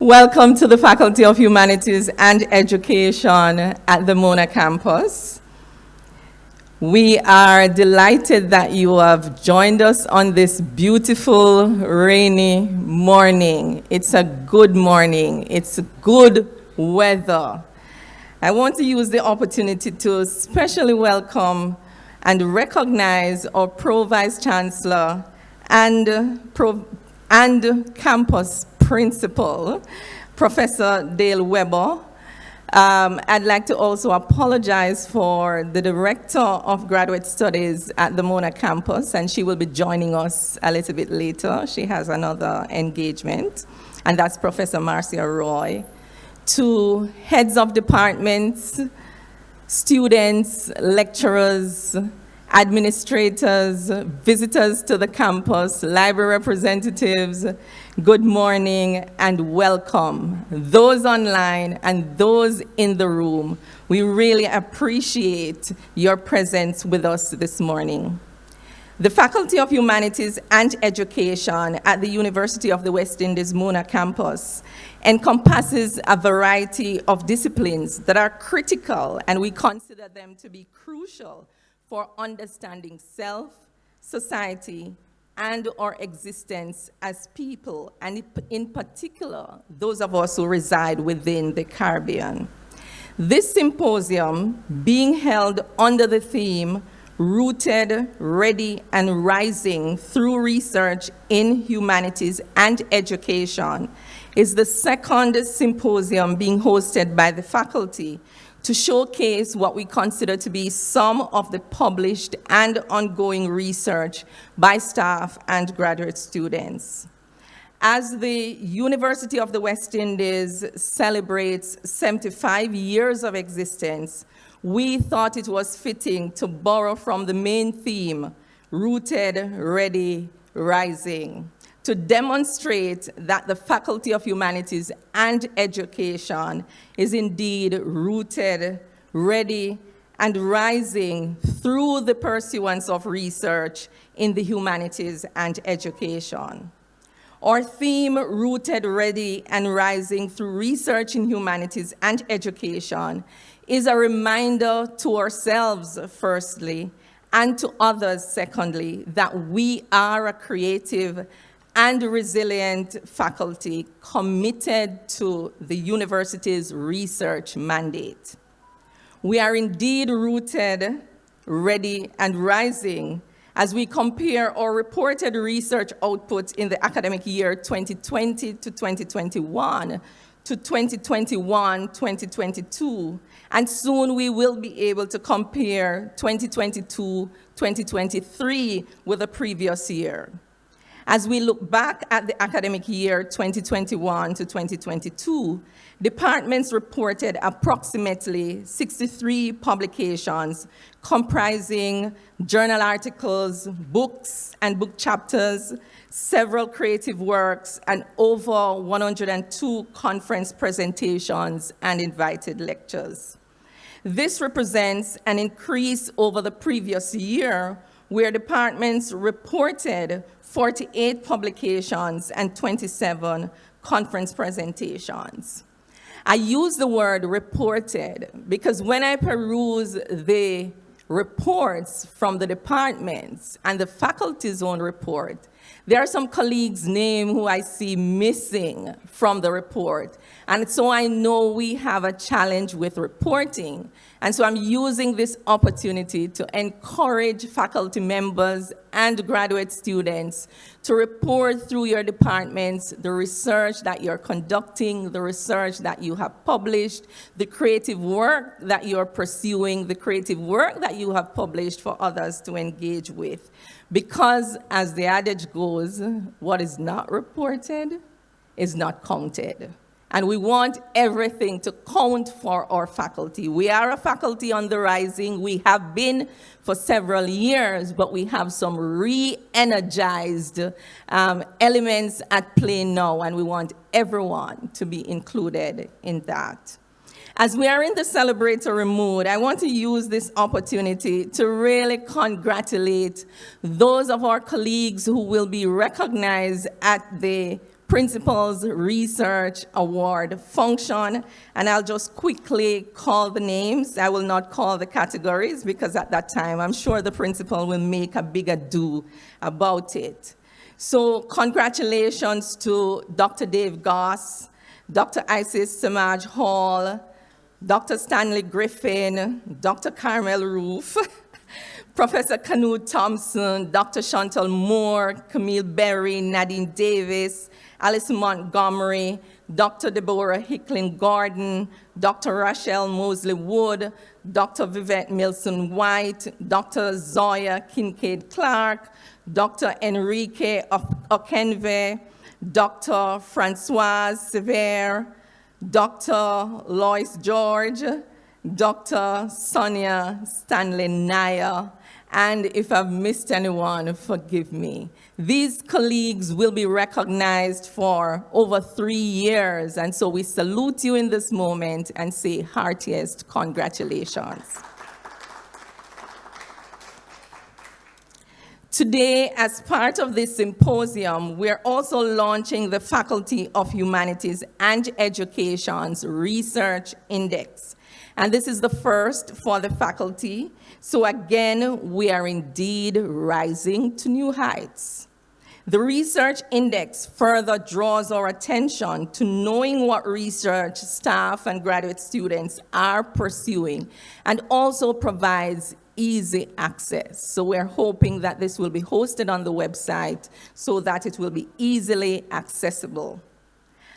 Welcome to the Faculty of Humanities and Education at the Mona campus. We are delighted that you have joined us on this beautiful, rainy morning. It's a good morning. It's good weather. I want to use the opportunity to especially welcome and recognize our Pro Vice Chancellor and campus principal, Professor Dale Weber. I'd like to also apologize for the Director of Graduate Studies at the Mona campus, and she will be joining us a little bit later. She has another engagement, and that's Professor Marcia Roy. To heads of departments, students, lecturers, administrators, visitors to the campus, library representatives, good morning and welcome. Those online and those in the room, we really appreciate your presence with us this morning. The Faculty of Humanities and Education at the University of the West Indies Mona campus encompasses a variety of disciplines that are critical, and we consider them to be crucial for understanding self, society, and our existence as people, and in particular, those of us who reside within the Caribbean. This symposium, being held under the theme, Rooted, Ready, and Rising through Research in Humanities and Education, is the second symposium being hosted by the faculty to showcase what we consider to be some of the published and ongoing research by staff and graduate students. As the University of the West Indies celebrates 75 years of existence, we thought it was fitting to borrow from the main theme, Rooted, Ready, Rising, to demonstrate that the Faculty of Humanities and Education is indeed rooted, ready, and rising through the pursuance of research in the humanities and education. Our theme, Rooted, Ready, and Rising through Research in Humanities and Education, is a reminder to ourselves, firstly, and to others, secondly, that we are a creative and resilient faculty committed to the university's research mandate. We are indeed rooted, ready, and rising as we compare our reported research output in the academic year 2020 to 2021 to 2021-2022, and soon we will be able to compare 2022-2023 with the previous year. As we look back at the academic year 2021 to 2022, departments reported approximately 63 publications comprising journal articles, books and book chapters, several creative works, and over 102 conference presentations and invited lectures. This represents an increase over the previous year, where departments reported 48 publications and 27 conference presentations. I use the word reported because when I peruse the reports from the departments and the faculty's own report, there are some colleagues' names who I see missing from the report. And so I know we have a challenge with reporting. And so I'm using this opportunity to encourage faculty members and graduate students to report through your departments the research that you're conducting, the research that you have published, the creative work that you're pursuing, the creative work that you have published for others to engage with. Because, as the adage goes, what is not reported is not counted. And we want everything to count for our faculty. We are a faculty on the rising. We have been for several years, but we have some re-energized elements at play now, and we want everyone to be included in that. As we are in the celebratory mood, I want to use this opportunity to really congratulate those of our colleagues who will be recognized at the Principal's Research Award function. And I'll just quickly call the names. I will not call the categories because at that time, I'm sure the principal will make a big ado about it. So congratulations to Dr. Dave Goss, Dr. Isis Samaj Hall, Dr. Stanley Griffin, Dr. Carmel Roof, Professor Canute Thompson, Dr. Chantal Moore, Camille Berry, Nadine Davis, Alice Montgomery, Dr. Deborah Hicklin Gordon, Dr. Rachel Mosley Wood, Dr. Vivette Milson White, Dr. Zoya Kincaid Clark, Dr. Enrique Okenve, Dr. Francoise Sever, Dr. Lois George, Dr. Sonia Stanley Naya, and if I've missed anyone, forgive me. These colleagues will be recognized for over 3 years, and so we salute you in this moment and say heartiest congratulations. Today, as part of this symposium, we're also launching the Faculty of Humanities and Education's Research Index. And this is the first for the faculty. So again, we are indeed rising to new heights. The Research Index further draws our attention to knowing what research staff and graduate students are pursuing, and also provides easy access. So we're hoping that this will be hosted on the website so that it will be easily accessible.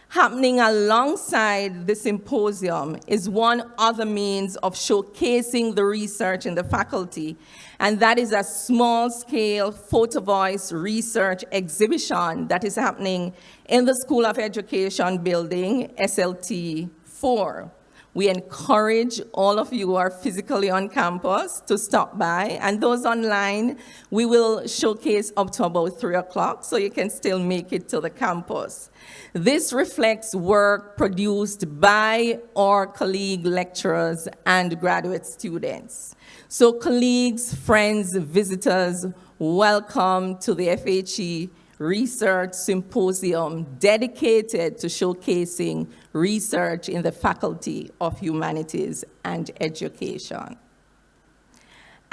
Happening alongside the symposium is one other means of showcasing the research in the faculty, and that is a small-scale photo voice research exhibition that is happening in the School of Education building, SLT 4. We encourage all of you who are physically on campus to stop by, and those online, we will showcase up to about 3 o'clock, so you can still make it to the campus. This reflects work produced by our colleague lecturers and graduate students. So colleagues, friends, visitors, welcome to the FHE Research Symposium dedicated to showcasing research in the Faculty of Humanities and Education.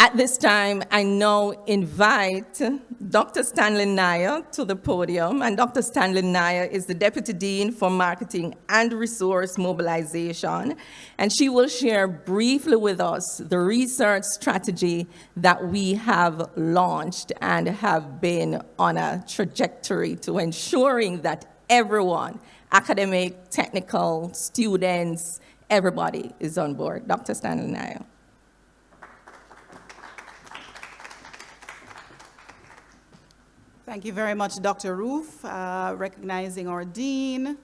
At this time, I now invite Dr. Stanley Naya to the podium, and Dr. Stanley Naya is the Deputy Dean for Marketing and Resource Mobilization, and she will share briefly with us the research strategy that we have launched and have been on a trajectory to ensuring that everyone, academic, technical, students, everybody is on board. Dr. Stanley Naya. Thank you very much, Dr. Roof, recognizing our Dean,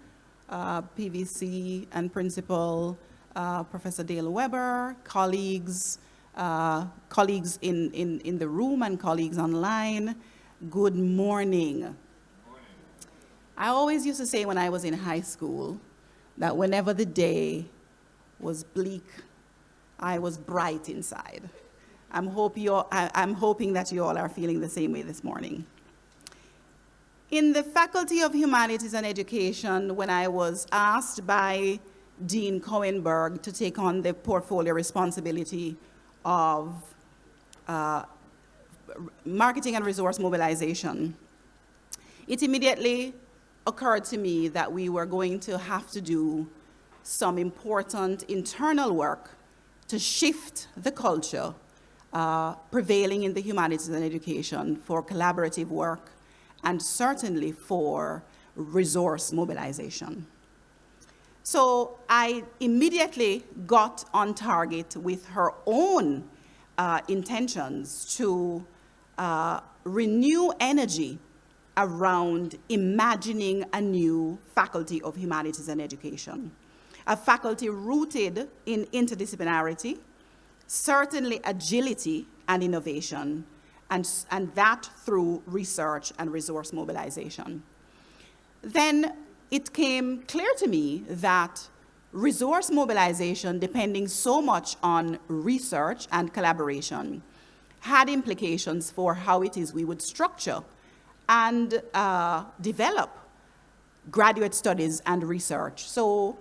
PVC and Principal, Professor Dale Weber, colleagues, colleagues in the room and colleagues online. Good morning. Good morning. I always used to say when I was in high school that whenever the day was bleak, I was bright inside. I'm hoping that you all are feeling the same way this morning. In the Faculty of Humanities and Education, when I was asked by Dean Cohenberg to take on the portfolio responsibility of marketing and resource mobilization, it immediately occurred to me that we were going to have to do some important internal work to shift the culture prevailing in the humanities and education for collaborative work, and certainly for resource mobilization. So I immediately got on target with her own intentions to renew energy around imagining a new Faculty of Humanities and Education, a faculty rooted in interdisciplinarity, certainly agility and innovation, and that through research and resource mobilization. Then it came clear to me that resource mobilization, depending so much on research and collaboration, had implications for how it is we would structure and develop graduate studies and research. So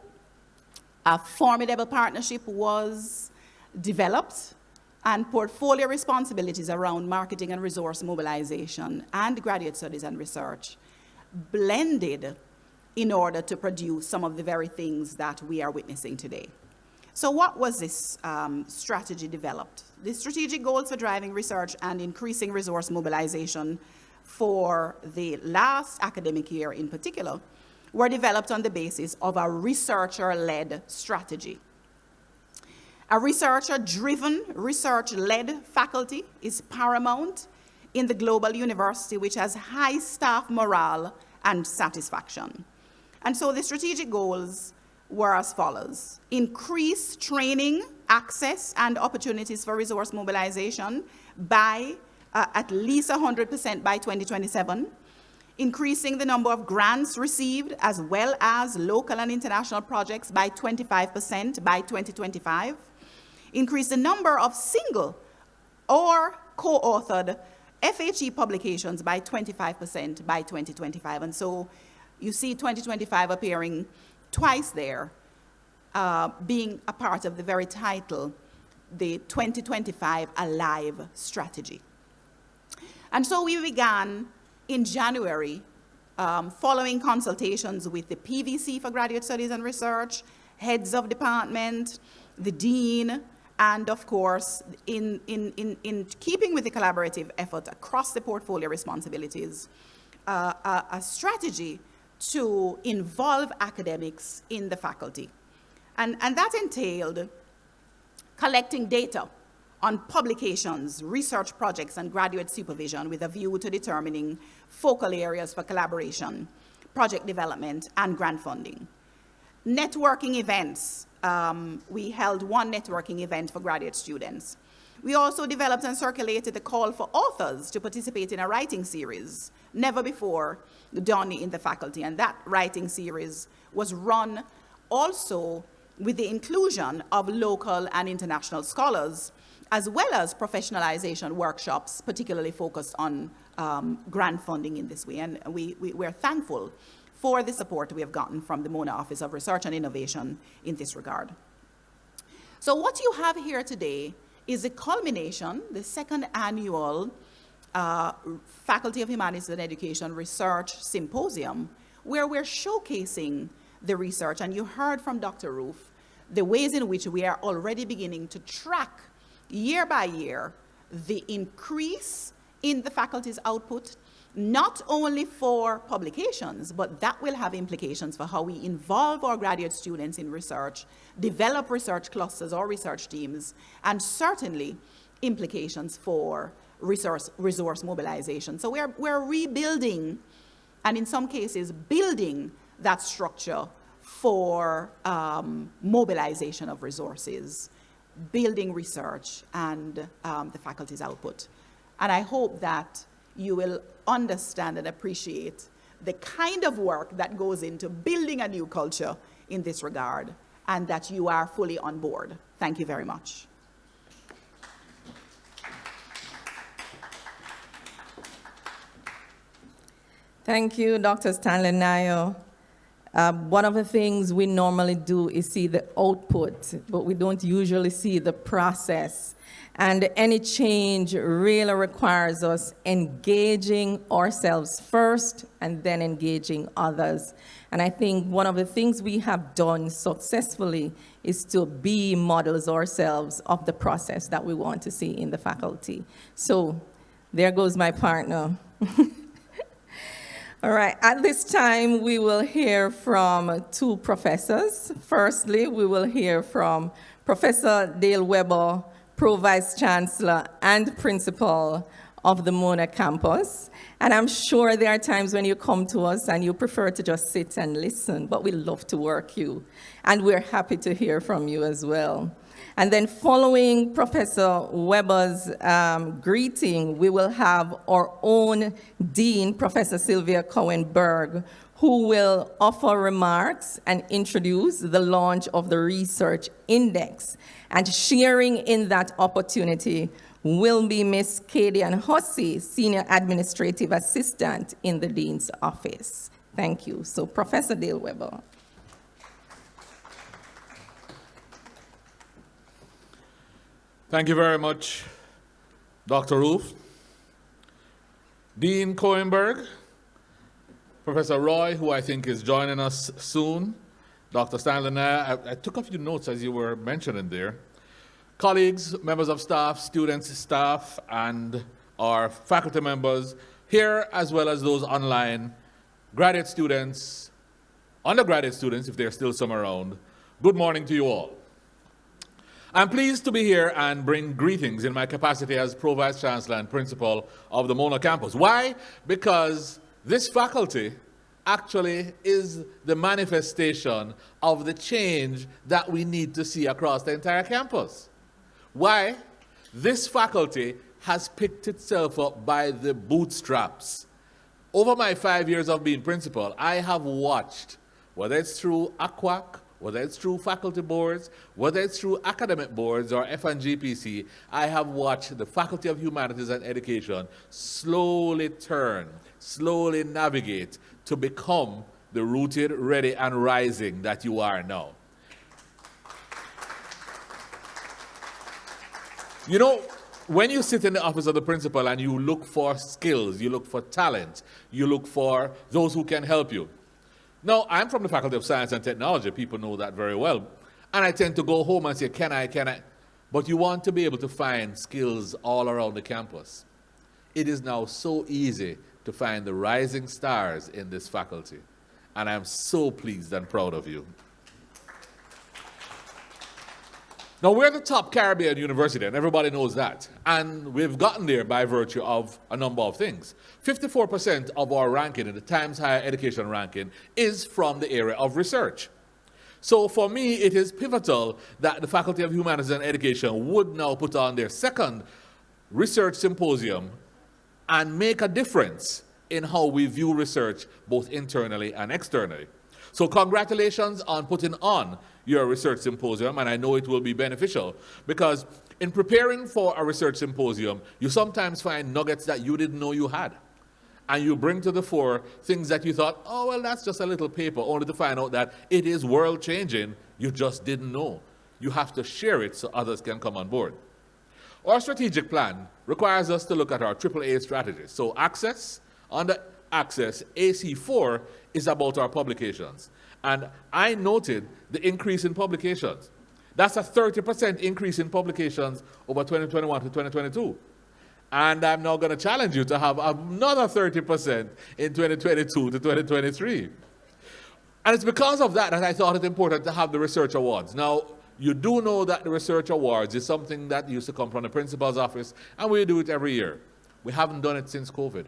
a formidable partnership was developed, and portfolio responsibilities around marketing and resource mobilization and graduate studies and research blended in order to produce some of the very things that we are witnessing today. So what was this strategy developed? The strategic goals for driving research and increasing resource mobilization for the last academic year in particular were developed on the basis of a researcher-led strategy. A researcher-driven, research-led faculty is paramount in the global university, which has high staff morale and satisfaction. And so the strategic goals were as follows: increase training, access, and opportunities for resource mobilization by at least 100% by 2027, increasing the number of grants received as well as local and international projects by 25% by 2025, increase the number of single or co-authored FHE publications by 25% by 2025. And so you see 2025 appearing twice there, being a part of the very title, the 2025 Alive Strategy. And so we began in January, following consultations with the PVC for Graduate Studies and Research, heads of department, the dean, and of course, in keeping with the collaborative effort across the portfolio responsibilities, a strategy to involve academics in the faculty. And that entailed collecting data on publications, research projects, and graduate supervision with a view to determining focal areas for collaboration, project development, and grant funding. Networking events. We held one networking event for graduate students. We also developed and circulated a call for authors to participate in a writing series, never before done in the faculty. And that writing series was run also with the inclusion of local and international scholars, as well as professionalization workshops, particularly focused on grant funding in this way. And we're thankful for the support we have gotten from the Mona Office of Research and Innovation in this regard. So what you have here today is the culmination, the second annual Faculty of Humanities and Education Research Symposium, where we're showcasing the research. And you heard from Dr. Roof the ways in which we are already beginning to track year by year the increase in the faculty's output, not only for publications, but that will have implications for how we involve our graduate students in research, develop research clusters or research teams, and certainly implications for resource mobilization. So we're rebuilding, and in some cases, building that structure for mobilization of resources, building research, and the faculty's output. And I hope that you will understand and appreciate the kind of work that goes into building a new culture in this regard, and that you are fully on board. Thank you very much. Thank you, Dr. Stanley Nayo. One of the things we normally do is see the output, but we don't usually see the process. And any change really requires us engaging ourselves first and then engaging others. And I think one of the things we have done successfully is to be models ourselves of the process that we want to see in the faculty. So there goes my partner. All right, at this time, we will hear from two professors. Firstly, we will hear from Professor Dale Weber, Pro Vice Chancellor and Principal of the Mona campus. And I'm sure there are times when you come to us and you prefer to just sit and listen, but we love to work you. And we're happy to hear from you as well. And then following Professor Weber's greeting, we will have our own Dean, Professor Sylvia Cohen-Berg, who will offer remarks and introduce the launch of the Research Index. And sharing in that opportunity will be Ms. Kadian Hussey, Senior Administrative Assistant in the Dean's Office. Thank you. So Professor Dale Weber. Thank you very much, Dr. Roof, Dean Coenberg, Professor Roy, who I think is joining us soon, Dr. Stanley Nair. I took a few notes as you were mentioning there. Colleagues, members of staff, students, staff, and our faculty members here, as well as those online, graduate students, undergraduate students, if there's still some around. Good morning to you all. I'm pleased to be here and bring greetings in my capacity as Pro Vice Chancellor and Principal of the Mona campus. Why? Because this faculty actually is the manifestation of the change that we need to see across the entire campus. Why? This faculty has picked itself up by the bootstraps. Over my 5 years of being principal, I have watched, whether it's through ACWAC, whether it's through faculty boards, whether it's through academic boards or FNGPC, I have watched the Faculty of Humanities and Education slowly turn, slowly navigate to become the rooted, ready, and rising that you are now. You know, when you sit in the office of the principal and you look for skills, you look for talent, you look for those who can help you. Now, I'm from the Faculty of Science and Technology. People know that very well. And I tend to go home and say, can I? But you want to be able to find skills all around the campus. It is now so easy to find the rising stars in this faculty. And I'm so pleased and proud of you. Now, we're the top Caribbean university, and everybody knows that. And we've gotten there by virtue of a number of things. 54% of our ranking in the Times Higher Education ranking is from the area of research. So for me, it is pivotal that the Faculty of Humanities and Education would now put on their second research symposium and make a difference in how we view research, both internally and externally. So congratulations on putting on your research symposium, and I know it will be beneficial, because in preparing for a research symposium, you sometimes find nuggets that you didn't know you had. And you bring to the fore things that you thought, oh, well, that's just a little paper, only to find out that it is world-changing. You just didn't know. You have to share it so others can come on board. Our strategic plan requires us to look at our AAA strategies. So access, under access, AC4 is about our publications. And I noted the increase in publications. That's a 30% increase in publications over 2021 to 2022. And I'm now going to challenge you to have another 30% in 2022 to 2023. And it's because of that that I thought it important to have the research awards. Now, you do know that the research awards is something that used to come from the principal's office, and we do it every year. We haven't done it since COVID.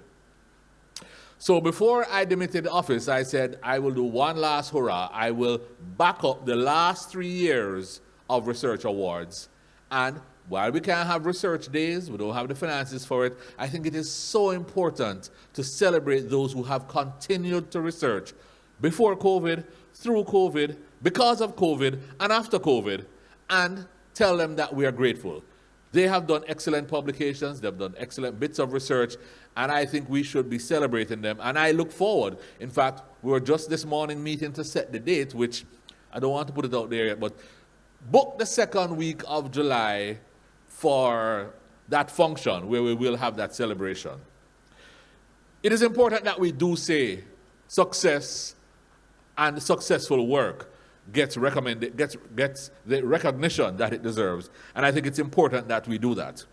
So before I demitted the office, I said, I will do one last hurrah. I will back up the last 3 years of research awards. And while we can't have research days, we don't have the finances for it, I think it is so important to celebrate those who have continued to research before COVID, through COVID, because of COVID, and after COVID, and tell them that we are grateful. They have done excellent publications, they've done excellent bits of research, and I think we should be celebrating them. And I look forward. In fact, we were just this morning meeting to set the date, which I don't want to put it out there yet, but book the second week of July for that function where we will have that celebration. It is important that we do say success and successful work gets the recognition that it deserves. And I think it's important that we do that.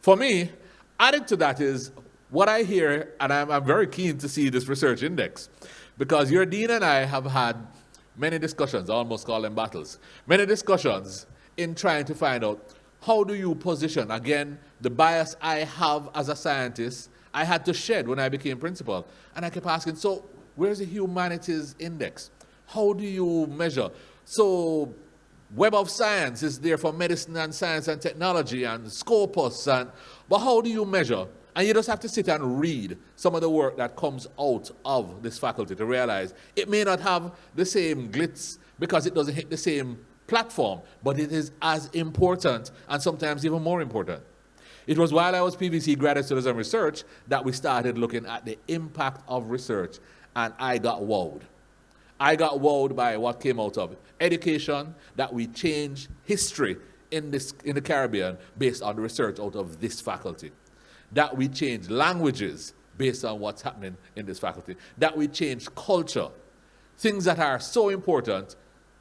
For me, added to that is what I hear, and I'm very keen to see this research index, because your dean and I have had many discussions, I almost call them battles, many discussions in trying to find out how do you position, again, the bias I have as a scientist, I had to shed when I became principal. And I kept asking, so where's the humanities index? How do you measure? So Web of Science is there for medicine and science and technology and Scopus, but how do you measure? And you just have to sit and read some of the work that comes out of this faculty to realize it may not have the same glitz because it doesn't hit the same platform, but it is as important and sometimes even more important. It was while I was PVC Graduate Studies and Research that we started looking at the impact of research, and I got wowed. I got wowed by what came out of education, that we changed history in the Caribbean based on the research out of this faculty, that we changed languages based on what's happening in this faculty, that we changed culture, things that are so important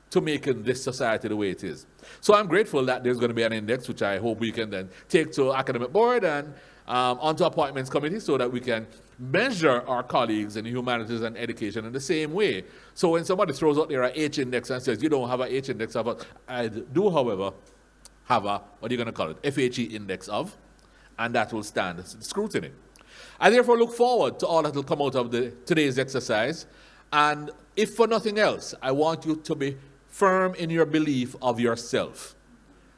to making this society the way it is. So I'm grateful that there's going to be an index, which I hope we can then take to academic board and onto appointments committee so that we can measure our colleagues in humanities and education in the same way. So when somebody throws out there an H index and says, you don't have an H index of, I do, however, have a, what are you going to call it, FHE index of, and that will stand scrutiny. I therefore look forward to all that will come out of today's exercise, and if for nothing else, I want you to be firm in your belief of yourself.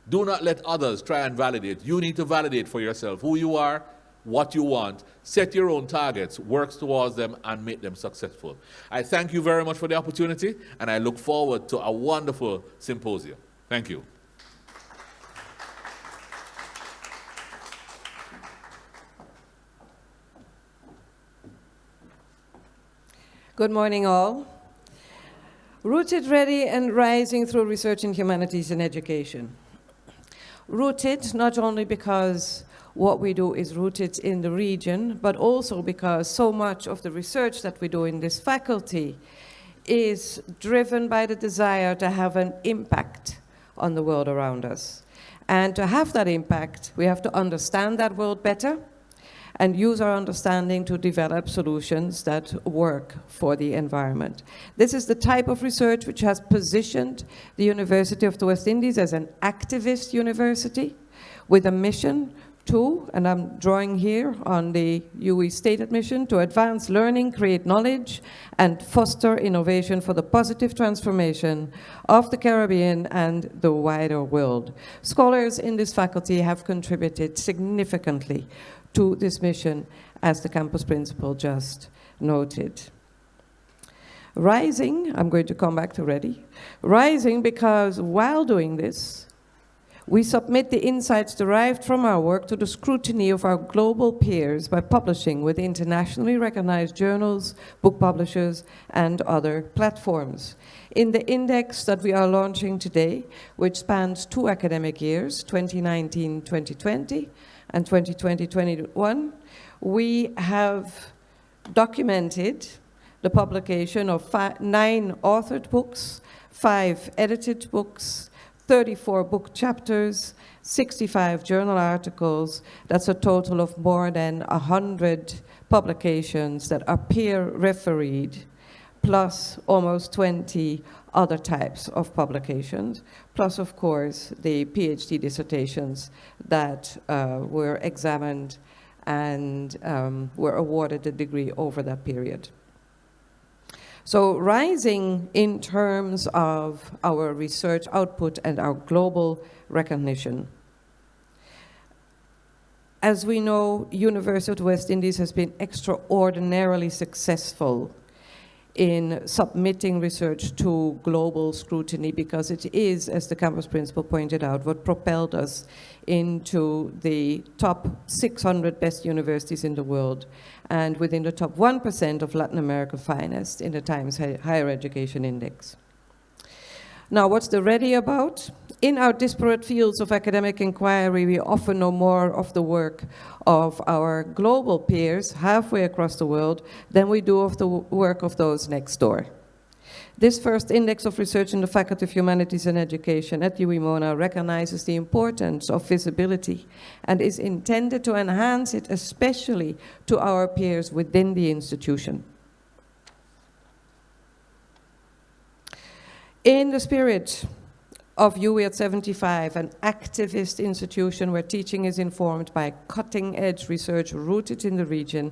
Do not let others try and validate. You need to validate for yourself who you are, what you want, set your own targets, work towards them, and make them successful. I thank you very much for the opportunity, and I look forward to a wonderful symposium. Thank you. Good morning, all. Rooted, ready, and rising through research in humanities and education. Rooted not only because what we do is rooted in the region, but also because so much of the research that we do in this faculty is driven by the desire to have an impact on the world around us. And to have that impact, we have to understand that world better and use our understanding to develop solutions that work for the environment. This is the type of research which has positioned the University of the West Indies as an activist university with a mission to, and I'm drawing here on the UE stated mission, to advance learning, create knowledge, and foster innovation for the positive transformation of the Caribbean and the wider world. Scholars in this faculty have contributed significantly to this mission, as the campus principal just noted. Rising, I'm going to come back to ready. Rising because while doing this, we submit the insights derived from our work to the scrutiny of our global peers by publishing with internationally recognized journals, book publishers, and other platforms. In the index that we are launching today, which spans 2 academic years, 2019-2020, and 2020-21, we have documented the publication of 9 authored books, 5 edited books, 34 book chapters, 65 journal articles. That's a total of more than 100 publications that are peer-refereed, plus almost 20 other types of publications, plus, of course, the PhD dissertations that were examined and were awarded a degree over that period. So rising in terms of our research output and our global recognition. As we know, University of the West Indies has been extraordinarily successful in submitting research to global scrutiny because it is, as the campus principal pointed out, what propelled us into the top 600 best universities in the world and within the top 1% of Latin American finest in the Times Higher Education Index. Now, what's the ready about? In our disparate fields of academic inquiry, we often know more of the work of our global peers halfway across the world than we do of the work of those next door. This first index of research in the Faculty of Humanities and Education at UWI-MONA recognizes the importance of visibility and is intended to enhance it, especially to our peers within the institution. In the spirit of UWI at 75, an activist institution where teaching is informed by cutting-edge research rooted in the region,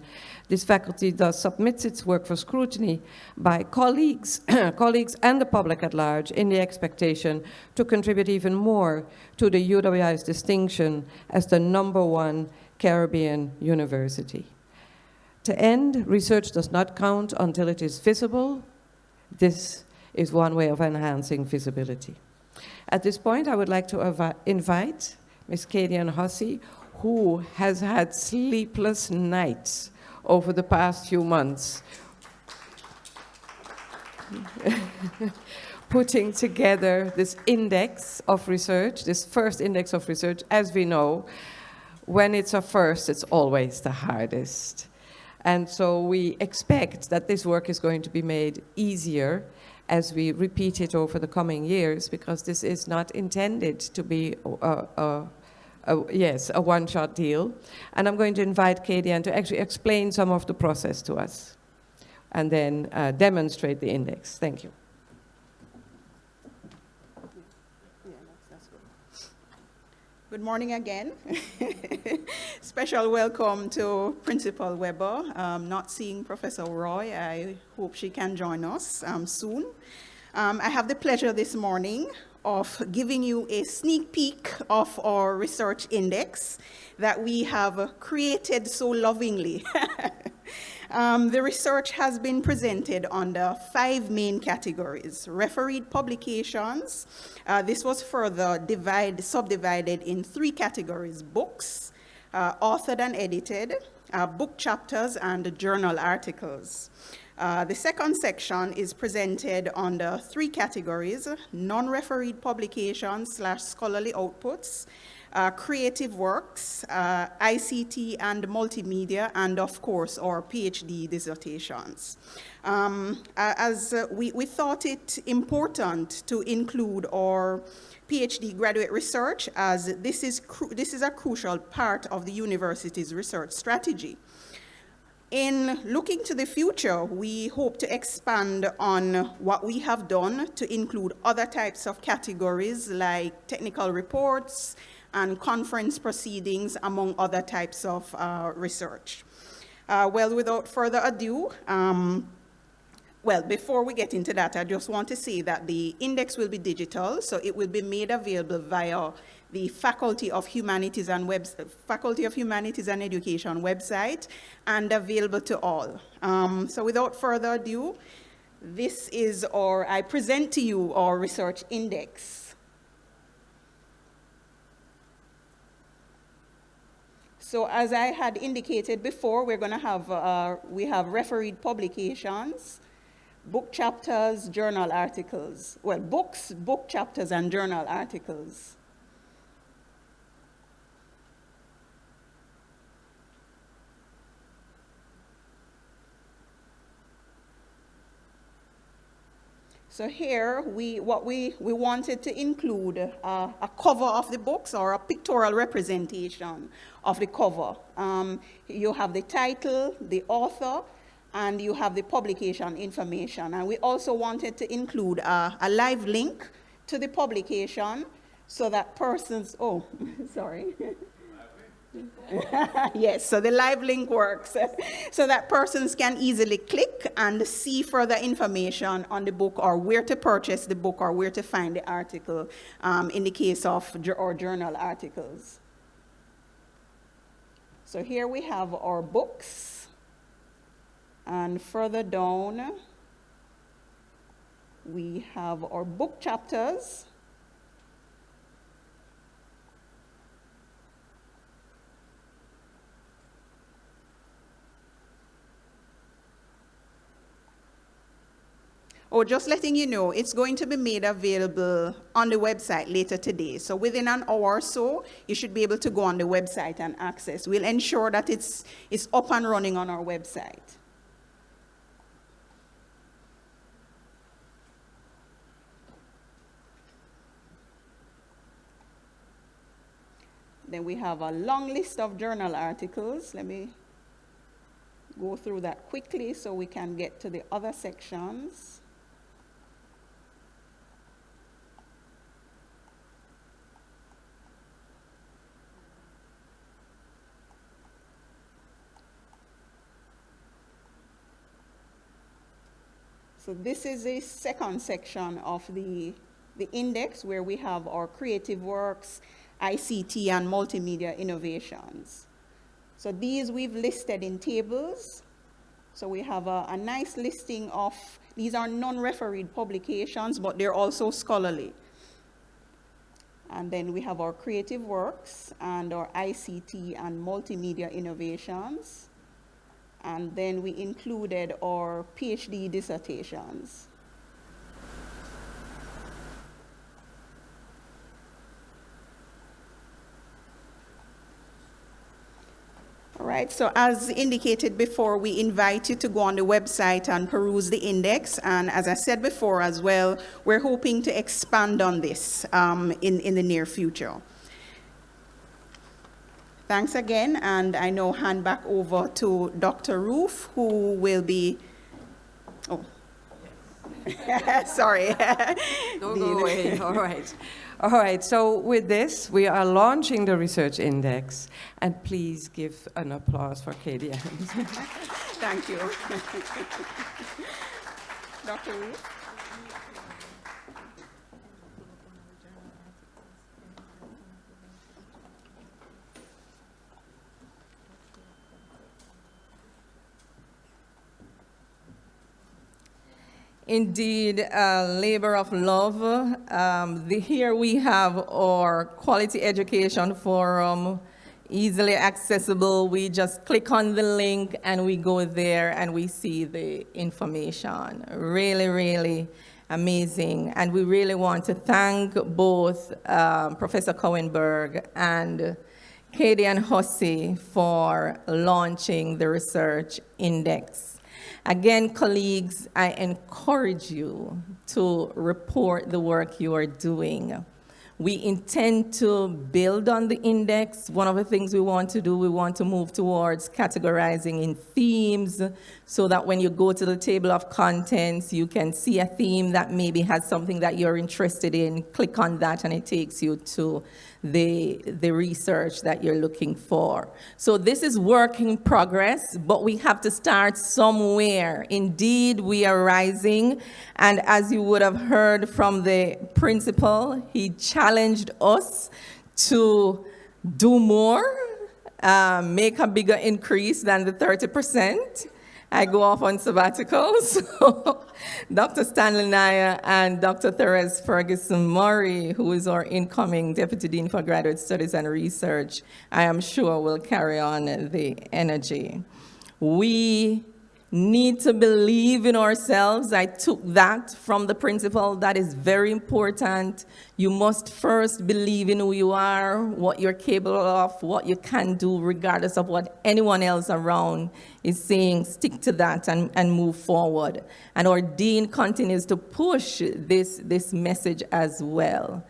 this faculty thus submits its work for scrutiny by colleagues and the public at large in the expectation to contribute even more to the UWI's distinction as the #1 Caribbean university. To end, research does not count until it is visible. This is one way of enhancing visibility. At this point, I would like to invite Ms. Kadian Hussey, who has had sleepless nights over the past few months putting together this index of research, this first index of research. As we know, when it's a first, it's always the hardest. And so we expect that this work is going to be made easier as we repeat it over the coming years, because this is not intended to be a one-shot deal. And I'm going to invite Kadian to actually explain some of the process to us and then demonstrate the index. Thank you. Good morning again. Special welcome to Principal Weber. Not seeing Professor Roy. I hope she can join us soon. I have the pleasure this morning of giving you a sneak peek of our research index that we have created so lovingly. The research has been presented under 5 main categories. Refereed publications. This was further subdivided in 3 categories: books, authored and edited, book chapters, and journal articles. The second section is presented under 3 categories: non-refereed publications / scholarly outputs, creative works, ICT and multimedia, and of course our PhD dissertations. As we thought it important to include our PhD graduate research, as this is a crucial part of the university's research strategy. In looking to the future, we hope to expand on what we have done to include other types of categories like technical reports and conference proceedings, among other types of research. Well, without further ado, before we get into that, I just want to say that the index will be digital, so it will be made available via the Faculty of Humanities and Education website, and available to all. So without further ado, I present to you our research index. So as I had indicated before, we're going to have, we have refereed publications, book chapters, journal articles. Well, books, book chapters, and journal articles. So here, we wanted to include a cover of the books, or a pictorial representation of the cover. You have the title, the author, and you have the publication information. And we also wanted to include a live link to the publication so that persons, sorry. Yes, so the live link works so that persons can easily click and see further information on the book, or where to purchase the book, or where to find the article in the case of our journal articles. So here we have our books, and further down we have our book chapters. Just letting you know, it's going to be made available on the website later today. So within an hour or so, you should be able to go on the website and access. We'll ensure that it's up and running on our website. Then we have a long list of journal articles. Let me go through that quickly so we can get to the other sections. So this is a second section of the index, where we have our creative works, ICT, and multimedia innovations. So these we've listed in tables. So we have a nice listing of, these are non-refereed publications, but they're also scholarly. And then we have our creative works and our ICT and multimedia innovations. And then we included our PhD dissertations. All right, so as indicated before, we invite you to go on the website and peruse the index. And as I said before as well, we're hoping to expand on this in the near future. Thanks again, and I now hand back over to Dr. Roof, who will be, oh, sorry. Don't go away, all right. All right, so with this, we are launching the Research Index, and please give an applause for Katie Adams. Thank you. Dr. Roof. Indeed, a labor of love. Here we have our Quality Education Forum, easily accessible. We just click on the link and we go there and we see the information. Really, really amazing. And we really want to thank both Professor Cowenberg and Katie and Hussey for launching the Research Index. Again, colleagues, I encourage you to report the work you are doing. We intend to build on the index. One of the things we want to do, we want to move towards categorizing in themes so that when you go to the table of contents, you can see a theme that maybe has something that you're interested in, click on that, and it takes you to the research that you're looking for. So this is work in progress, but we have to start somewhere. Indeed, we are rising, and as you would have heard from the principal, he challenged us to do more, make a bigger increase than the 30%. I go off on sabbaticals. So Dr. Stanley Naya and Dr. Therese Ferguson-Murray, who is our incoming Deputy Dean for Graduate Studies and Research, I am sure will carry on the energy. We need to believe in ourselves. I took that from the principal. That is very important. You must first believe in who you are, what you're capable of, what you can do, regardless of what anyone else around is saying. Stick to that and move forward. And our dean continues to push this message as well.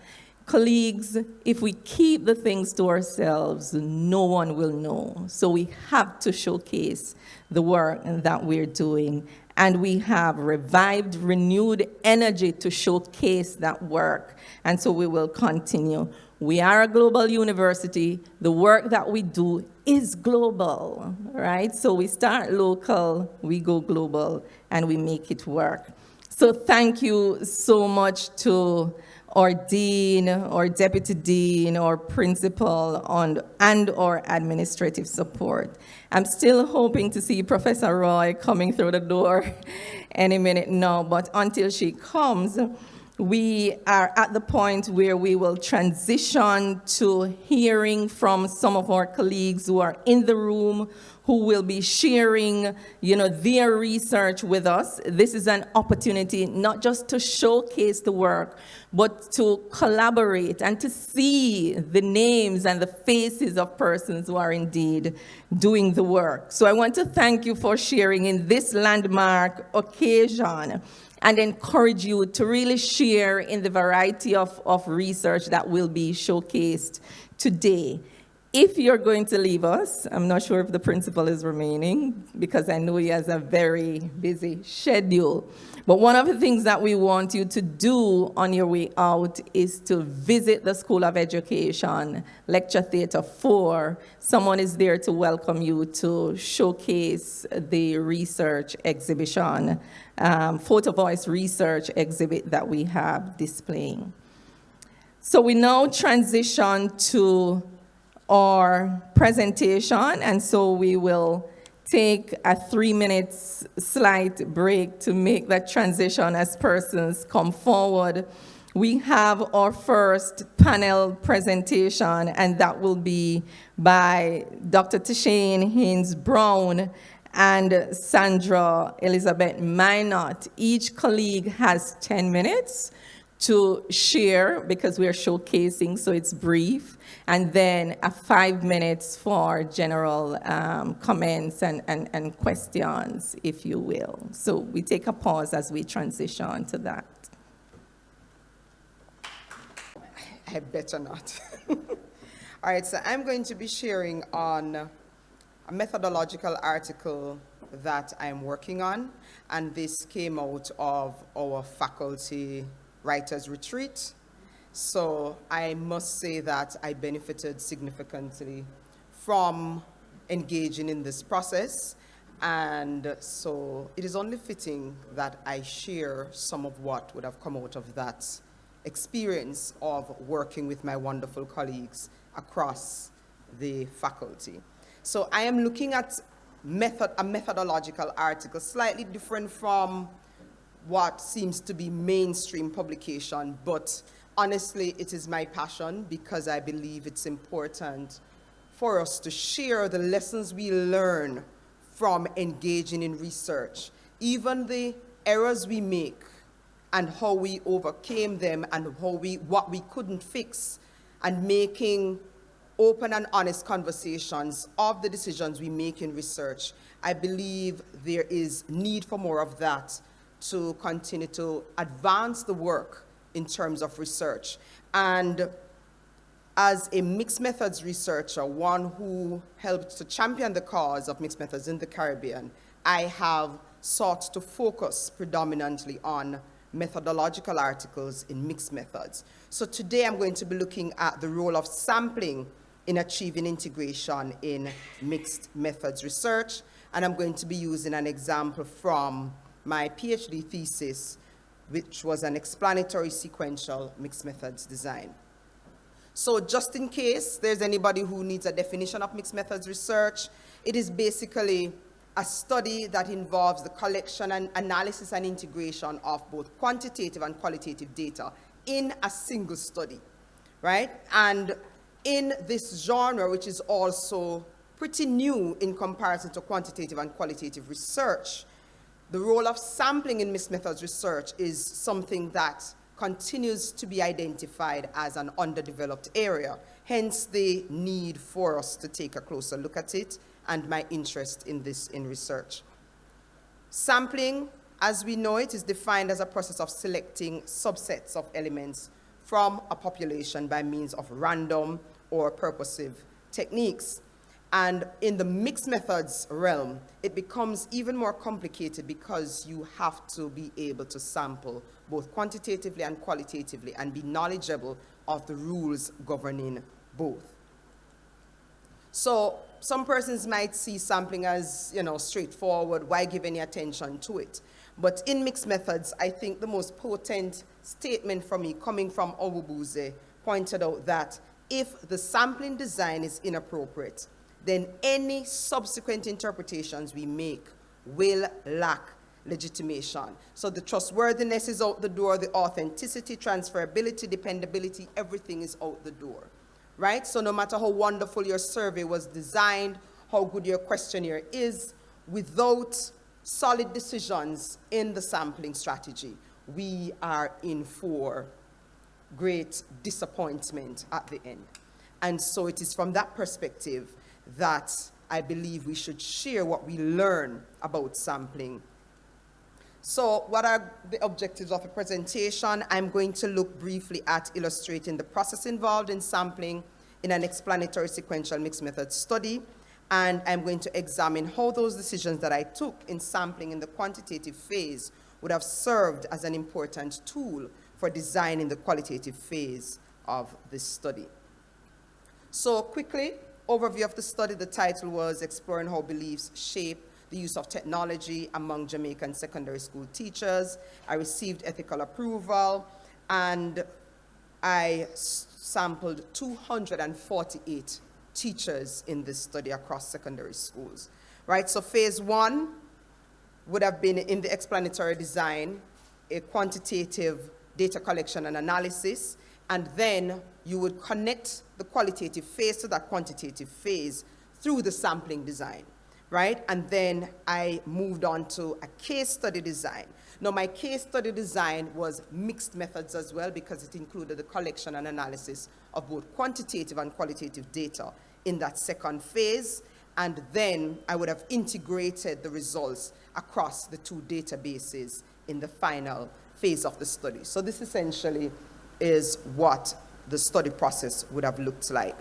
Colleagues, if we keep the things to ourselves, no one will know. So we have to showcase the work that we're doing. And we have revived, renewed energy to showcase that work. And so we will continue. We are a global university. The work that we do is global, right? So we start local, we go global, and we make it work. So thank you so much to our dean, our deputy dean, our principal, and our administrative support. I'm still hoping to see Professor Roy coming through the door any minute now, but until she comes, we are at the point where we will transition to hearing from some of our colleagues who are in the room, who will be sharing, their research with us. This is an opportunity not just to showcase the work, but to collaborate and to see the names and the faces of persons who are indeed doing the work. So I want to thank you for sharing in this landmark occasion and encourage you to really share in the variety of research that will be showcased today. If you're going to leave us, I'm not sure if the principal is remaining because I know he has a very busy schedule. But one of the things that we want you to do on your way out is to visit the School of Education, Lecture Theatre 4. Someone is there to welcome you to showcase the research exhibition, photo voice research exhibit that we have displaying. So we now transition to our presentation, and so we will take a 3-minute slight break to make that transition as persons come forward. we have our first panel presentation, and that will be by Dr. Tishane Haynes-Brown and Sandra Elizabeth Minot. Each colleague has 10 minutes to share because we are showcasing, so it's brief, and then 5 minutes for general comments and questions, if you will. So we take a pause as we transition to that. I better not. All right, so I'm going to be sharing on a methodological article that I'm working on, and this came out of our faculty writers retreat. So I must say that I benefited significantly from engaging in this process, and so it is only fitting that I share some of what would have come out of that experience of working with my wonderful colleagues across the faculty. So I am looking at a methodological article, slightly different from what seems to be mainstream publication, but honestly, it is my passion because I believe it's important for us to share the lessons we learn from engaging in research, even the errors we make and how we overcame them and what we couldn't fix, and making open and honest conversations of the decisions we make in research. I believe there is need for more of that to continue to advance the work in terms of research. And as a mixed methods researcher, one who helped to champion the cause of mixed methods in the Caribbean, I have sought to focus predominantly on methodological articles in mixed methods. So today I'm going to be looking at the role of sampling in achieving integration in mixed methods research, and I'm going to be using an example from my PhD thesis, which was an explanatory sequential mixed methods design. So just in case there's anybody who needs a definition of mixed methods research, it is basically a study that involves the collection and analysis and integration of both quantitative and qualitative data in a single study, right? And in this genre, which is also pretty new in comparison to quantitative and qualitative research, the role of sampling in mixed methods research is something that continues to be identified as an underdeveloped area, hence the need for us to take a closer look at it and my interest in this in research. Sampling, as we know it, is defined as a process of selecting subsets of elements from a population by means of random or purposive techniques. And in the mixed methods realm, it becomes even more complicated because you have to be able to sample both quantitatively and qualitatively and be knowledgeable of the rules governing both. So some persons might see sampling as, straightforward, why give any attention to it? But in mixed methods, I think the most potent statement from me coming from Obubuze pointed out that if the sampling design is inappropriate, then any subsequent interpretations we make will lack legitimation. So the trustworthiness is out the door, the authenticity, transferability, dependability, everything is out the door, right? So no matter how wonderful your survey was designed, how good your questionnaire is, without solid decisions in the sampling strategy, we are in for great disappointment at the end. And so it is from that perspective that I believe we should share what we learn about sampling. So what are the objectives of the presentation? I'm going to look briefly at illustrating the process involved in sampling in an explanatory sequential mixed method study, and I'm going to examine how those decisions that I took in sampling in the quantitative phase would have served as an important tool for designing the qualitative phase of this study. So quickly, overview of the study. The title was Exploring How Beliefs Shape the Use of Technology Among Jamaican Secondary School Teachers. I received ethical approval, and I sampled 248 teachers in this study across secondary schools, right? So phase one would have been in the explanatory design, a quantitative data collection and analysis, and then you would connect the qualitative phase to that quantitative phase through the sampling design, right? And then I moved on to a case study design. Now, my case study design was mixed methods as well, because it included the collection and analysis of both quantitative and qualitative data in that second phase, and then I would have integrated the results across the two databases in the final phase of the study. So this essentially is what the study process would have looked like.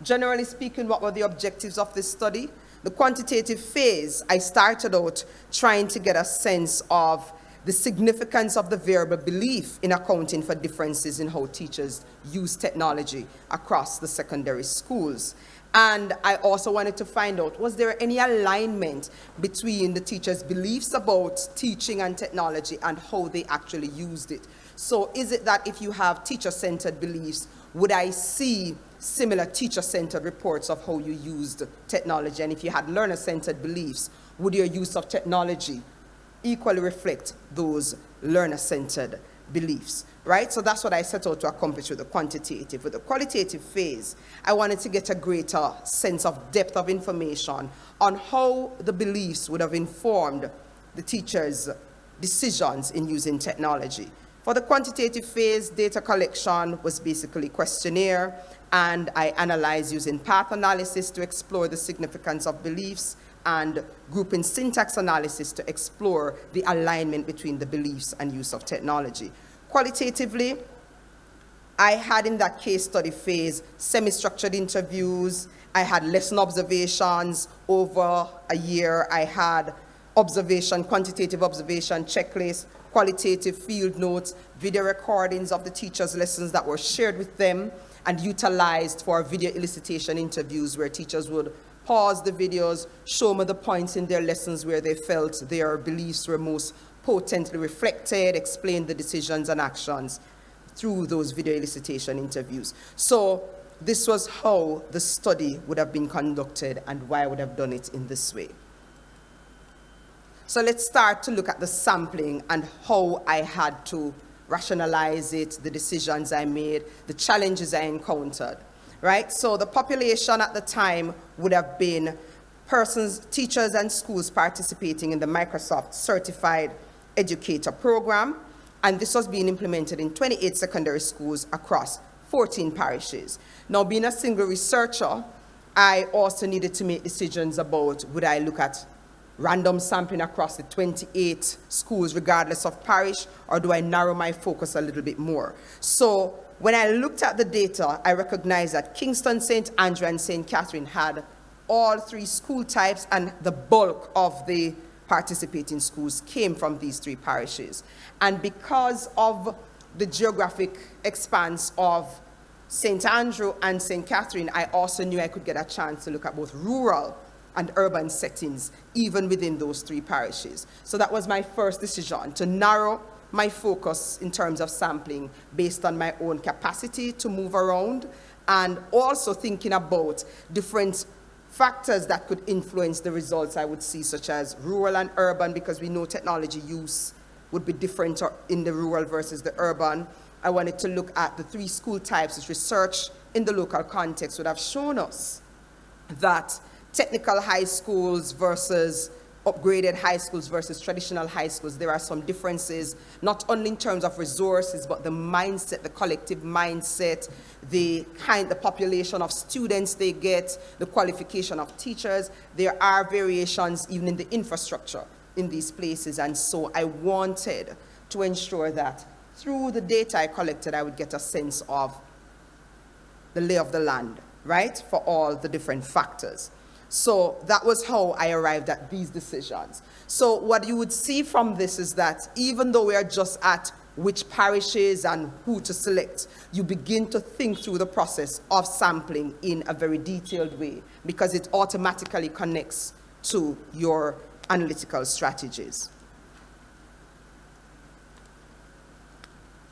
Generally speaking, what were the objectives of this study? The quantitative phase, I started out trying to get a sense of the significance of the variable belief in accounting for differences in how teachers use technology across the secondary schools. And I also wanted to find out, was there any alignment between the teachers' beliefs about teaching and technology and how they actually used it? So is it that if you have teacher-centered beliefs, would I see similar teacher-centered reports of how you used technology? And if you had learner-centered beliefs, would your use of technology equally reflect those learner-centered beliefs, right? So that's what I set out to accomplish with the quantitative. With the qualitative phase, I wanted to get a greater sense of depth of information on how the beliefs would have informed the teachers' decisions in using technology. For the quantitative phase, data collection was basically questionnaire, and I analyzed using path analysis to explore the significance of beliefs, and grouping syntax analysis to explore the alignment between the beliefs and use of technology. Qualitatively, I had in that case study phase semi-structured interviews, I had lesson observations over a year, I had quantitative observation checklists, qualitative field notes, video recordings of the teachers' lessons that were shared with them and utilized for video elicitation interviews where teachers would pause the videos, show me the points in their lessons where they felt their beliefs were most potently reflected, explain the decisions and actions through those video elicitation interviews. So this was how the study would have been conducted and why I would have done it in this way. So let's start to look at the sampling and how I had to rationalize it, the decisions I made, the challenges I encountered, right? So the population at the time would have been persons, teachers and schools participating in the Microsoft Certified Educator Program, and this was being implemented in 28 secondary schools across 14 parishes. Now, being a single researcher, I also needed to make decisions about would I look at random sampling across the 28 schools regardless of parish, or do I narrow my focus a little bit more? So when I looked at the data, I recognized that Kingston, St. Andrew, and St. Catherine had all three school types, and the bulk of the participating schools came from these three parishes. And because of the geographic expanse of St. Andrew and St. Catherine, I also knew I could get a chance to look at both rural and urban settings, even within those three parishes. So that was my first decision, to narrow my focus in terms of sampling based on my own capacity to move around, and also thinking about different factors that could influence the results I would see, such as rural and urban, because we know technology use would be different in the rural versus the urban. I wanted to look at the three school types, which research in the local context would have shown us that technical high schools versus upgraded high schools versus traditional high schools, there are some differences, not only in terms of resources, but the mindset, the collective mindset, the population of students they get, the qualification of teachers. There are variations even in the infrastructure in these places. And so I wanted to ensure that through the data I collected, I would get a sense of the lay of the land, right, for all the different factors. So that was how I arrived at these decisions. So what you would see from this is that even though we are just at which parishes and who to select, you begin to think through the process of sampling in a very detailed way, because it automatically connects to your analytical strategies.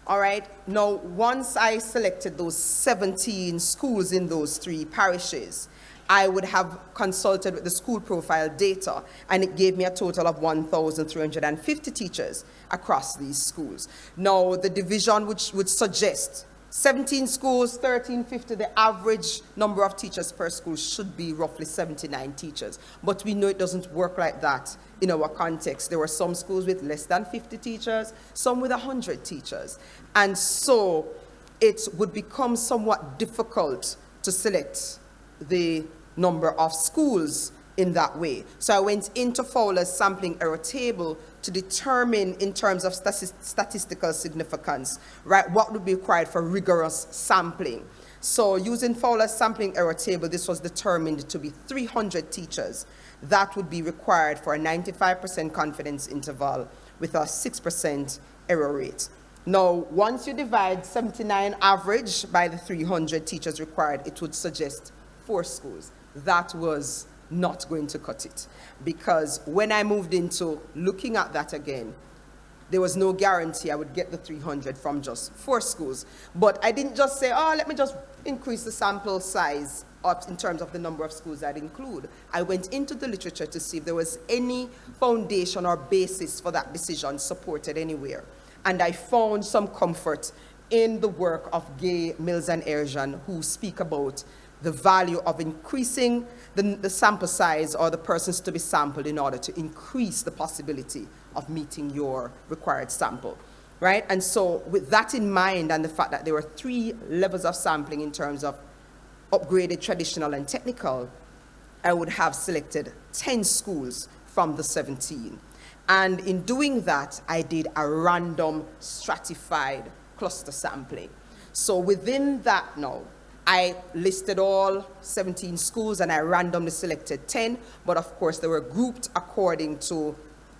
All right, now once I selected those 17 schools in those three parishes, I would have consulted with the school profile data, and it gave me a total of 1,350 teachers across these schools. Now, the division which would suggest 17 schools, 1,350, the average number of teachers per school should be roughly 79 teachers. But we know it doesn't work like that in our context. There were some schools with less than 50 teachers, some with 100 teachers. And so it would become somewhat difficult to select the number of schools in that way. So I went into Fowler's sampling error table to determine, in terms of statistical significance, right, what would be required for rigorous sampling. So using Fowler's sampling error table, this was determined to be 300 teachers. That would be required for a 95% confidence interval with a 6% error rate. Now, once you divide 79 average by the 300 teachers required, it would suggest 4 schools. That was not going to cut it, because when I moved into looking at that again, there was no guarantee I would get the 300 from just 4 schools. But I didn't just say, oh, let me just increase the sample size up in terms of the number of schools I'd include. I went into the literature to see if there was any foundation or basis for that decision supported anywhere. And I found some comfort in the work of Gay, Mills, and Erjan, who speak about the value of increasing the sample size or the persons to be sampled in order to increase the possibility of meeting your required sample, right? And so with that in mind, and the fact that there were 3 levels of sampling in terms of upgraded, traditional, and technical, I would have selected 10 schools from the 17. And in doing that, I did a random stratified cluster sampling. So within that now, I listed all 17 schools and I randomly selected 10, but of course they were grouped according to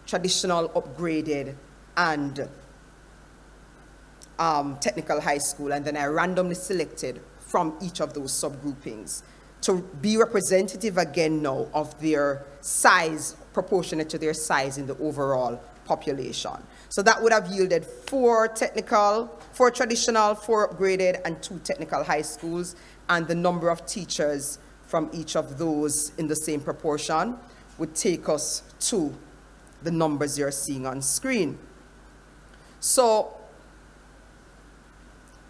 traditional, upgraded, and technical high school, and then I randomly selected from each of those subgroupings to be representative again now of their size, proportionate to their size in the overall population. So that would have yielded 4 technical, 4 traditional, 4 upgraded, and 2 technical high schools, and the number of teachers from each of those in the same proportion would take us to the numbers you're seeing on screen. So,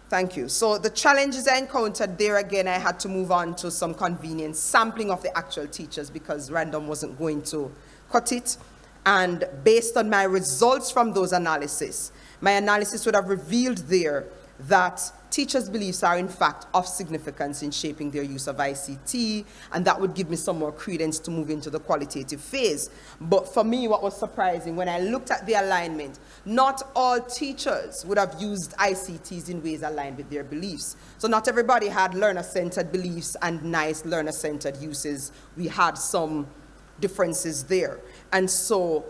thank you. So the challenges I encountered there, again, I had to move on to some convenient sampling of the actual teachers because random wasn't going to cut it. And based on my results from those analyses, my analysis would have revealed there that teachers' beliefs are in fact of significance in shaping their use of ICT, and that would give me some more credence to move into the qualitative phase. But for me, what was surprising, when I looked at the alignment, not all teachers would have used ICTs in ways aligned with their beliefs. So not everybody had learner-centered beliefs and nice learner-centered uses. We had some differences there. And so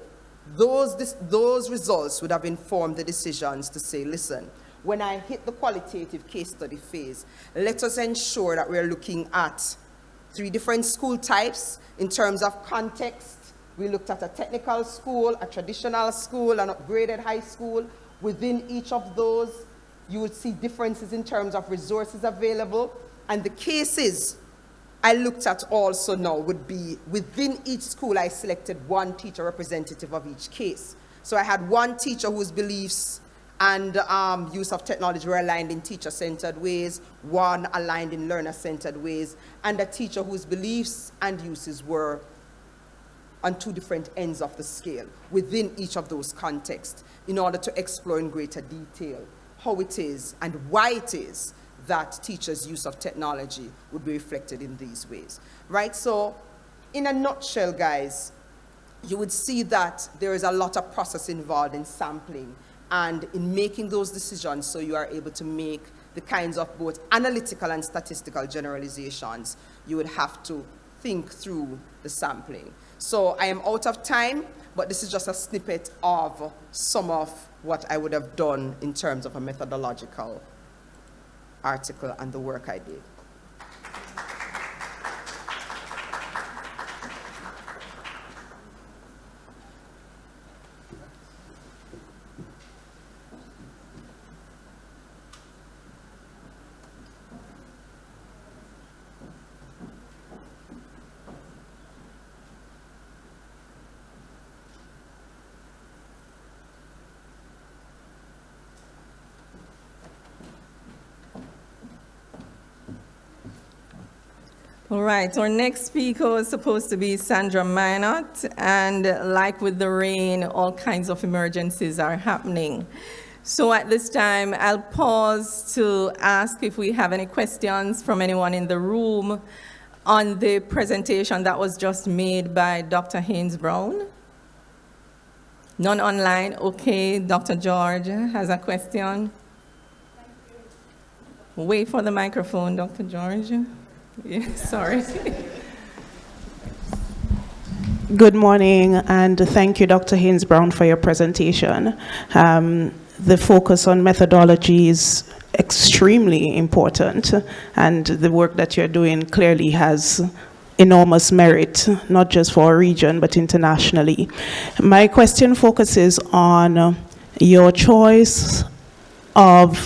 those results would have informed the decisions to say, listen, when I hit the qualitative case study phase, let us ensure that we're looking at 3 different school types in terms of context. We looked at a technical school, a traditional school, an upgraded high school. Within each of those, you would see differences in terms of resources available. And the cases I looked at also now would be within each school, I selected 1 teacher representative of each case. So I had 1 teacher whose beliefs and use of technology were aligned in teacher-centered ways, 1 aligned in learner-centered ways, and a teacher whose beliefs and uses were on 2 different ends of the scale within each of those contexts in order to explore in greater detail how it is and why it is that teachers' use of technology would be reflected in these ways, right? So in a nutshell, guys, you would see that there is a lot of process involved in sampling and in making those decisions so you are able to make the kinds of both analytical and statistical generalizations. You would have to think through the sampling. So I am out of time, but this is just a snippet of some of what I would have done in terms of a methodological article and the work I did. All right, our next speaker was supposed to be Sandra Minot, and like with the rain, all kinds of emergencies are happening. So at this time, I'll pause to ask if we have any questions from anyone in the room on the presentation that was just made by Dr. Haynes Brown. None online, okay. Dr. George has a question. Wait for the microphone, Dr. George. Yeah, sorry. Good morning, and thank you, Dr. Haynes Brown, for your presentation. The focus on methodology is extremely important, and the work that you're doing clearly has enormous merit, not just for our region, but internationally. My question focuses on your choice of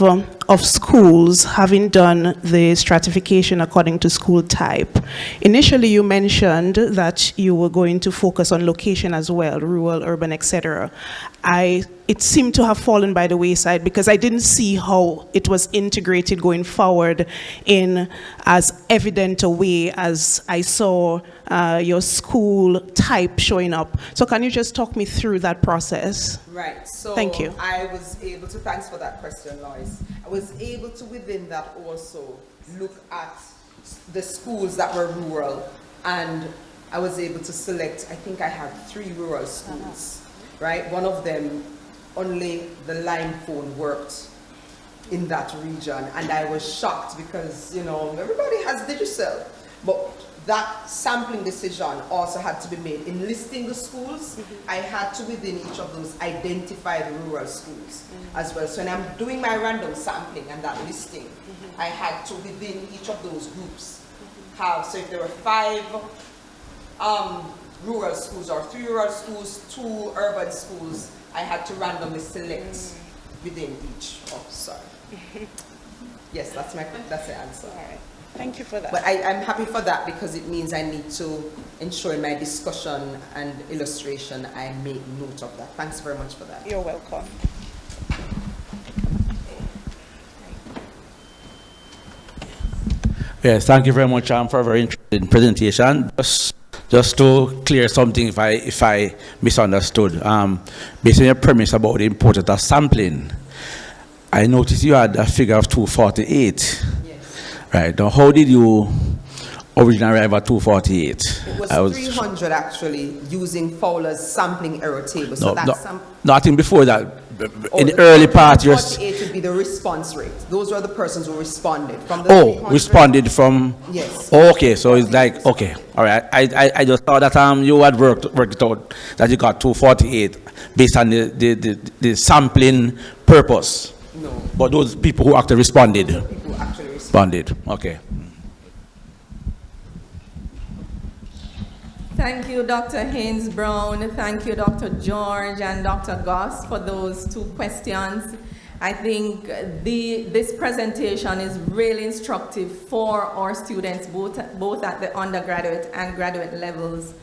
schools having done the stratification according to school type. Initially, you mentioned that you were going to focus on location as well, rural, urban, etc. It seemed to have fallen by the wayside because I didn't see how it was integrated going forward in as evident a way as I saw your school type showing up. So can you just talk me through that process? Right, so Thank you. I was able to, thanks for that question, Lois. I was able to within that also look at the schools that were rural, and I was able to select, I think I had 3 rural schools, right? One of them, only the line phone worked in that region, and I was shocked because, you know, everybody has digital, but that sampling decision also had to be made. In listing the schools, I had to, within each of those, identify the rural schools as well. So when I'm doing my random sampling and that listing, I had to, within each of those groups, have, so if there were 5 rural schools or 3 rural schools, 2 urban schools, I had to randomly select within each. Oh, sorry. Yes, that's the answer. All right. Thank you for that. But I'm happy for that because it means I need to ensure in my discussion and illustration I make note of that. Thanks very much for that. You're welcome. Yes, thank you very much for a very interesting presentation. Just to clear something if I misunderstood, based on your premise about the importance of sampling, I noticed you had a figure of 248. Yes. Right. Now, how did you originally arrive at 248? It was 300 actually, using Fowler's sampling error table. So no, I think before that, in the the early part, 248 would be the response rate. Those are the persons who responded. From the 300, responded from. Yes. Oh, okay, so it's like, okay, all right. I just thought that you had worked it out that you got 248 based on the sampling purpose. No. But those people who actually responded. People who actually responded. Okay. Thank you, Dr. Haynes Brown. Thank you, Dr. George and Dr. Goss, for those 2 questions. I think this presentation is really instructive for our students, both at the undergraduate and graduate levels.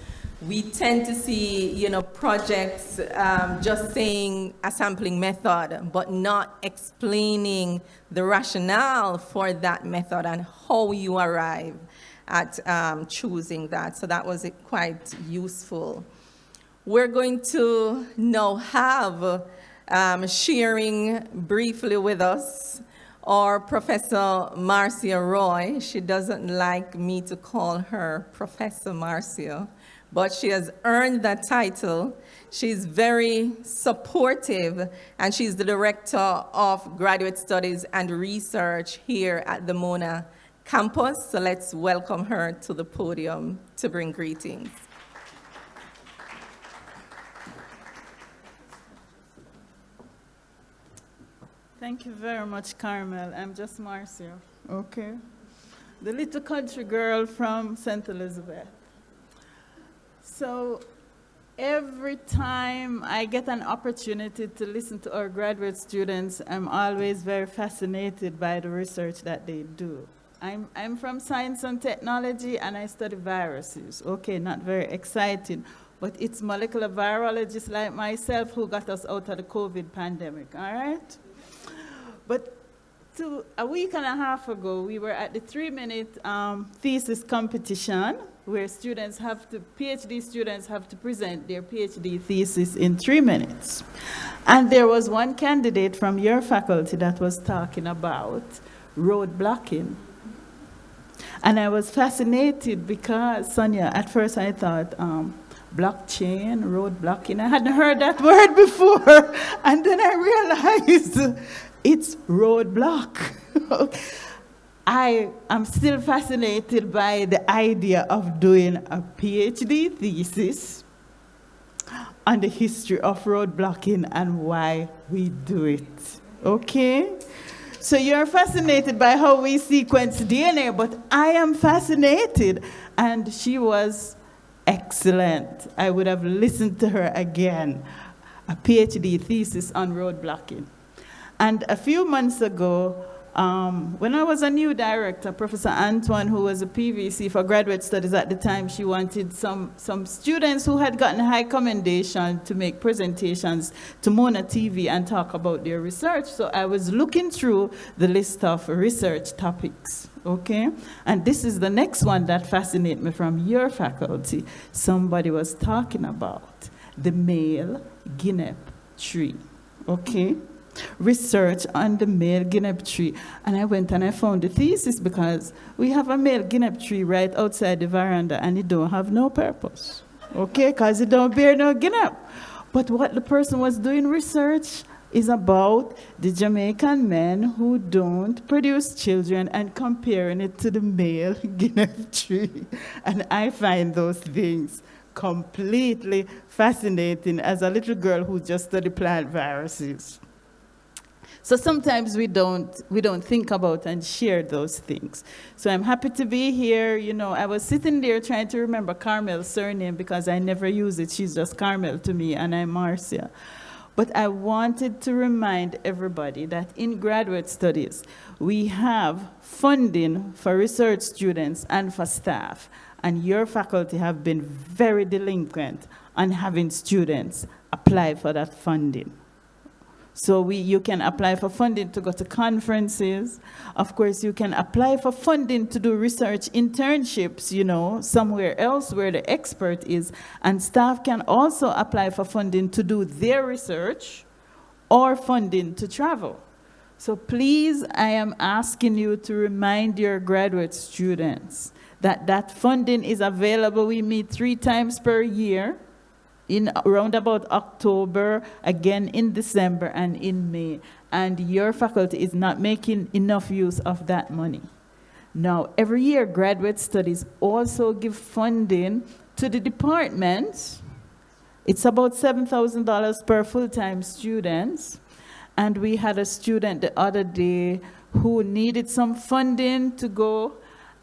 We tend to see, you know, projects just saying a sampling method, but not explaining the rationale for that method and how you arrive at choosing that. So that was quite useful. We're going to now have sharing briefly with us our Professor Marcia Roy. She doesn't like me to call her Professor Marcia, but she has earned that title. She's very supportive, and she's the Director of Graduate Studies and Research here at the Mona campus. So let's welcome her to the podium to bring greetings. Thank you very much, Carmel. I'm just Marcia, okay? The little country girl from St. Elizabeth. So every time I get an opportunity to listen to our graduate students, I'm always very fascinated by the research that they do. I'm from science and technology, and I study viruses. Okay, not very exciting, but it's molecular virologists like myself who got us out of the COVID pandemic, all right? But a week and a half ago, we were at the 3-minute thesis competition where PhD students have to present their PhD thesis in 3 minutes. And there was one candidate from your faculty that was talking about road blocking. And I was fascinated because, Sonia, at first I thought, blockchain, road blocking. I hadn't heard that word before. And then I realized it's roadblock. I am still fascinated by the idea of doing a PhD thesis on the history of road blocking and why we do it. Okay? So you're fascinated by how we sequence DNA, but I am fascinated. And she was excellent. I would have listened to her again. A PhD thesis on road blocking. And a few months ago, when I was a new director, Professor Antoine, who was a PVC for graduate studies at the time, she wanted some students who had gotten high commendation to make presentations to Mona TV and talk about their research. So I was looking through the list of research topics, okay? And this is the next one that fascinates me from your faculty. Somebody was talking about the male guinea tree, okay? Research on the male guinea tree. And I went and I found the thesis because we have a male guinea tree right outside the veranda and it don't have no purpose, okay? Because it don't bear no guinea. But what the person was doing research is about the Jamaican men who don't produce children and comparing it to the male guinea tree. And I find those things completely fascinating as a little girl who just studied plant viruses. So sometimes we don't think about and share those things. So I'm happy to be here. You know, I was sitting there trying to remember Carmel's surname because I never use it. She's just Carmel to me, and I'm Marcia. But I wanted to remind everybody that in graduate studies, we have funding for research students and for staff. And your faculty have been very delinquent on having students apply for that funding. So you can apply for funding to go to conferences. Of course, you can apply for funding to do research internships, you know, somewhere else where the expert is. And staff can also apply for funding to do their research or funding to travel. So please, I am asking you to remind your graduate students that that funding is available. We meet 3 times per year. In around about October, again in December and in May. And your faculty is not making enough use of that money. Now, every year, graduate studies also give funding to the department. It's about $7,000 per full-time student. And we had a student the other day who needed some funding to go.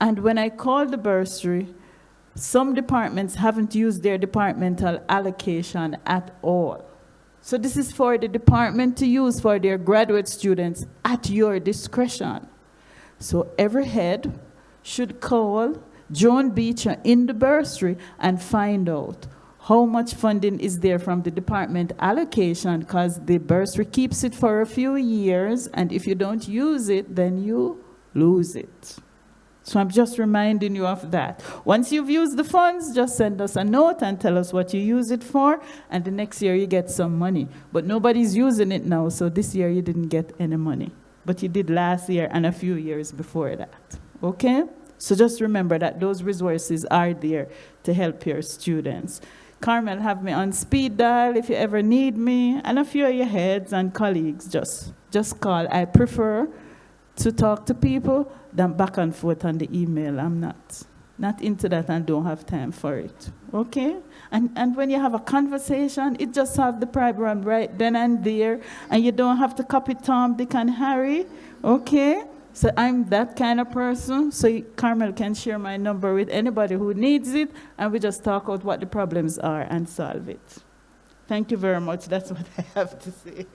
And when I called the bursary, some departments haven't used their departmental allocation at all. So this is for the department to use for their graduate students at your discretion. So every head should call Joan Beecher in the bursary and find out how much funding is there from the department allocation, because the bursary keeps it for a few years, and if you don't use it, then you lose it. So I'm just reminding you of that. Once you've used the funds, just send us a note and tell us what you use it for, and the next year you get some money. But nobody's using it now, so this year you didn't get any money. But you did last year and a few years before that, okay? So just remember that those resources are there to help your students. Carmel have me on speed dial if you ever need me, and a few of your heads and colleagues, just call. I prefer to talk to people than back and forth on the email. I'm not into that and don't have time for it, okay? And when you have a conversation, it just solves the problem right then and there, and you don't have to copy Tom, Dick, and Harry, okay? So I'm that kind of person, so Carmel can share my number with anybody who needs it, and we just talk out what the problems are and solve it. Thank you very much. That's what I have to say.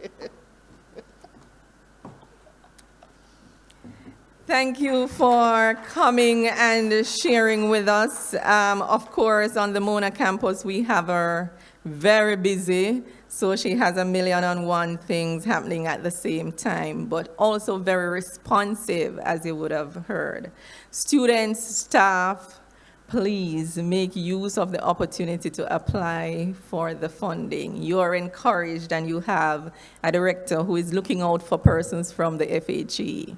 Thank you for coming and sharing with us. Of course, on the Mona campus, we have her very busy, so she has 1,000,001 things happening at the same time, but also very responsive, as you would have heard. Students, staff, please make use of the opportunity to apply for the funding. You are encouraged, and you have a director who is looking out for persons from the FHE.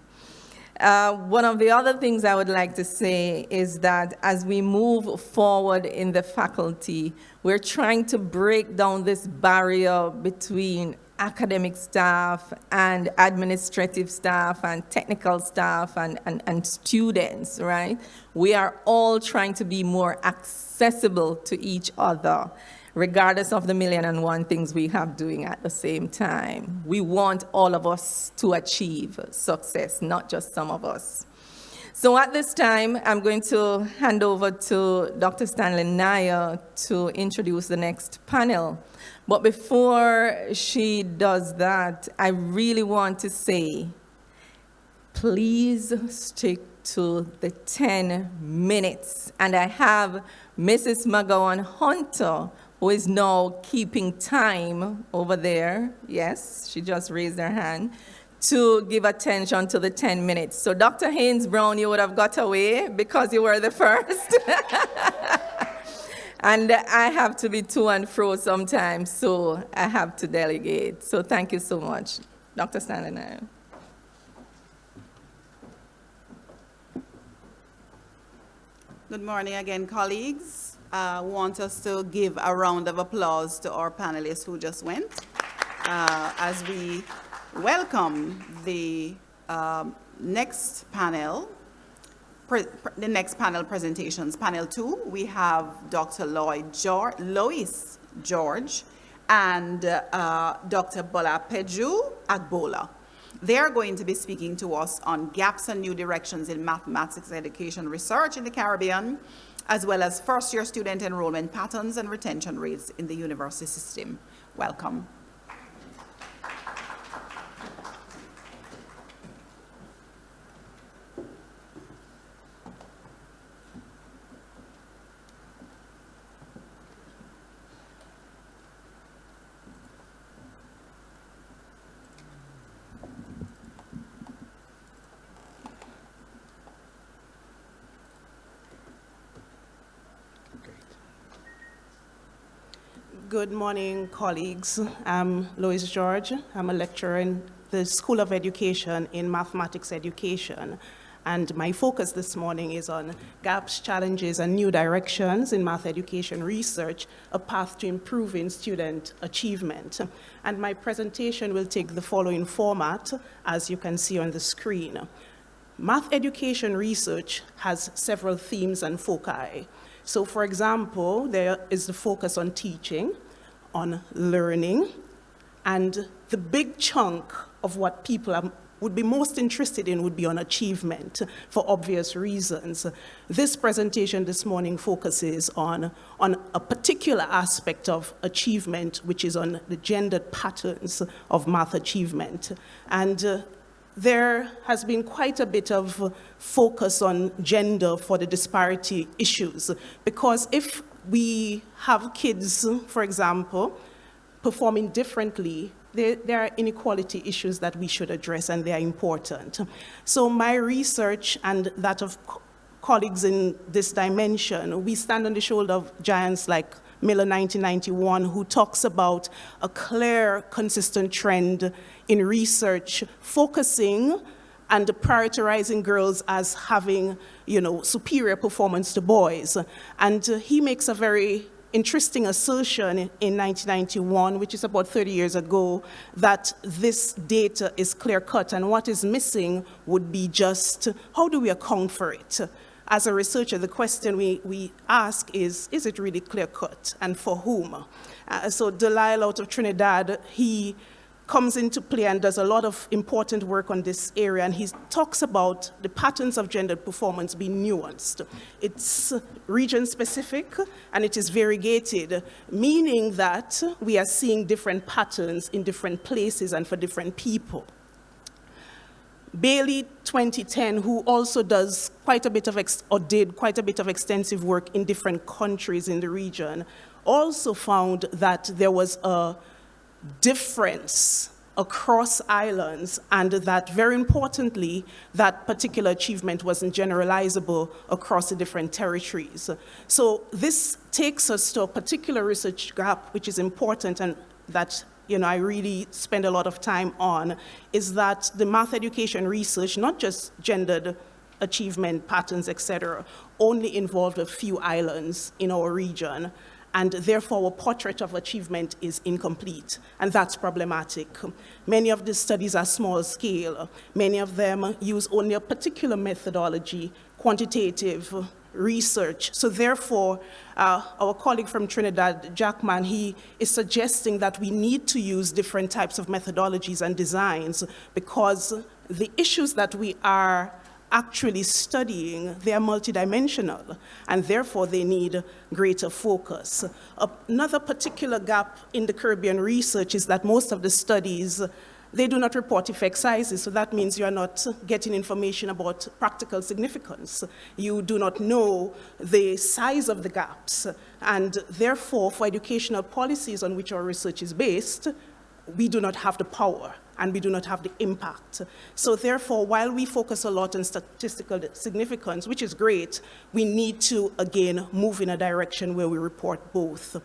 One of the other things I would like to say is that as we move forward in the faculty, we're trying to break down this barrier between academic staff and administrative staff and technical staff and students, right? We are all trying to be more accessible to each other, regardless of the 1,000,001 things we have doing at the same time. We want all of us to achieve success, not just some of us. So at this time, I'm going to hand over to Dr. Stanley Nair to introduce the next panel. But before she does that, I really want to say, please stick to the 10 minutes. And I have Mrs. McGowan Hunter, who is now keeping time over there. Yes, she just raised her hand, to give attention to the 10 minutes. So Dr. Haynes Brown, you would have got away because you were the first. And I have to be to and fro sometimes, so I have to delegate. So thank you so much. Dr. Stanley now. Good morning again, colleagues. I want us to give a round of applause to our panelists who just went as we welcome the next panel, the next panel presentations. Panel 2, we have Dr. Lois George and Dr. Bola Peju Agbola. They are going to be speaking to us on gaps and new directions in mathematics education research in the Caribbean, as well as first-year student enrollment patterns and retention rates in the university system. Welcome. Good morning, colleagues. I'm Lois George. I'm a lecturer in the School of Education in Mathematics Education. And my focus this morning is on gaps, challenges, and new directions in math education research, a path to improving student achievement. And my presentation will take the following format, as you can see on the screen. Math education research has several themes and foci. So for example, there is the focus on teaching, on learning, and the big chunk of what people would be most interested in would be on achievement for obvious reasons. This presentation this morning focuses on a particular aspect of achievement, which is on the gendered patterns of math achievement. And there has been quite a bit of focus on gender for the disparity issues, because if we have kids, for example, performing differently, there are inequality issues that we should address, and they are important. So my research and that of colleagues in this dimension, we stand on the shoulder of giants like Miller 1991, who talks about a clear, consistent trend in research focusing and prioritizing girls as having, superior performance to boys. And he makes a very interesting assertion in 1991, which is about 30 years ago, that this data is clear-cut, and what is missing would be just how do we account for it? As a researcher, the question we ask is it really clear-cut, and for whom? So Delisle out of Trinidad, he comes into play and does a lot of important work on this area, and he talks about the patterns of gendered performance being nuanced. It's region-specific, and it is variegated, meaning that we are seeing different patterns in different places and for different people. Bailey 2010, who also does quite a bit of, did quite a bit of extensive work in different countries in the region, also found that there was a difference across islands, and that, very importantly, that particular achievement wasn't generalizable across the different territories. So this takes us to a particular research gap, which is important and that I really spend a lot of time on, is that the math education research, not just gendered achievement patterns, etc., only involved a few islands in our region. And therefore, our portrait of achievement is incomplete, and that's problematic. Many of the studies are small scale. Many of them use only a particular methodology, quantitative research. So therefore, our colleague from Trinidad, Jackman, he is suggesting that we need to use different types of methodologies and designs, because the issues that we are actually studying, they are multidimensional, and therefore they need greater focus. Another particular gap in the Caribbean research is that most of the studies, they do not report effect sizes, so that means you are not getting information about practical significance. You do not know the size of the gaps, and therefore, for educational policies on which our research is based, we do not have the power, and we do not have the impact. So therefore, while we focus a lot on statistical significance, which is great, we need to, again, move in a direction where we report both.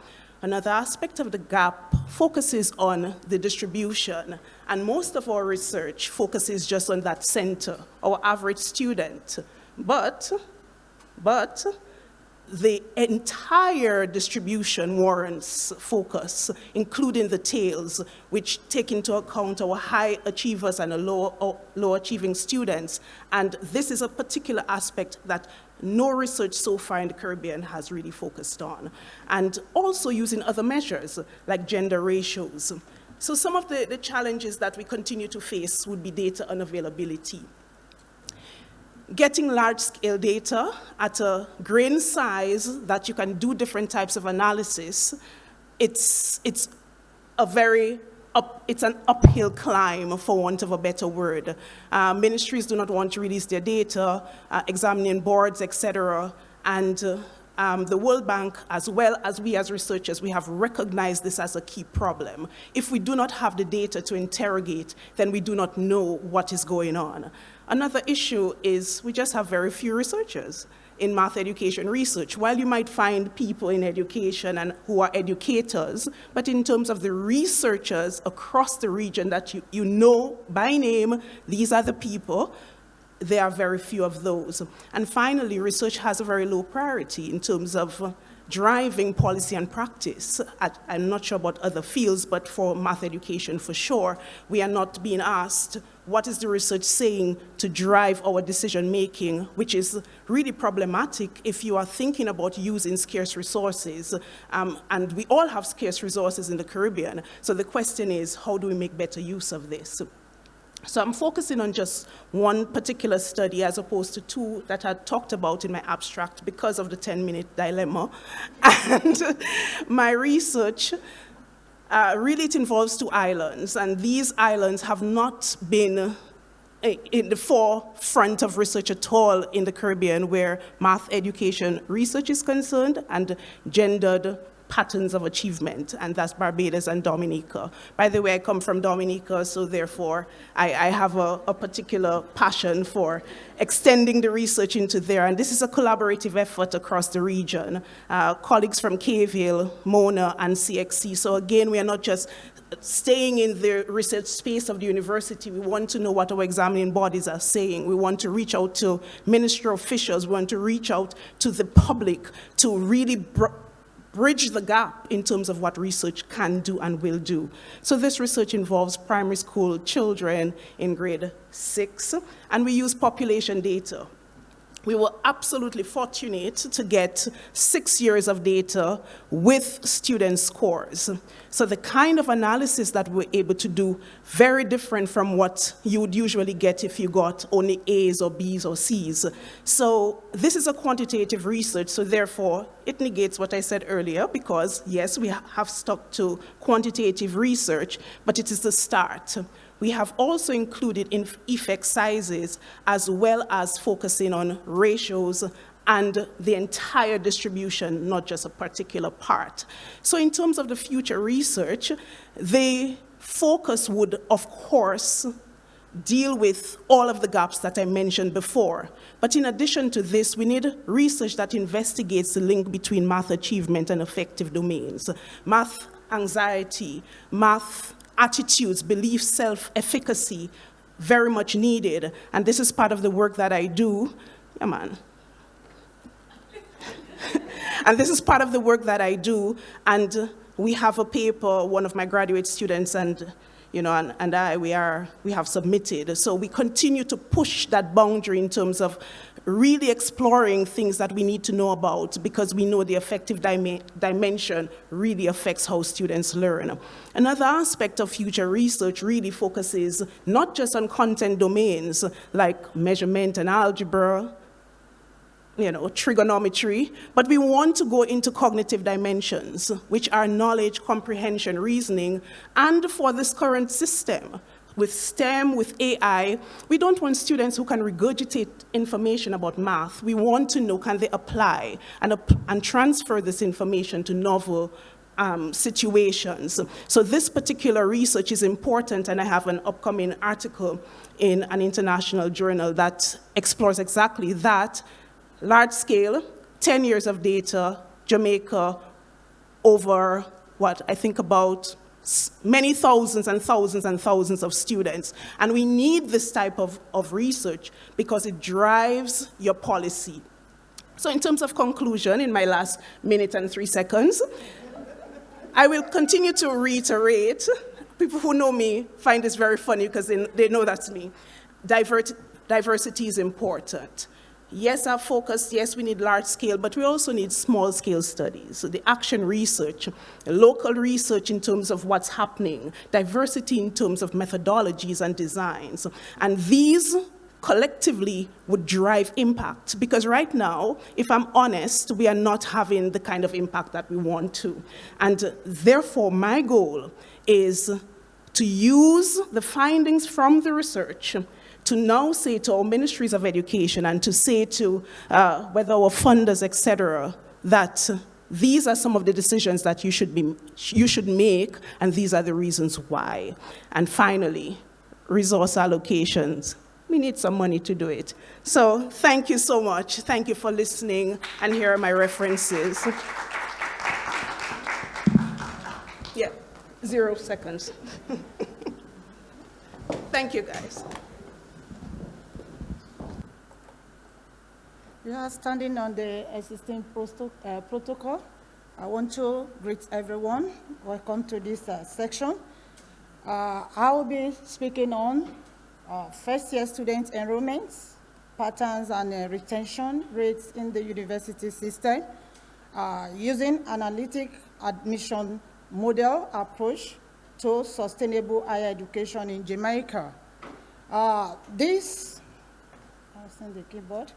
Another aspect of the gap focuses on the distribution, and most of our research focuses just on that center, our average student. But the entire distribution warrants focus, including the tails, which take into account our high achievers and low achieving students. And this is a particular aspect that no research so far in the Caribbean has really focused on. And also using other measures like gender ratios. So some of the challenges that we continue to face would be data unavailability. Getting large-scale data at a grain size that you can do different types of analysis, it's an uphill climb, for want of a better word. Ministries do not want to release their data, examining boards, etc. And the World Bank, as well as we as researchers, we have recognized this as a key problem. If we do not have the data to interrogate, then we do not know what is going on. Another issue is we just have very few researchers in math education research. While you might find people in education and who are educators, but in terms of the researchers across the region that you know by name, these are the people, there are very few of those. And finally, research has a very low priority in terms of driving policy and practice. I'm not sure about other fields, but for math education for sure, we are not being asked, what is the research saying to drive our decision making, which is really problematic if you are thinking about using scarce resources. And we all have scarce resources in the Caribbean. So the question is, how do we make better use of this? So I'm focusing on just one particular study as opposed to two that I talked about in my abstract because of the 10-minute dilemma. And my research, really it involves two islands, and these islands have not been in the forefront of research at all in the Caribbean where math education research is concerned and gendered patterns of achievement, and that's Barbados and Dominica. By the way, I come from Dominica, so therefore I have a particular passion for extending the research into there, and this is a collaborative effort across the region. Colleagues from KVille, Mona, and CXC. So again, we are not just staying in the research space of the university. We want to know what our examining bodies are saying. We want to reach out to ministry officials. We want to reach out to the public to really bridge the gap in terms of what research can do and will do. So this research involves primary school children in grade 6, and we use population data. We were absolutely fortunate to get 6 years of data with student scores. So the kind of analysis that we're able to do, very different from what you would usually get if you got only A's or B's or C's. So this is a quantitative research, so therefore it negates what I said earlier, because yes, we have stuck to quantitative research, but it is the start. we have also included in effect sizes as well as focusing on ratios and the entire distribution, not just a particular part. So in terms of the future research, the focus would, of course, deal with all of the gaps that I mentioned before. But in addition to this, we need research that investigates the link between math achievement and affective domains. Math anxiety, math attitudes, beliefs, self-efficacy, very much needed. And this is part of the work that I do. Yeah, man. And this is part of the work that I do. And we have a paper, one of my graduate students and I, we have submitted. So we continue to push that boundary in terms of really exploring things that we need to know about, because we know the affective dimension really affects how students learn. Another aspect of future research really focuses not just on content domains like measurement and algebra, trigonometry, but we want to go into cognitive dimensions, which are knowledge, comprehension, reasoning, and for this current system, with STEM, with AI, we don't want students who can regurgitate information about math. We want to know, can they apply and transfer this information to novel situations. So this particular research is important, and I have an upcoming article in an international journal that explores exactly that. Large scale, 10 years of data, Jamaica, over what I think about many thousands and thousands and thousands of students. And we need this type of research because it drives your policy. So in terms of conclusion, in my last minute and 3 seconds, I will continue to reiterate. People who know me find this very funny because they know that's me. Diversity is important. Yes, our focus, yes, we need large scale, but we also need small scale studies. So the action research, local research in terms of what's happening, diversity in terms of methodologies and designs. And these collectively would drive impact, because right now, if I'm honest, we are not having the kind of impact that we want to. And therefore, my goal is to use the findings from the research to now say to our ministries of education and to say to whether our funders, et cetera, that these are some of the decisions that you should make, and these are the reasons why. And finally, resource allocations. We need some money to do it. So thank you so much. Thank you for listening, and here are my references. Yeah, 0 seconds. Thank you, guys. We are standing on the existing protocol. I want to greet everyone. Welcome to this section. I will be speaking on first-year student enrollments, patterns and retention rates in the university system, using analytic admission model approach to sustainable higher education in Jamaica. I'll send the keyboard.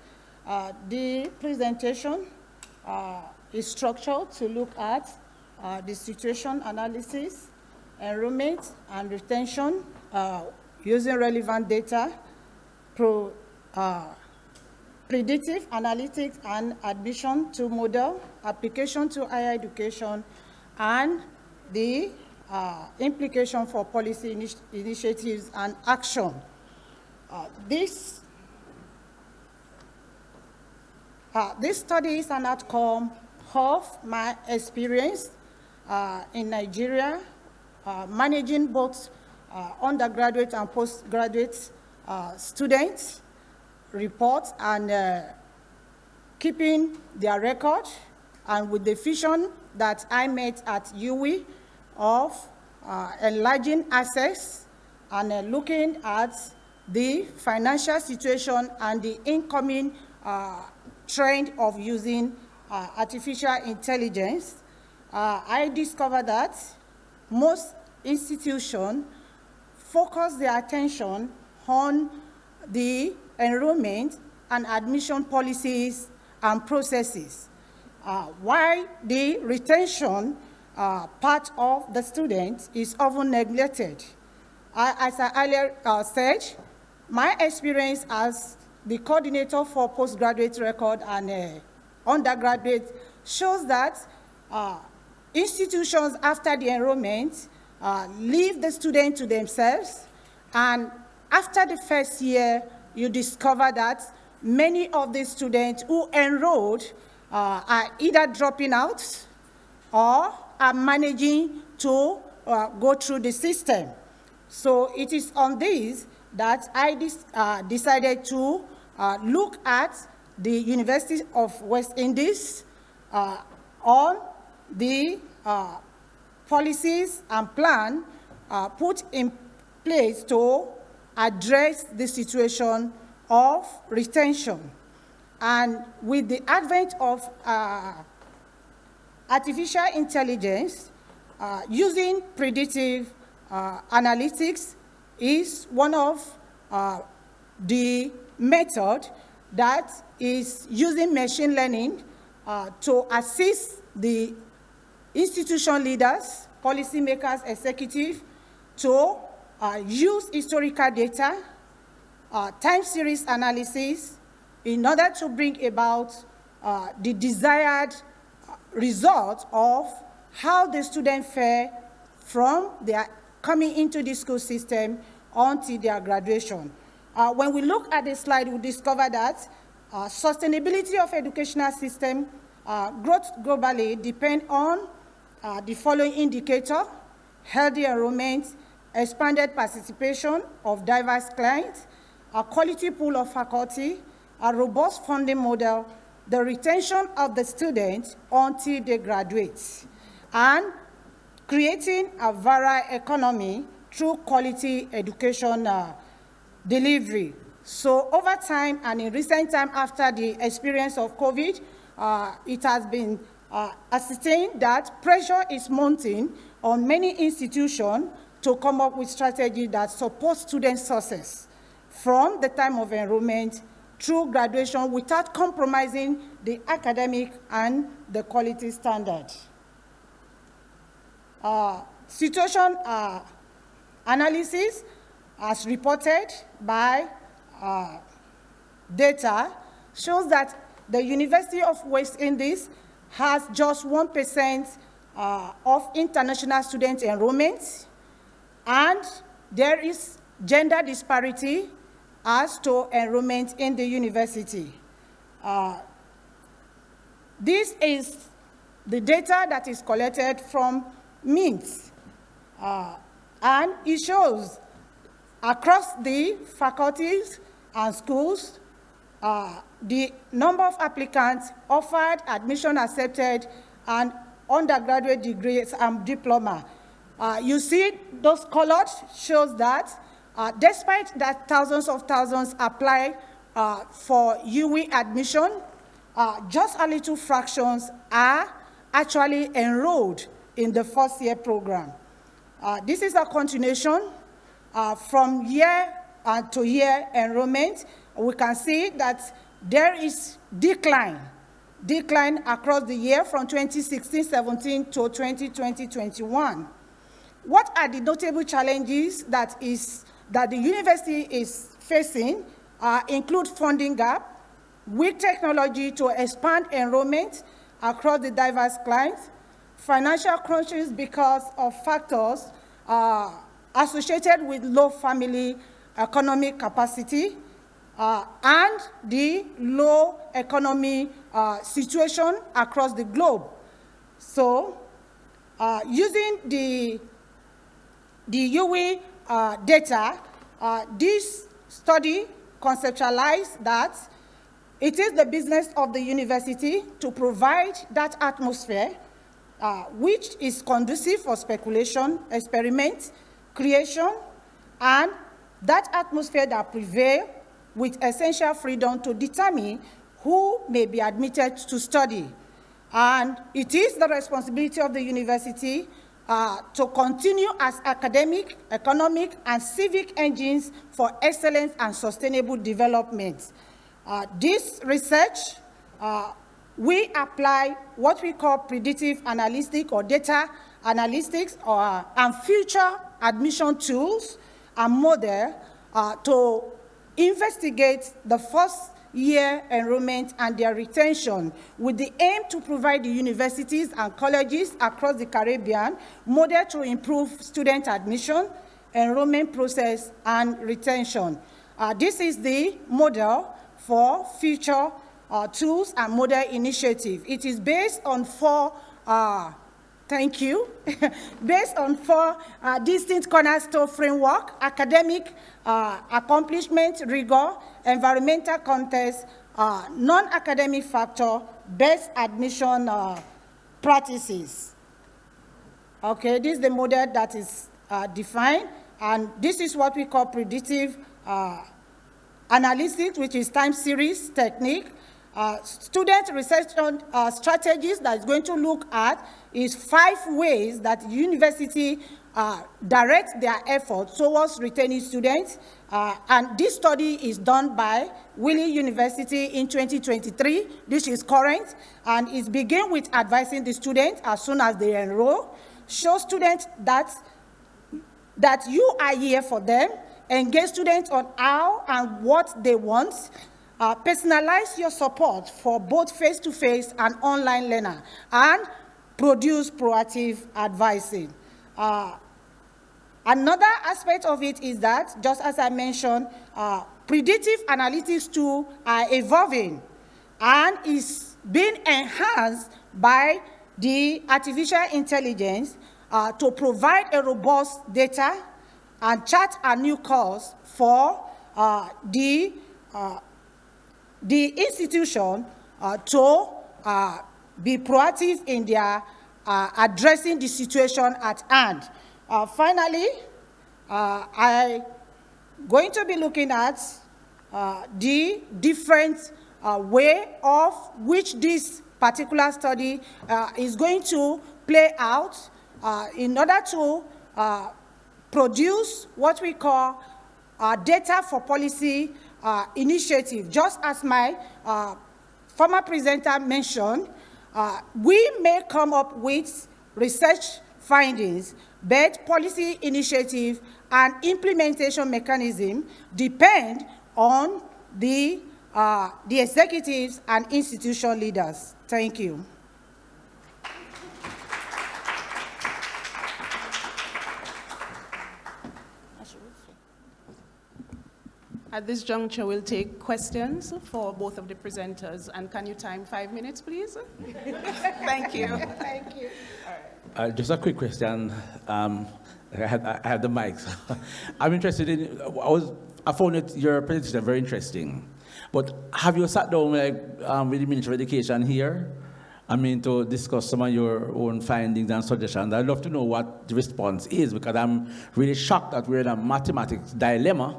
The presentation is structured to look at the situation analysis, enrollment and retention using relevant data, predictive analytics and admission to model, application to higher education, and the implication for policy initiatives and action. This study is an outcome of my experience in Nigeria, managing both undergraduate and postgraduate students, reports, and keeping their record, and with the vision that I met at UWI of enlarging access and looking at the financial situation and the incoming trend of using artificial intelligence, I discovered that most institutions focus their attention on the enrollment and admission policies and processes, while the retention part of the student is often neglected. As I earlier said, my experience as the coordinator for postgraduate record and undergraduate shows that institutions after the enrollment leave the student to themselves, and after the first year, you discover that many of the students who enrolled are either dropping out or are managing to go through the system. So it is on this that I decided to look at the University of West Indies on the policies and plan put in place to address the situation of retention. And with the advent of artificial intelligence, using predictive analytics is one of the methods that is using machine learning to assist the institution leaders, policymakers, executives to use historical data, time series analysis in order to bring about the desired result of how the students fare from their coming into the school system until their graduation. When we look at the slide, we discover that sustainability of educational system growth globally depend on the following indicator: healthy enrollment, expanded participation of diverse clients, a quality pool of faculty, a robust funding model, the retention of the students until they graduate, and creating a viral economy through quality education delivery. So over time, and in recent time after the experience of COVID, it has been ascertained that pressure is mounting on many institutions to come up with strategies that support student success from the time of enrollment through graduation without compromising the academic and the quality standard. Situation analysis, as reported by data, shows that the University of West Indies has just 1% of international student enrollment, and there is gender disparity as to enrollment in the university. This is the data that is collected from MINT, and it shows across the faculties and schools the number of applicants offered, admission accepted, and undergraduate degrees and diploma. You see those colored shows that despite that thousands apply for UE admission, just a little fractions are actually enrolled in the first year program. This is a continuation from year to year enrollment. We can see that there is decline across the year from 2016-17 to 2020-21. What are the notable challenges that the university is facing? Include funding gap, weak technology to expand enrollment across the diverse clients, financial crunches because of factors associated with low family economic capacity, and the low economy situation across the globe. So, using the UE data, this study conceptualized that it is the business of the university to provide that atmosphere which is conducive for speculation, experiment, creation, and that atmosphere that prevails with essential freedom to determine who may be admitted to study. And it is the responsibility of the university to continue as academic, economic, and civic engines for excellence and sustainable development. This research, we apply what we call predictive analytics or data analytics and future admission tools a model to investigate the first year enrollment and their retention with the aim to provide the universities and colleges across the Caribbean model to improve student admission, enrollment process, and retention. This is the model for future tools and model initiative. It is based on four based on four distinct cornerstone framework: academic accomplishment, rigor, environmental context, non-academic factor, best admission practices. Okay, this is the model that is defined, and this is what we call predictive analytics, which is time series technique. Student research strategies that is going to look at is 5 ways that university direct their efforts towards retaining students. And this study is done by Wiley University in 2023. This is current, and it begins with advising the students as soon as they enroll. Show students that you are here for them. Engage students on how and what they want. Personalize your support for both face-to-face and online learner, and produce proactive advising. Another aspect of it is that, just as I mentioned, predictive analytics tools are evolving and is being enhanced by the artificial intelligence to provide a robust data and chart a new course for the institution to be proactive in their addressing the situation at hand. Finally, I'm going to be looking at the different way of which this particular study is going to play out in order to produce what we call data for policy initiative. Just as my former presenter mentioned, we may come up with research findings, but policy initiative and implementation mechanism depend on the executives and institution leaders. Thank you. At this juncture, we'll take questions for both of the presenters. And can you time 5 minutes, please? Thank you. Thank you. Just a quick question. I had the mic. I'm interested in, I found your presentation very interesting. But have you sat down with the Ministry of Education here? I mean, to discuss some of your own findings and suggestions. I'd love to know what the response is, because I'm really shocked that we're in a mathematics dilemma,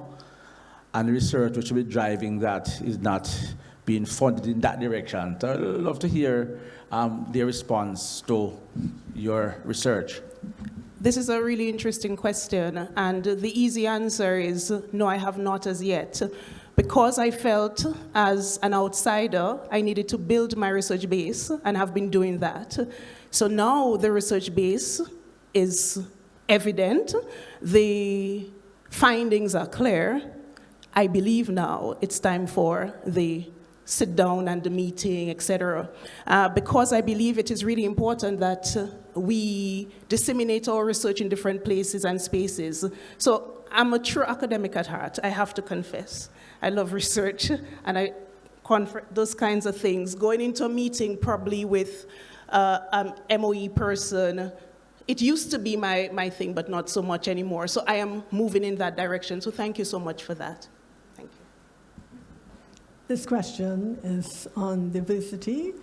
and research which will be driving that is not being funded in that direction. So I'd love to hear their response to your research. This is a really interesting question, and the easy answer is no, I have not as yet. Because I felt as an outsider, I needed to build my research base, and have been doing that. So now the research base is evident, the findings are clear. I believe now it's time for the sit down and the meeting, etc. Because I believe it is really important that we disseminate our research in different places and spaces. So I'm a true academic at heart, I have to confess. I love research, and those kinds of things. Going into a meeting probably with an MOE person, it used to be my thing, but not so much anymore. So I am moving in that direction. So thank you so much for that. This question is on diversity.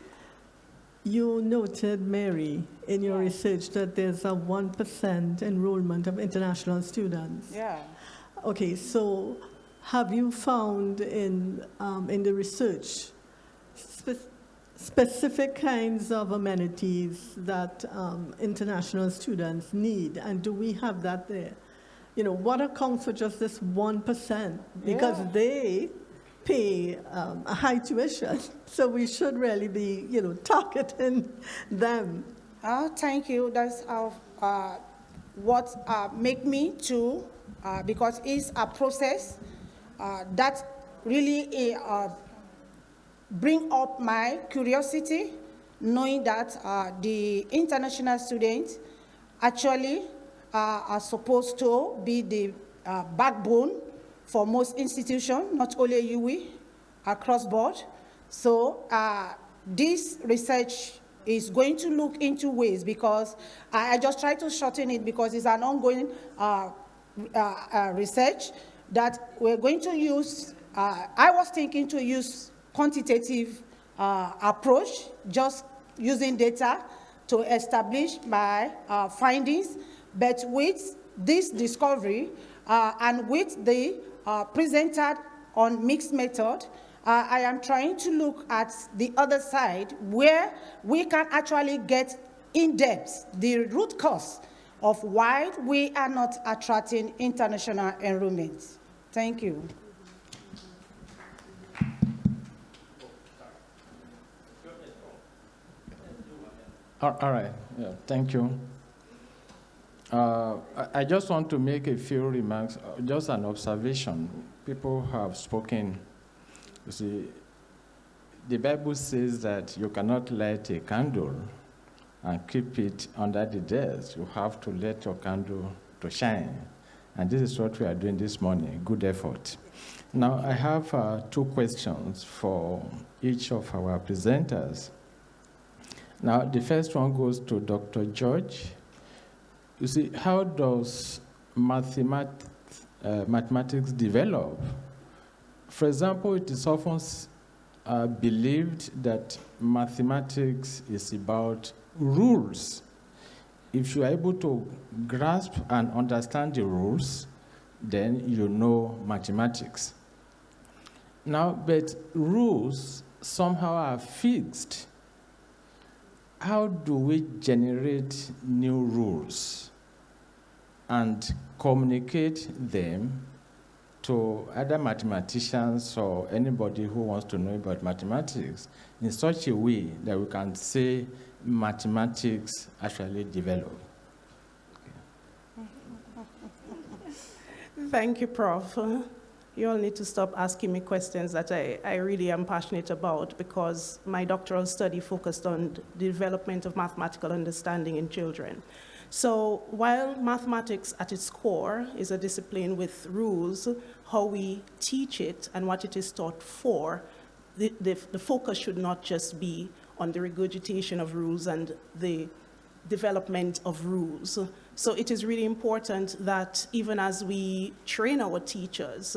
You noted, Mary, in your research that there's a 1% enrollment of international students. Yeah. Okay, so have you found in the research specific kinds of amenities that international students need, and do we have that there? You know, what accounts for just this 1%? Because they pay a high tuition, so we should really be, targeting them. Thank you. That's what make me to, because it's a process that really bring up my curiosity, knowing that the international students actually are supposed to be the backbone for most institutions, not only UE, across board. So this research is going to look into ways, because I just try to shorten it because it's an ongoing research that we're going to use. I was thinking to use quantitative approach, just using data to establish my findings, but with this discovery and with the presented on mixed method, I am trying to look at the other side where we can actually get in depth the root cause of why we are not attracting international enrollment. Thank you. All right, yeah, thank you. I just want to make a few remarks, just an observation. People have spoken. You see, the Bible says that you cannot light a candle and keep it under the desk. You have to let your candle to shine. And this is what we are doing this morning. Good effort. Now, I have 2 questions for each of our presenters. Now, the first one goes to Dr. George. You see, how does mathematics develop? For example, it is often believed that mathematics is about rules. If you are able to grasp and understand the rules, then you know mathematics. Now, but rules somehow are fixed. How do we generate new rules and communicate them to other mathematicians or anybody who wants to know about mathematics in such a way that we can say mathematics actually develop? Thank you, Prof. You all need to stop asking me questions that I really am passionate about, because my doctoral study focused on the development of mathematical understanding in children. So while mathematics at its core is a discipline with rules, how we teach it and what it is taught for, the focus should not just be on the regurgitation of rules and the development of rules. So it is really important that even as we train our teachers,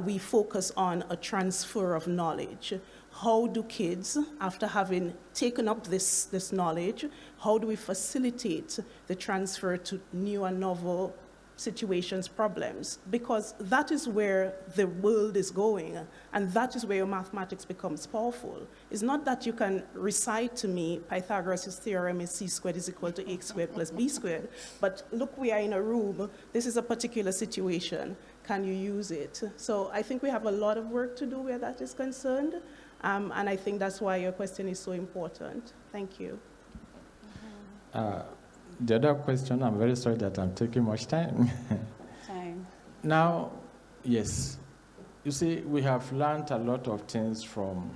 we focus on a transfer of knowledge. How do kids, after having taken up this knowledge, how do we facilitate the transfer to new and novel situations, problems? Because that is where the world is going, and that is where your mathematics becomes powerful. It's not that you can recite to me Pythagoras' theorem is c squared is equal to x squared plus b squared, but look, we are in a room, this is a particular situation, can you use it? So I think we have a lot of work to do where that is concerned, and I think that's why your question is so important. Thank you. The other question, I'm very sorry that I'm taking much time. Now, yes, you see, we have learned a lot of things from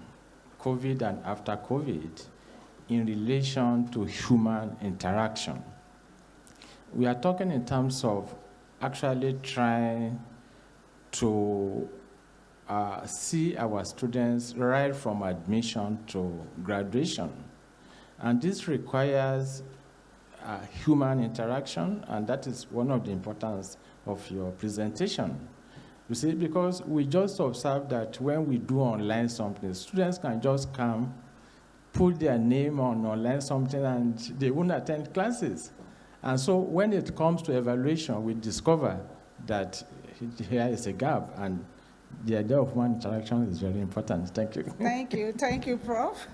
COVID and after COVID in relation to human interaction. We are talking in terms of actually trying to see our students right from admission to graduation. And this requires human interaction, and that is one of the importance of your presentation. You see, because we just observe that when we do online something, students can just come, put their name on online something, and they won't attend classes. And so when it comes to evaluation, we discover that here is a gap, and the idea of human interaction is very important. Thank you. Thank you, Prof.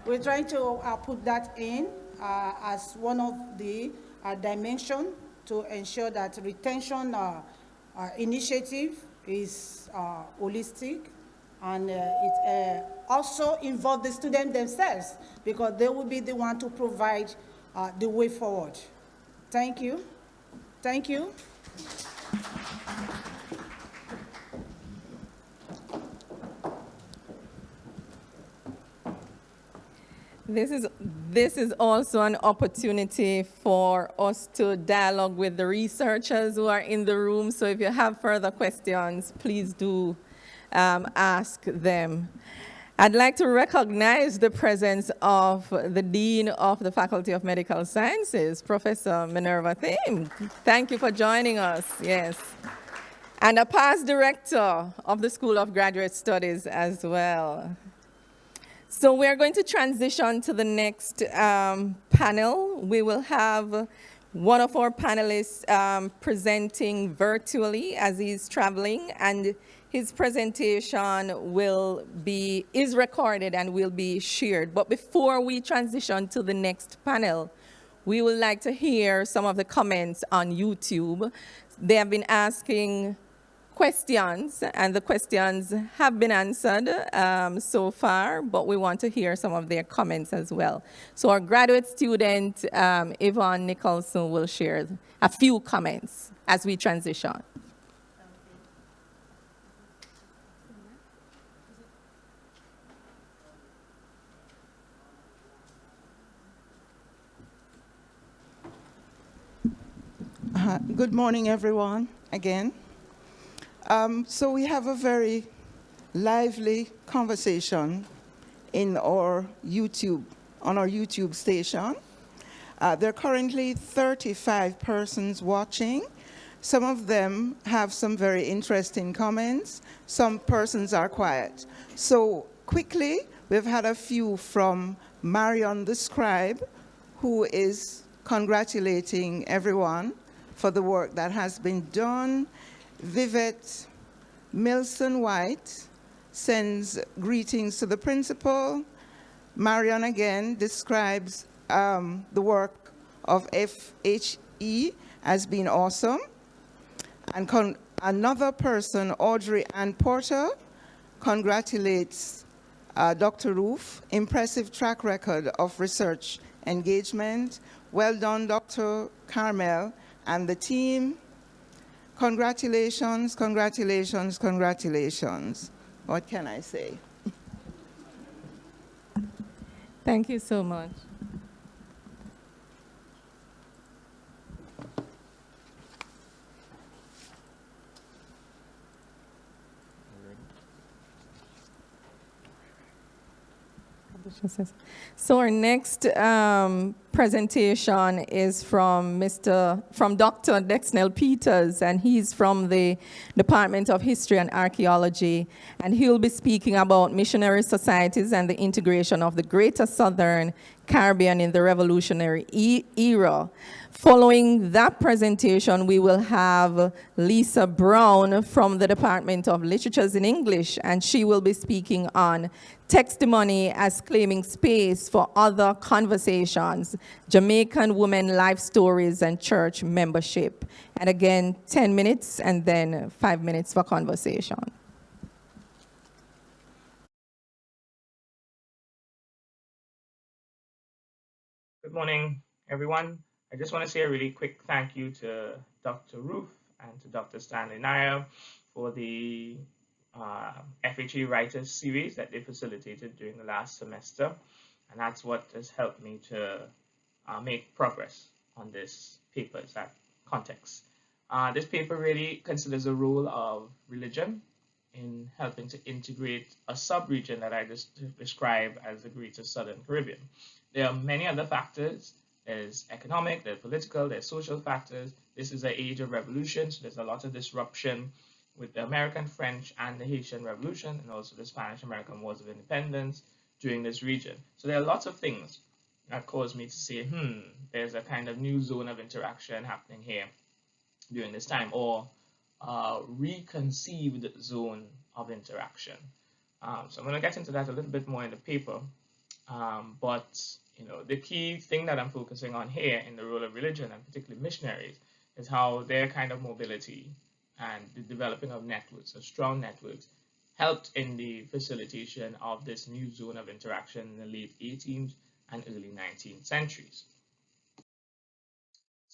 We're trying to put that in as one of the dimensions to ensure that retention initiative is holistic, and it also involves the students themselves, because they will be the one to provide the way forward. Thank you. Thank you. This is also an opportunity for us to dialogue with the researchers who are in the room. So if you have further questions, please do ask them. I'd like to recognize the presence of the Dean of the Faculty of Medical Sciences, Professor Minerva Thiem. Thank you for joining us, yes. And a past director of the School of Graduate Studies as well. So we're going to transition to the next panel. We will have one of our panelists presenting virtually as he's traveling, and his presentation is recorded and will be shared. But before we transition to the next panel, we would like to hear some of the comments on YouTube. They have been asking questions, and the questions have been answered so far, but we want to hear some of their comments as well. So our graduate student, Yvonne Nicholson, will share a few comments as we transition. Good morning, everyone, again. So we have a very lively conversation on our YouTube station. There are currently 35 persons watching. Some of them have some very interesting comments. Some persons are quiet. So quickly, we've had a few from Marion the Scribe, who is congratulating everyone for the work that has been done. Vivette Milson White sends greetings to the principal. Marion again describes the work of FHE as being awesome. And another person, Audrey Ann Porter, congratulates Dr. Roof. Impressive track record of research engagement. Well done, Dr. Carmel and the team. Congratulations, congratulations, congratulations. What can I say? Thank you so much. So our next presentation is from Dr. Dexnell Peters, and he's from the Department of History and Archaeology, and he'll be speaking about missionary societies and the integration of the Greater Southern Caribbean in the Revolutionary era. Following that presentation, we will have Lisa Brown from the Department of Literatures in English, and she will be speaking on testimony as claiming space for other conversations, Jamaican women life stories and church membership. And again, 10 minutes and then 5 minutes for conversation. Good morning, everyone. I just want to say a really quick thank you to Dr. Roof and to Dr. Stanley Nair for the FHE Writers Series that they facilitated during the last semester. And that's what has helped me to make progress on this paper, is that context. This paper really considers the role of religion in helping to integrate a sub-region that I just described as the Greater Southern Caribbean. There are many other factors. There's economic, there's political, there's social factors. This is an age of revolution, so there's a lot of disruption with the American, French, and the Haitian Revolution, and also the Spanish-American Wars of Independence during this region. So there are lots of things that caused me to say, there's a kind of new zone of interaction happening here during this time, or reconceived zone of interaction. So I'm going to get into that a little bit more in the paper, but the key thing that I'm focusing on here in the role of religion, and particularly missionaries, is how their kind of mobility and the developing of networks, of strong networks, helped in the facilitation of this new zone of interaction in the late 18th and early 19th centuries.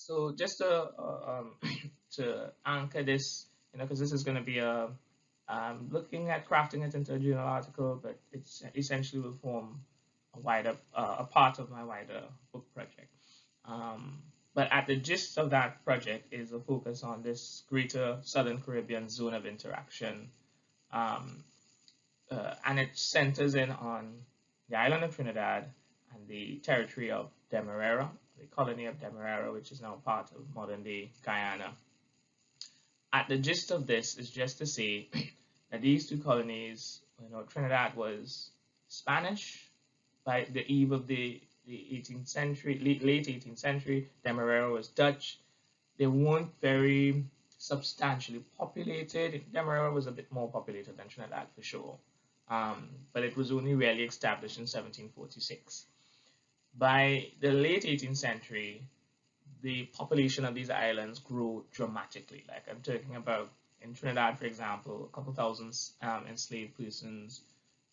So just to anchor this, because this is going to be looking at crafting it into a journal article, but it's essentially will form a wider, a part of my wider book project. But at the gist of that project is a focus on this greater Southern Caribbean zone of interaction. And it centers in on the island of Trinidad and the territory of Demerara, the colony of Demerara, which is now part of modern-day Guyana. At the gist of this is just to say that these two colonies, Trinidad was Spanish by the eve of the 18th century, late 18th century. Demerara was Dutch. They weren't very substantially populated. Demerara was a bit more populated than Trinidad for sure, but it was only really established in 1746. By the late 18th century, the population of these islands grew dramatically. Like I'm talking about in Trinidad, for example, a couple thousand enslaved persons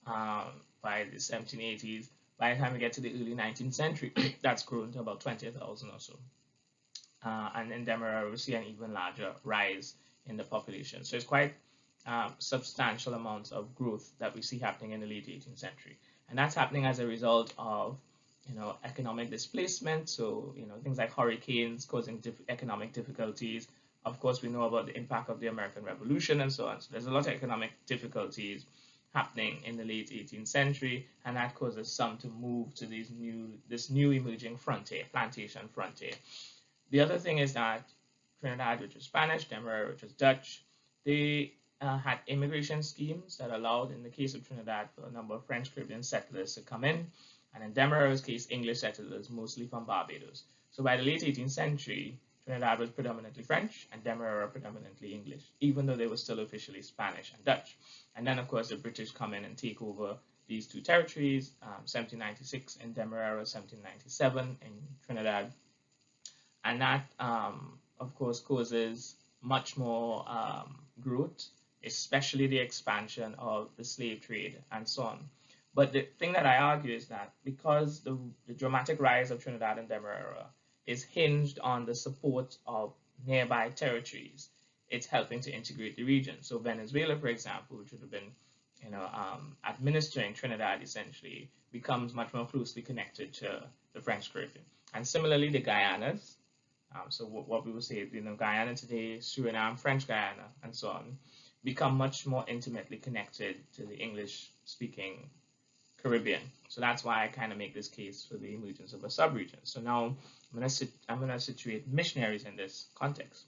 by the 1780s. By the time we get to the early 19th century, that's grown to about 20,000 or so. And in Demerara, we see an even larger rise in the population. So it's quite substantial amounts of growth that we see happening in the late 18th century. And that's happening as a result of economic displacement. So, things like hurricanes causing economic difficulties. Of course, we know about the impact of the American Revolution and so on. So there's a lot of economic difficulties happening in the late 18th century, and that causes some to move to this new emerging frontier, plantation frontier. The other thing is that Trinidad, which was Spanish, Demerara, which was Dutch, they had immigration schemes that allowed, in the case of Trinidad, for a number of French Caribbean settlers to come in, and in Demerara's case, English settlers, mostly from Barbados. So by the late 18th century, Trinidad was predominantly French and Demerara predominantly English, even though they were still officially Spanish and Dutch. And then, of course, the British come in and take over these two territories, 1796 in Demerara, 1797 in Trinidad. And that, of course, causes much more growth, especially the expansion of the slave trade and so on. But the thing that I argue is that because the dramatic rise of Trinidad and Demerara is hinged on the support of nearby territories, it's helping to integrate the region. So Venezuela, for example, which would have been administering Trinidad essentially, becomes much more closely connected to the French Caribbean. And similarly, the Guyanas, so what we would say, Guyana today, Suriname, French Guyana, and so on, become much more intimately connected to the English-speaking Caribbean. So that's why I kind of make this case for the emergence of a sub-region. So now I'm gonna situate missionaries in this context.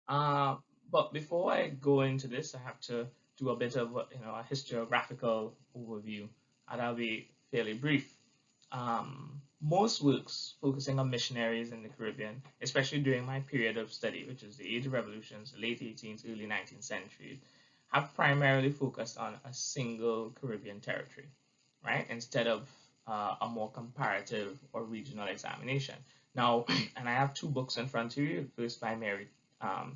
But before I go into this, I have to do a bit of a historiographical overview, and I'll be fairly brief. Most works focusing on missionaries in the Caribbean, especially during my period of study, which is the Age of Revolutions, the late 18th, early 19th centuries, have primarily focused on a single Caribbean territory, right? Instead of a more comparative or regional examination. Now, and I have two books in front of you, the first by Mary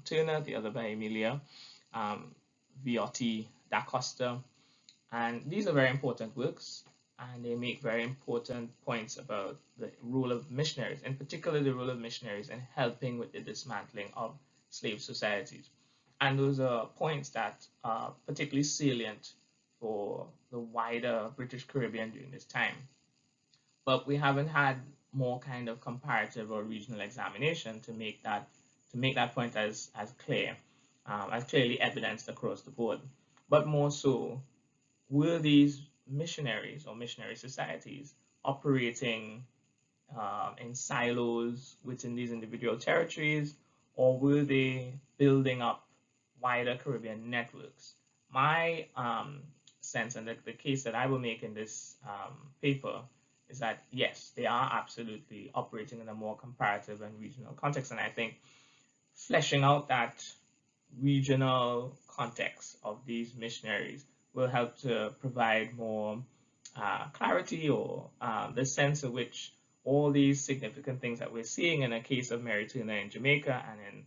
Turner, the other by Emilia Viotti da Costa. And these are very important works, and they make very important points about the role of missionaries, in particular the role of missionaries in helping with the dismantling of slave societies. And those are points that are particularly salient for the wider British Caribbean during this time. But we haven't had more kind of comparative or regional examination to make that point as clearly evidenced across the board. But more so, were these missionaries or missionary societies operating in silos within these individual territories, or were they building up wider Caribbean networks? My sense, and the case that I will make in this paper, is that yes, they are absolutely operating in a more comparative and regional context. And I think fleshing out that regional context of these missionaries will help to provide more clarity, or the sense of which all these significant things that we're seeing in the case of Mary Turner in Jamaica and in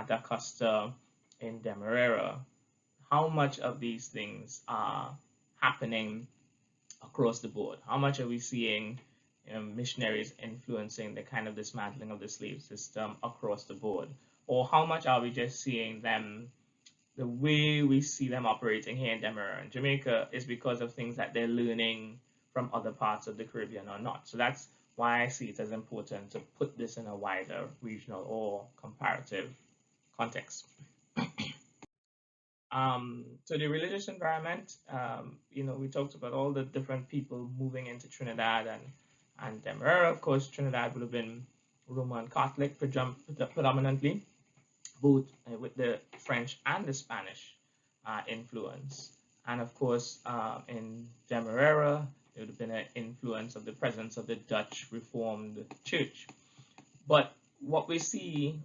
Da Costa in Demerara, how much of these things are happening across the board? How much are we seeing missionaries influencing the kind of dismantling of the slave system across the board? Or how much are we just seeing them, the way we see them operating here in Demerara and Jamaica is because of things that they're learning from other parts of the Caribbean or not? So that's why I see it as important to put this in a wider regional or comparative context. So the religious environment, we talked about all the different people moving into Trinidad and Demerara. Of course, Trinidad would have been Roman Catholic predominantly, both with the French and the Spanish influence. And of course, in Demerara, there would have been an influence of the presence of the Dutch Reformed Church. But what we see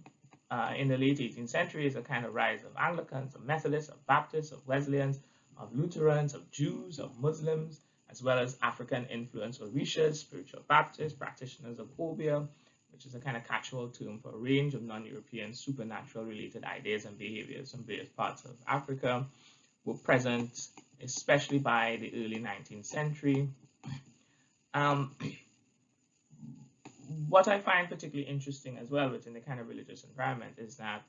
in the late 18th century is a kind of rise of Anglicans, of Methodists, of Baptists, of Wesleyans, of Lutherans, of Jews, of Muslims, as well as African influence Orishas, spiritual Baptists, practitioners of Obeah, which is a kind of catch-all term for a range of non-European supernatural related ideas and behaviors from various parts of Africa, were present, especially by the early 19th century. What I find particularly interesting as well within the kind of religious environment is that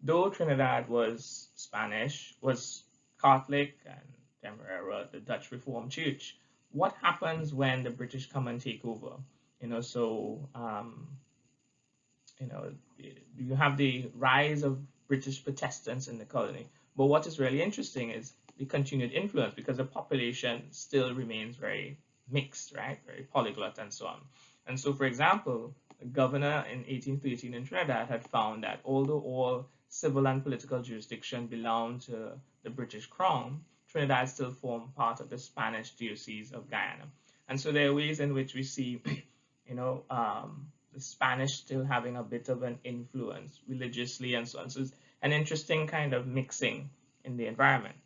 though Trinidad was Spanish, was Catholic, and Demerara, the Dutch Reformed Church, what happens when the British come and take over? You have the rise of British Protestants in the colony. But what is really interesting is the continued influence, because the population still remains very mixed, right? Very polyglot and so on. And so, for example, the governor in 1813 in Trinidad had found that although all civil and political jurisdiction belonged to the British Crown, Trinidad still formed part of the Spanish Diocese of Guyana. And so there are ways in which we see, the Spanish still having a bit of an influence religiously and so on. So it's an interesting kind of mixing in the environment.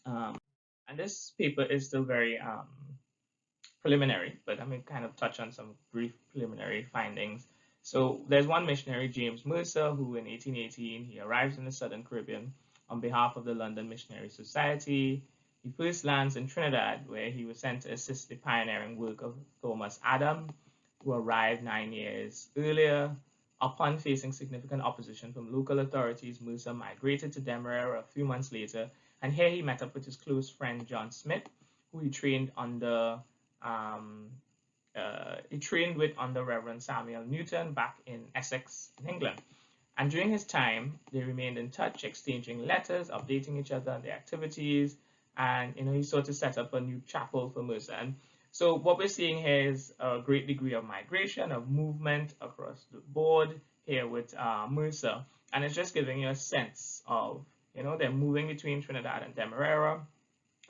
And this paper is still very preliminary, but I'm going to kind of touch on some brief preliminary findings. So there's one missionary, James Mercer, who in 1818, he arrives in the Southern Caribbean on behalf of the London Missionary Society. He first lands in Trinidad, where he was sent to assist the pioneering work of Thomas Adam, who arrived 9 years earlier. Upon facing significant opposition from local authorities, Mercer migrated to Demerara a few months later, and here he met up with his close friend John Smith, who he trained under under Reverend Samuel Newton back in Essex, in England. And during his time, they remained in touch, exchanging letters, updating each other on their activities, and he sort of set up a new chapel for Mercer. And so what we're seeing here is a great degree of migration, of movement across the board here with Mercer. And it's just giving you a sense of, they're moving between Trinidad and Demerara.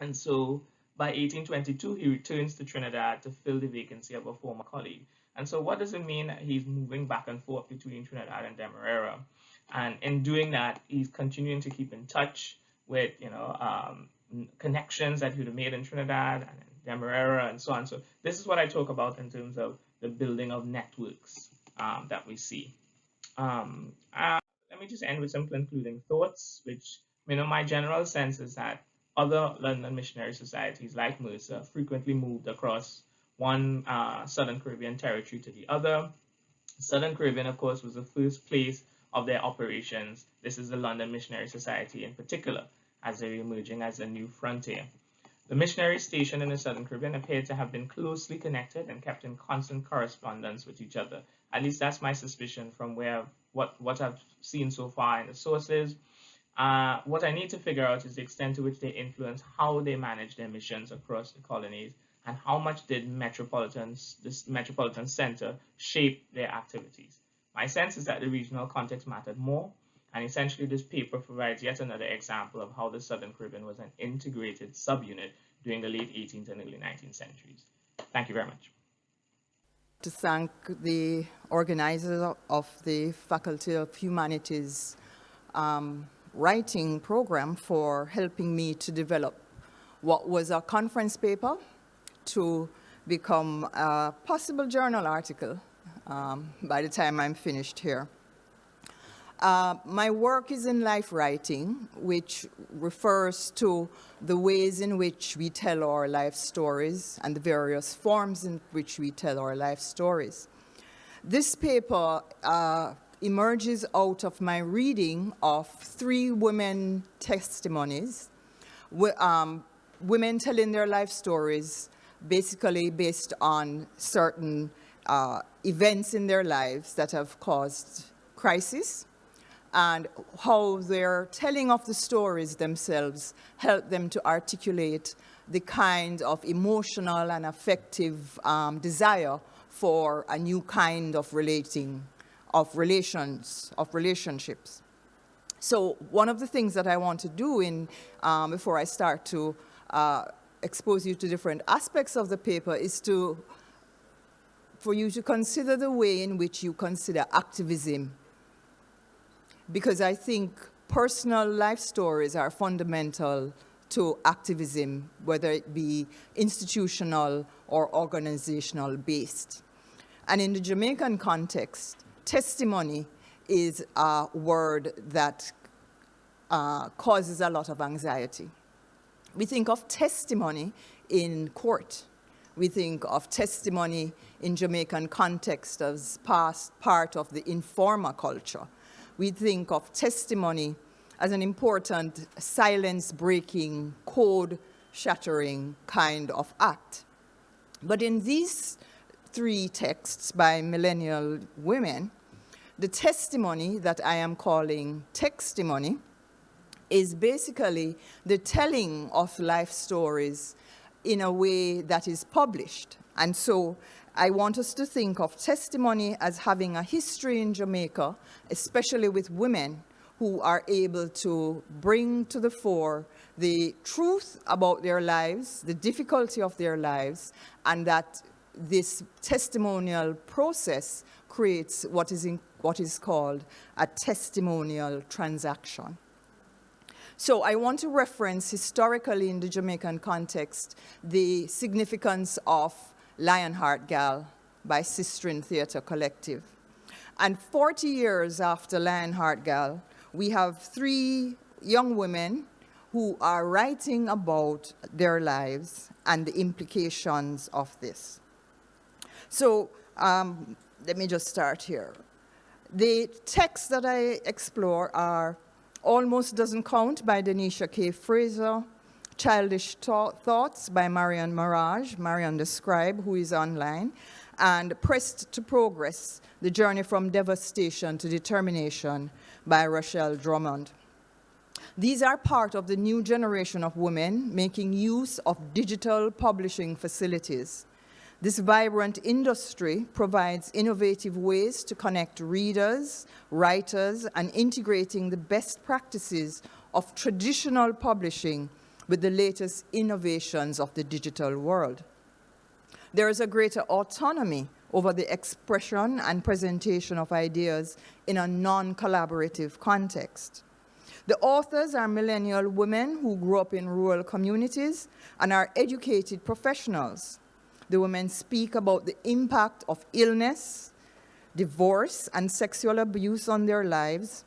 And so by 1822, he returns to Trinidad to fill the vacancy of a former colleague. And so what does it mean that he's moving back and forth between Trinidad and Demerara? And in doing that, he's continuing to keep in touch with, connections that he would have made in Trinidad and in Demerara and so on. So this is what I talk about in terms of the building of networks that we see. Let me just end with some concluding thoughts, which, my general sense is that other London missionary societies like Mercer frequently moved across one Southern Caribbean territory to the other. Southern Caribbean, of course, was the first place of their operations. This is the London Missionary Society in particular, as they're emerging as a new frontier. The missionaries stationed in the Southern Caribbean appeared to have been closely connected and kept in constant correspondence with each other. At least that's my suspicion from what I've seen so far in the sources. What I need to figure out is the extent to which they influence how they manage their missions across the colonies, and how much did this metropolitan center shape their activities. My sense is that the regional context mattered more, and essentially this paper provides yet another example of how the Southern Caribbean was an integrated subunit during the late 18th and early 19th centuries. Thank you very much. To thank the organizers of the Faculty of Humanities writing program for helping me to develop what was a conference paper to become a possible journal article by the time I'm finished here. My work is in life writing, which refers to the ways in which we tell our life stories and the various forms in which we tell our life stories. This paper emerges out of my reading of 3 women testimonies, women telling their life stories basically based on certain events in their lives that have caused crisis, and how their telling of the stories themselves help them to articulate the kind of emotional and affective desire for a new kind of relationships. So one of the things that I want to do before I start to expose you to different aspects of the paper is for you to consider the way in which you consider activism. Because I think personal life stories are fundamental to activism, whether it be institutional or organizational based. And in the Jamaican context, testimony is a word that causes a lot of anxiety. We think of testimony in court. We think of testimony in Jamaican context as part of the informal culture. We think of testimony as an important silence-breaking, code-shattering kind of act. But in these 3 texts by millennial women, the testimony that I am calling textimony is basically the telling of life stories in a way that is published. And so I want us to think of testimony as having a history in Jamaica, especially with women who are able to bring to the fore the truth about their lives, the difficulty of their lives, and that this testimonial process creates what is called a testimonial transaction. So I want to reference historically in the Jamaican context the significance of Lionheart Gal by Sistering Theatre Collective. And 40 years after Lionheart Gal, we have 3 young women who are writing about their lives and the implications of this. So let me just start here. The texts that I explore are Almost Doesn't Count by Denisha K. Fraser, Childish Thoughts by Marian Mirage, Marian the Scribe, who is online, and Pressed to Progress, The Journey from Devastation to Determination by Rochelle Drummond. These are part of the new generation of women making use of digital publishing facilities. This vibrant industry provides innovative ways to connect readers, writers, and integrating the best practices of traditional publishing with the latest innovations of the digital world. There is a greater autonomy over the expression and presentation of ideas in a non-collaborative context. The authors are millennial women who grew up in rural communities and are educated professionals. The women speak about the impact of illness, divorce, and sexual abuse on their lives,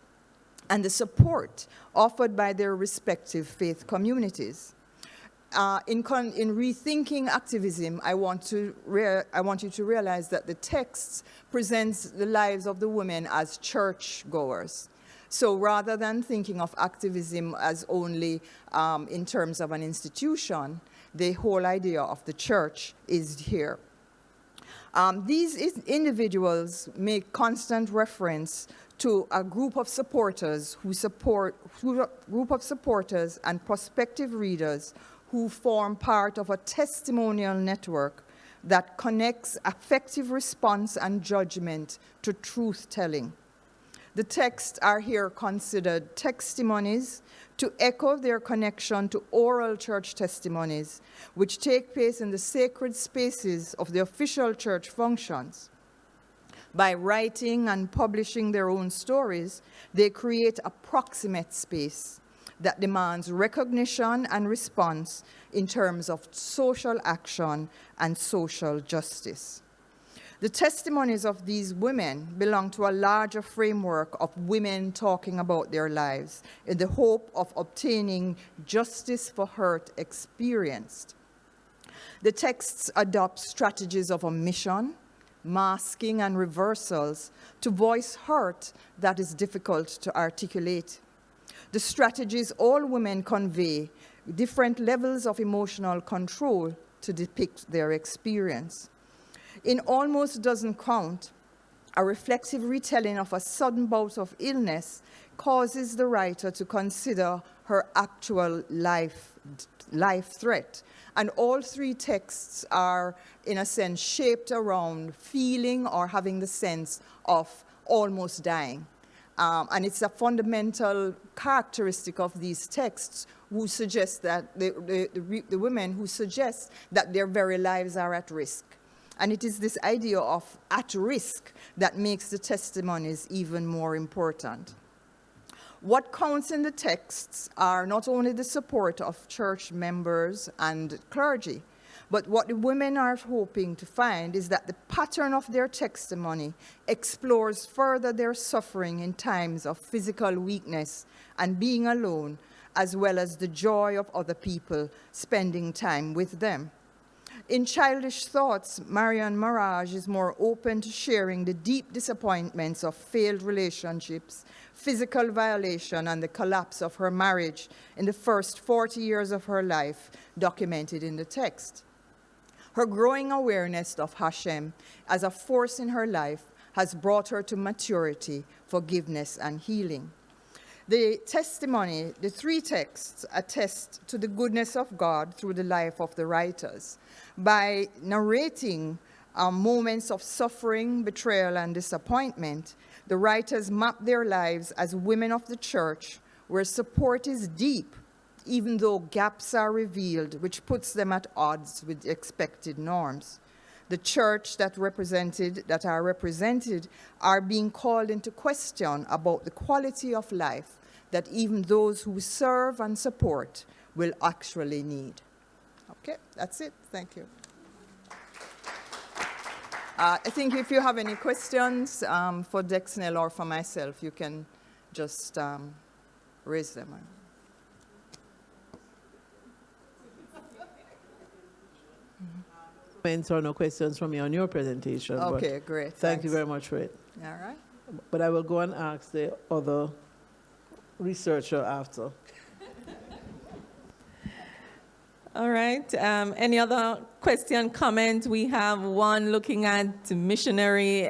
and the support offered by their respective faith communities. In rethinking activism, I want you to realize that the text presents the lives of the women as churchgoers. So rather than thinking of activism as only in terms of an institution, the whole idea of the church is here. These individuals make constant reference to a group of supporters and prospective readers who form part of a testimonial network that connects affective response and judgment to truth-telling. The texts are here considered testimonies to echo their connection to oral church testimonies, which take place in the sacred spaces of the official church functions. By writing and publishing their own stories, they create a proximate space that demands recognition and response in terms of social action and social justice. The testimonies of these women belong to a larger framework of women talking about their lives in the hope of obtaining justice for hurt experienced. The texts adopt strategies of omission, masking, and reversals to voice hurt that is difficult to articulate. The strategies all women convey different levels of emotional control to depict their experience. In Almost Doesn't Count, a reflective retelling of a sudden bout of illness causes the writer to consider her actual life threat. And all three texts are, in a sense, shaped around feeling or having the sense of almost dying. And it's a fundamental characteristic of these texts who suggest that the women who suggest that their very lives are at risk. And it is this idea of at risk that makes the testimonies even more important. What counts in the texts are not only the support of church members and clergy, but what the women are hoping to find is that the pattern of their testimony explores further their suffering in times of physical weakness and being alone, as well as the joy of other people spending time with them. In Childish Thoughts, Marianne Marage is more open to sharing the deep disappointments of failed relationships, physical violation, and the collapse of her marriage in the first 40 years of her life, documented in the text. Her growing awareness of Hashem as a force in her life has brought her to maturity, forgiveness, and healing. The testimony, the three texts, attest to the goodness of God through the life of the writers. By narrating moments of suffering, betrayal, and disappointment, the writers map their lives as women of the church, where support is deep, even though gaps are revealed, which puts them at odds with expected norms. The church that are represented are being called into question about the quality of life that even those who serve and support will actually need. Okay, that's it. Thank you. I think if you have any questions for Dexnell or for myself, you can just raise them. Comments or no questions from me on your presentation. Okay, great. Thank you very much for it. All right. But I will go and ask the other researcher after. All right. Any other question, comment? We have one looking at missionary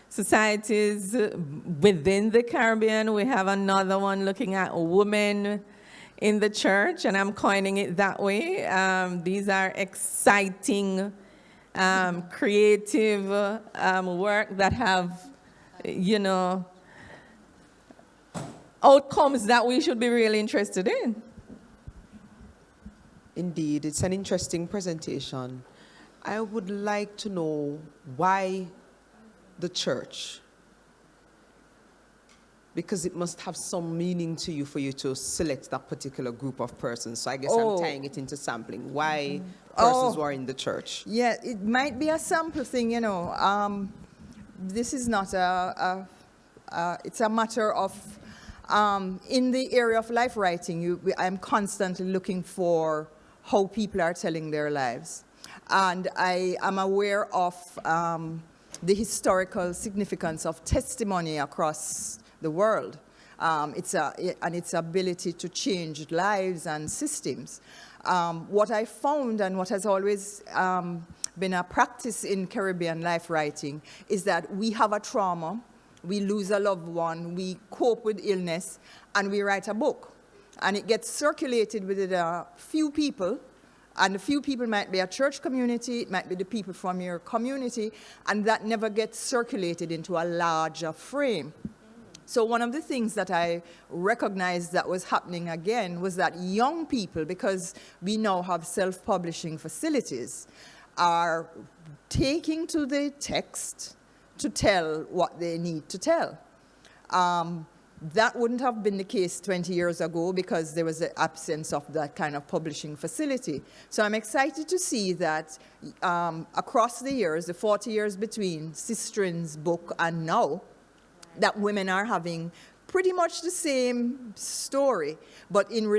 societies within the Caribbean. We have another one looking at women in the church, and I'm coining it that way. These are exciting, creative work that have, outcomes that we should be really interested in. Indeed, it's an interesting presentation. I would like to know why the church? Because it must have some meaning to you for you to select that particular group of persons. So I guess I'm tying it into sampling. Why persons who are in the church? Yeah, it might be a sample thing, This is not it's a matter of, in the area of life writing, I'm constantly looking for how people are telling their lives. And I am aware of the historical significance of testimony across the world, and its ability to change lives and systems. What I found, and what has always been a practice in Caribbean life writing, is that we have a trauma, we lose a loved one, we cope with illness, and we write a book. And it gets circulated within a few people, and the few people might be a church community, it might be the people from your community, and that never gets circulated into a larger frame. So one of the things that I recognized that was happening again was that young people, because we now have self-publishing facilities, are taking to the text to tell what they need to tell. That wouldn't have been the case 20 years ago because there was the absence of that kind of publishing facility. So I'm excited to see that across the years, the 40 years between Sistrin's book and now, that women are having pretty much the same story, but in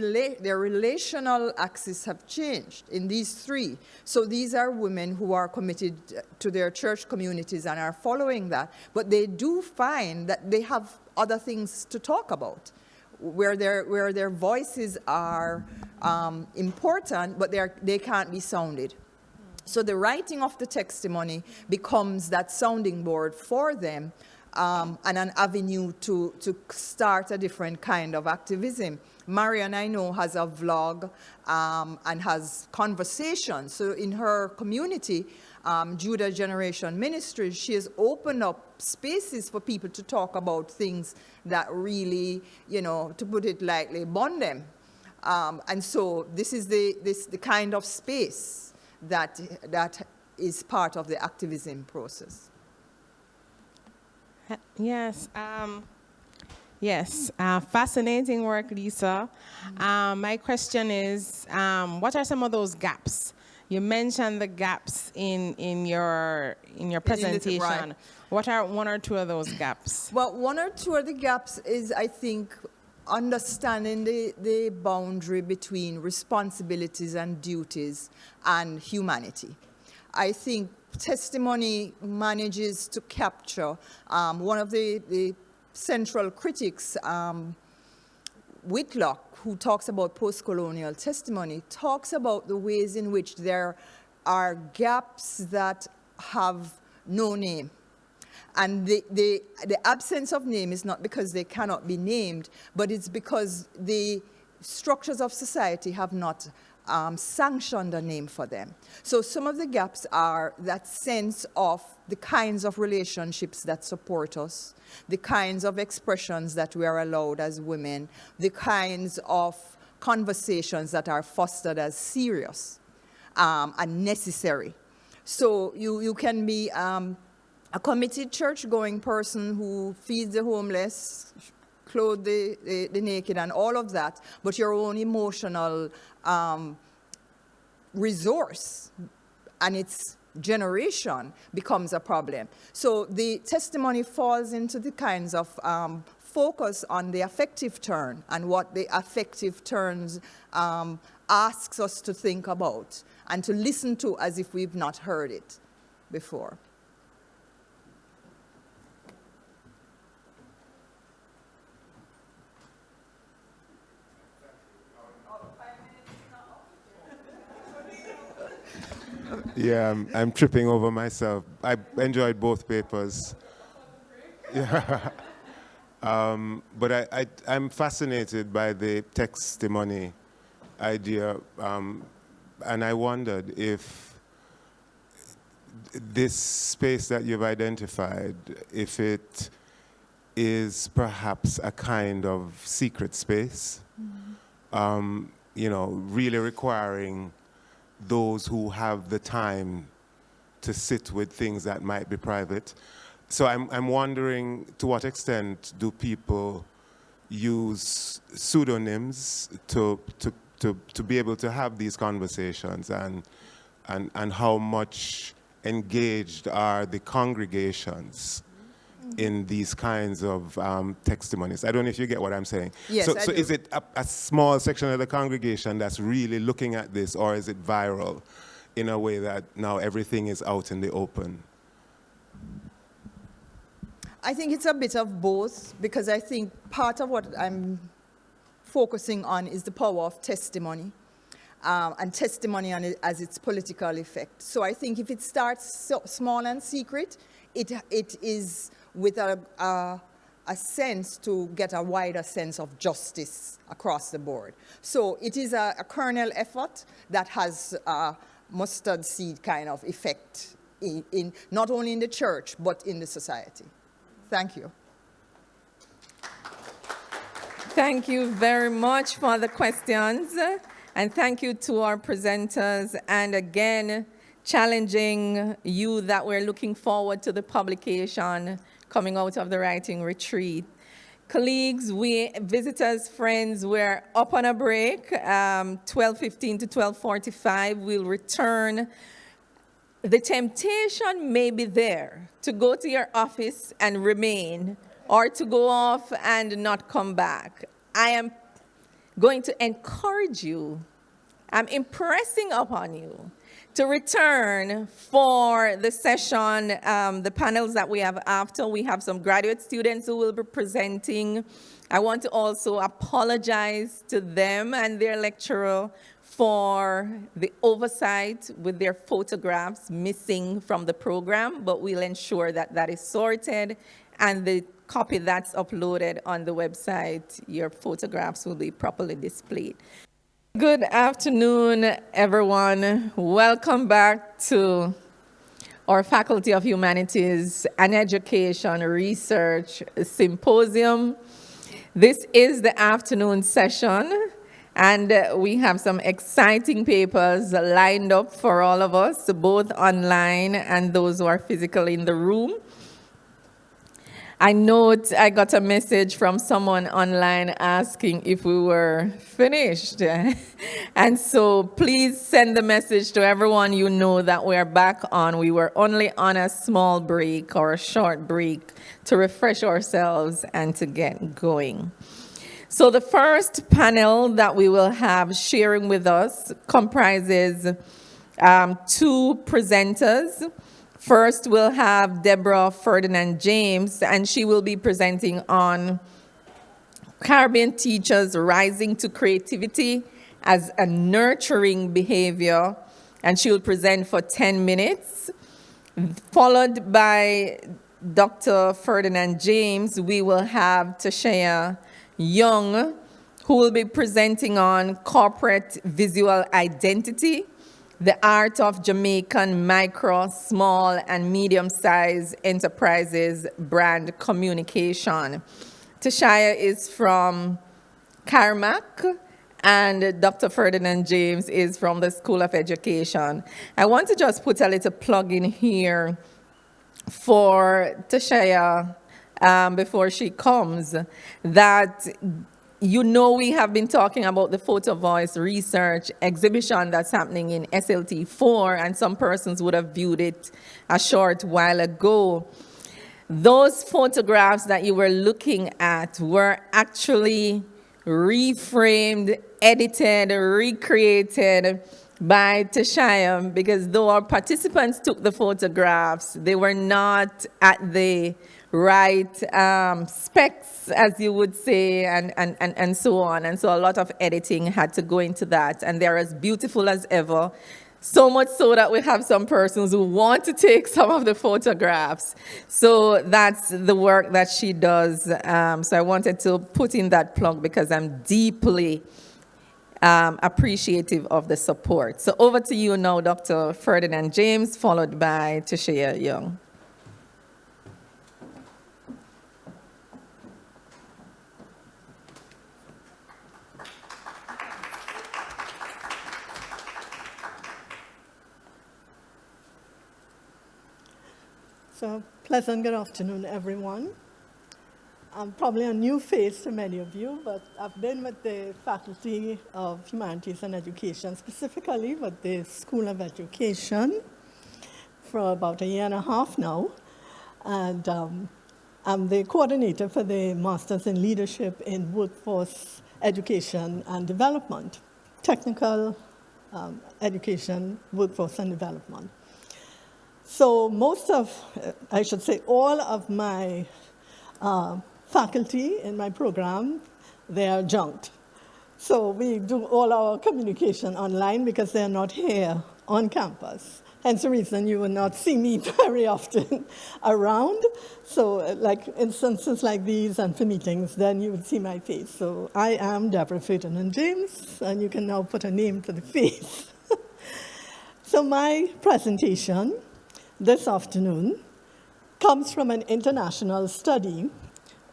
their relational axis have changed in these three. So these are women who are committed to their church communities and are following that, but they do find that they have other things to talk about, where their voices are important, but they can't be sounded. So the writing of the testimony becomes that sounding board for them, and an avenue to start a different kind of activism. Marian, I know, has a vlog and has conversations. So in her community, Judah Generation Ministries, she has opened up spaces for people to talk about things that really, you know, to put it lightly, bond them. And so this is the kind of space that is part of the activism process. Yes, fascinating work, Lisa. My question is, what are some of those gaps? You mentioned the gaps in your presentation. Right. What are one or two of those gaps? Well, one or two of the gaps is, I think, understanding the boundary between responsibilities and duties and humanity. I think testimony manages to capture one of the central critics, Whitlock, who talks about post-colonial testimony, talks about the ways in which there are gaps that have no name. And the absence of name is not because they cannot be named, but it's because the structures of society have not sanctioned a name for them. So some of the gaps are that sense of the kinds of relationships that support us, the kinds of expressions that we are allowed as women, the kinds of conversations that are fostered as serious and necessary. So you can be a committed church-going person who feeds the homeless, clothe the naked and all of that, but your own emotional resource and its generation becomes a problem. So the testimony falls into the kinds of focus on the affective turn and what the affective turns asks us to think about and to listen to as if we've not heard it before. Yeah, I'm tripping over myself. I enjoyed both papers. Yeah. But I'm fascinated by the testimony idea, and I wondered if this space that you've identified, if it is perhaps a kind of secret space, you know, really requiring those who have the time to sit with things that might be private. So I'm wondering, to what extent do people use pseudonyms to be able to have these conversations, and how much engaged are the congregations in these kinds of testimonies? I don't know if you get what I'm saying. Yes, so is it a small section of the congregation that's really looking at this, or is it viral in a way that now everything is out in the open? I think it's a bit of both, because I think part of what I'm focusing on is the power of testimony, and testimony as its political effect. So I think if it starts small and secret, it is with a sense to get a wider sense of justice across the board. So it is a kernel effort that has a mustard seed kind of effect in not only in the church, but in the society. Thank you. Thank you very much for the questions, and thank you to our presenters, and again, challenging you that we're looking forward to the publication coming out of the writing retreat. Colleagues, visitors, friends, we're up on a break, 12:15 to 12:45. We'll return. The temptation may be there to go to your office and remain, or to go off and not come back. I am going to encourage you, I'm impressing upon you to return for the session, the panels that we have after. We have some graduate students who will be presenting. I want to also apologize to them and their lecturer for the oversight with their photographs missing from the program, but we'll ensure that that is sorted, and the copy that's uploaded on the website, your photographs will be properly displayed. Good afternoon, everyone. Welcome back to our Faculty of Humanities and Education Research Symposium. This is the afternoon session, and we have some exciting papers lined up for all of us, both online and those who are physically in the room. I got a message from someone online asking if we were finished. And so please send the message to everyone you know that we're back on. We were only on a small break or a short break to refresh ourselves and to get going. So the first panel that we will have sharing with us comprises 2 presenters. First, we'll have Deborah Ferdinand James, and she will be presenting on Caribbean teachers rising to creativity as a nurturing behavior, and she will present for 10 minutes. Followed by Dr. Ferdinand James, we will have Tashaya Young, who will be presenting on corporate visual identity, the art of Jamaican micro, small, and medium-sized enterprises brand communication. Tashaya is from CARMAC, and Dr. Ferdinand James is from the School of Education. I want to just put a little plug in here for Tashaya before she comes, that we have been talking about the Photo Voice research exhibition that's happening in SLT 4, and some persons would have viewed it a short while ago. Those photographs that you were looking at were actually reframed, edited, recreated by Tashaya, because though our participants took the photographs, they were not at the right specs, as you would say, and so on. And so a lot of editing had to go into that. And they're as beautiful as ever. So much so that we have some persons who want to take some of the photographs. So that's the work that she does. So I wanted to put in that plug because I'm deeply appreciative of the support. So over to you now, Dr. Ferdinand James, followed by Tashaya Young. So, pleasant good afternoon, everyone. I'm probably a new face to many of you, but I've been with the Faculty of Humanities and Education, specifically with the School of Education, for about 1.5 years now. And I'm the coordinator for the Masters in Leadership in Workforce Education and Development, Technical Education, Workforce and Development. So most of, I should say all of my faculty in my program, they are adjunct. So we do all our communication online because they're not here on campus. Hence the reason you will not see me very often around. So like instances like these and for meetings, then you would see my face. So I am Deborah Ferdinand James, and you can now put a name to the face. So my presentation this afternoon comes from an international study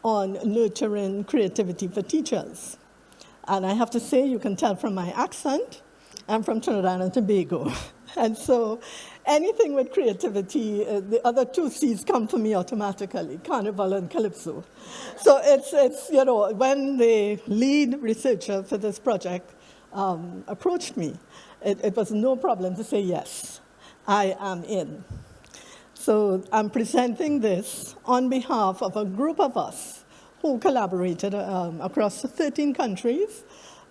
on nurturing creativity for teachers. And I have to say, you can tell from my accent, I'm from Trinidad and Tobago. And so anything with creativity, the other two C's come for me automatically, Carnival and Calypso. So it's you know, when the lead researcher for this project approached me, it was no problem to say yes, I am in. So I'm presenting this on behalf of a group of us who collaborated across 13 countries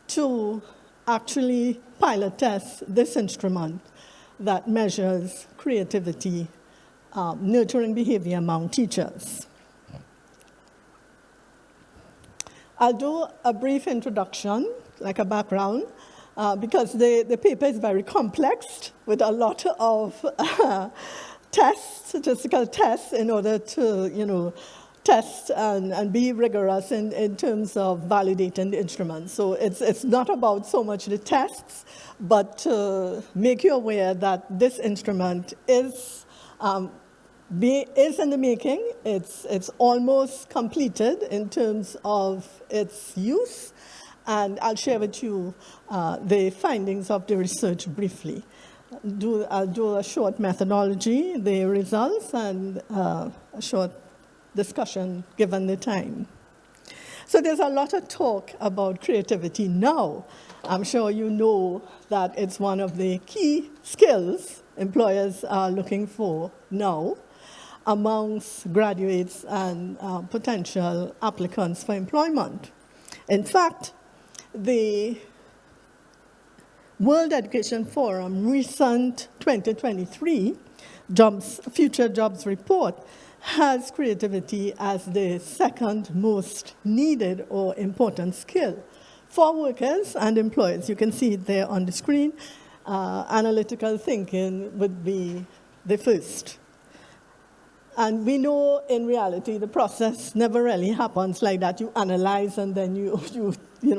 to actually pilot test this instrument that measures creativity, nurturing behavior among teachers. I'll do a brief introduction, like a background, because the paper is very complex with a lot of tests, statistical tests, in order to, you know, test and be rigorous in terms of validating the instrument. So it's not about so much the tests, but to make you aware that this instrument is in the making. It's almost completed in terms of its use, and I'll share with you the findings of the research briefly. I'll do a short methodology, the results, and a short discussion given the time. So there's a lot of talk about creativity now. I'm sure you know that it's one of the key skills employers are looking for now amongst graduates and potential applicants for employment. In fact, the World Education Forum recent 2023 Future Jobs Report has creativity as the second most needed or important skill for workers and employers. You can see it there on the screen. Analytical thinking would be the first. And we know in reality the process never really happens like that. You analyze and then you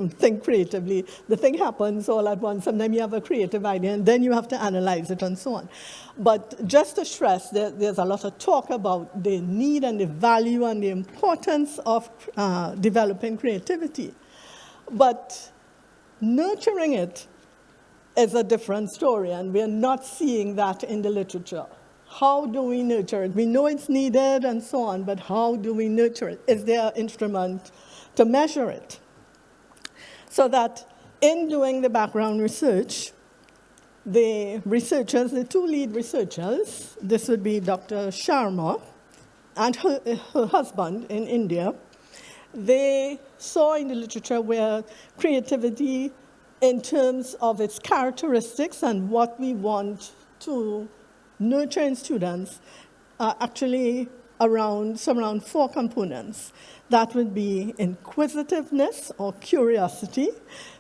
think creatively. The thing happens all at once. Sometimes you have a creative idea and then you have to analyze it and so on. But just to stress, there's a lot of talk about the need and the value and the importance of developing creativity. But nurturing it is a different story, and we're not seeing that in the literature. How do we nurture it? We know it's needed and so on, but how do we nurture it? Is there an instrument to measure it? So that in doing the background research, the researchers, the two lead researchers, this would be Dr. Sharma and her husband in India, they saw in the literature where creativity in terms of its characteristics and what we want to nurture in students are actually around 4 components. That would be inquisitiveness or curiosity.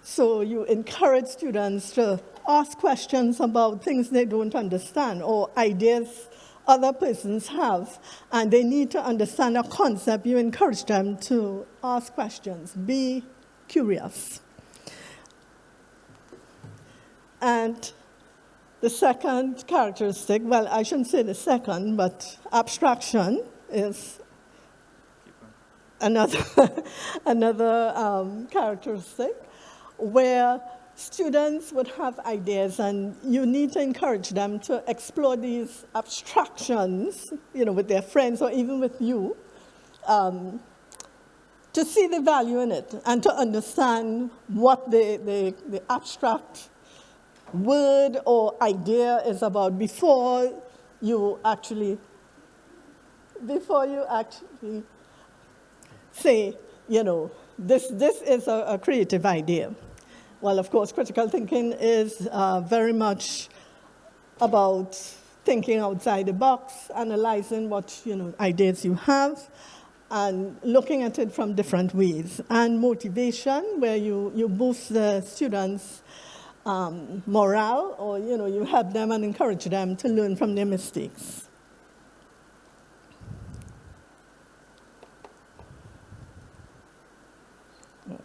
So you encourage students to ask questions about things they don't understand or ideas other persons have, and they need to understand a concept. You encourage them to ask questions, be curious. And the second characteristic, well, I shouldn't say the second, but abstraction is another characteristic where students would have ideas, and you need to encourage them to explore these abstractions, with their friends or even with you, to see the value in it and to understand what the abstract word or idea is about before you actually say, this is a creative idea. Well, of course, critical thinking is very much about thinking outside the box, analyzing what ideas you have, and looking at it from different ways. And motivation, where you boost the students' morale, or you help them and encourage them to learn from their mistakes.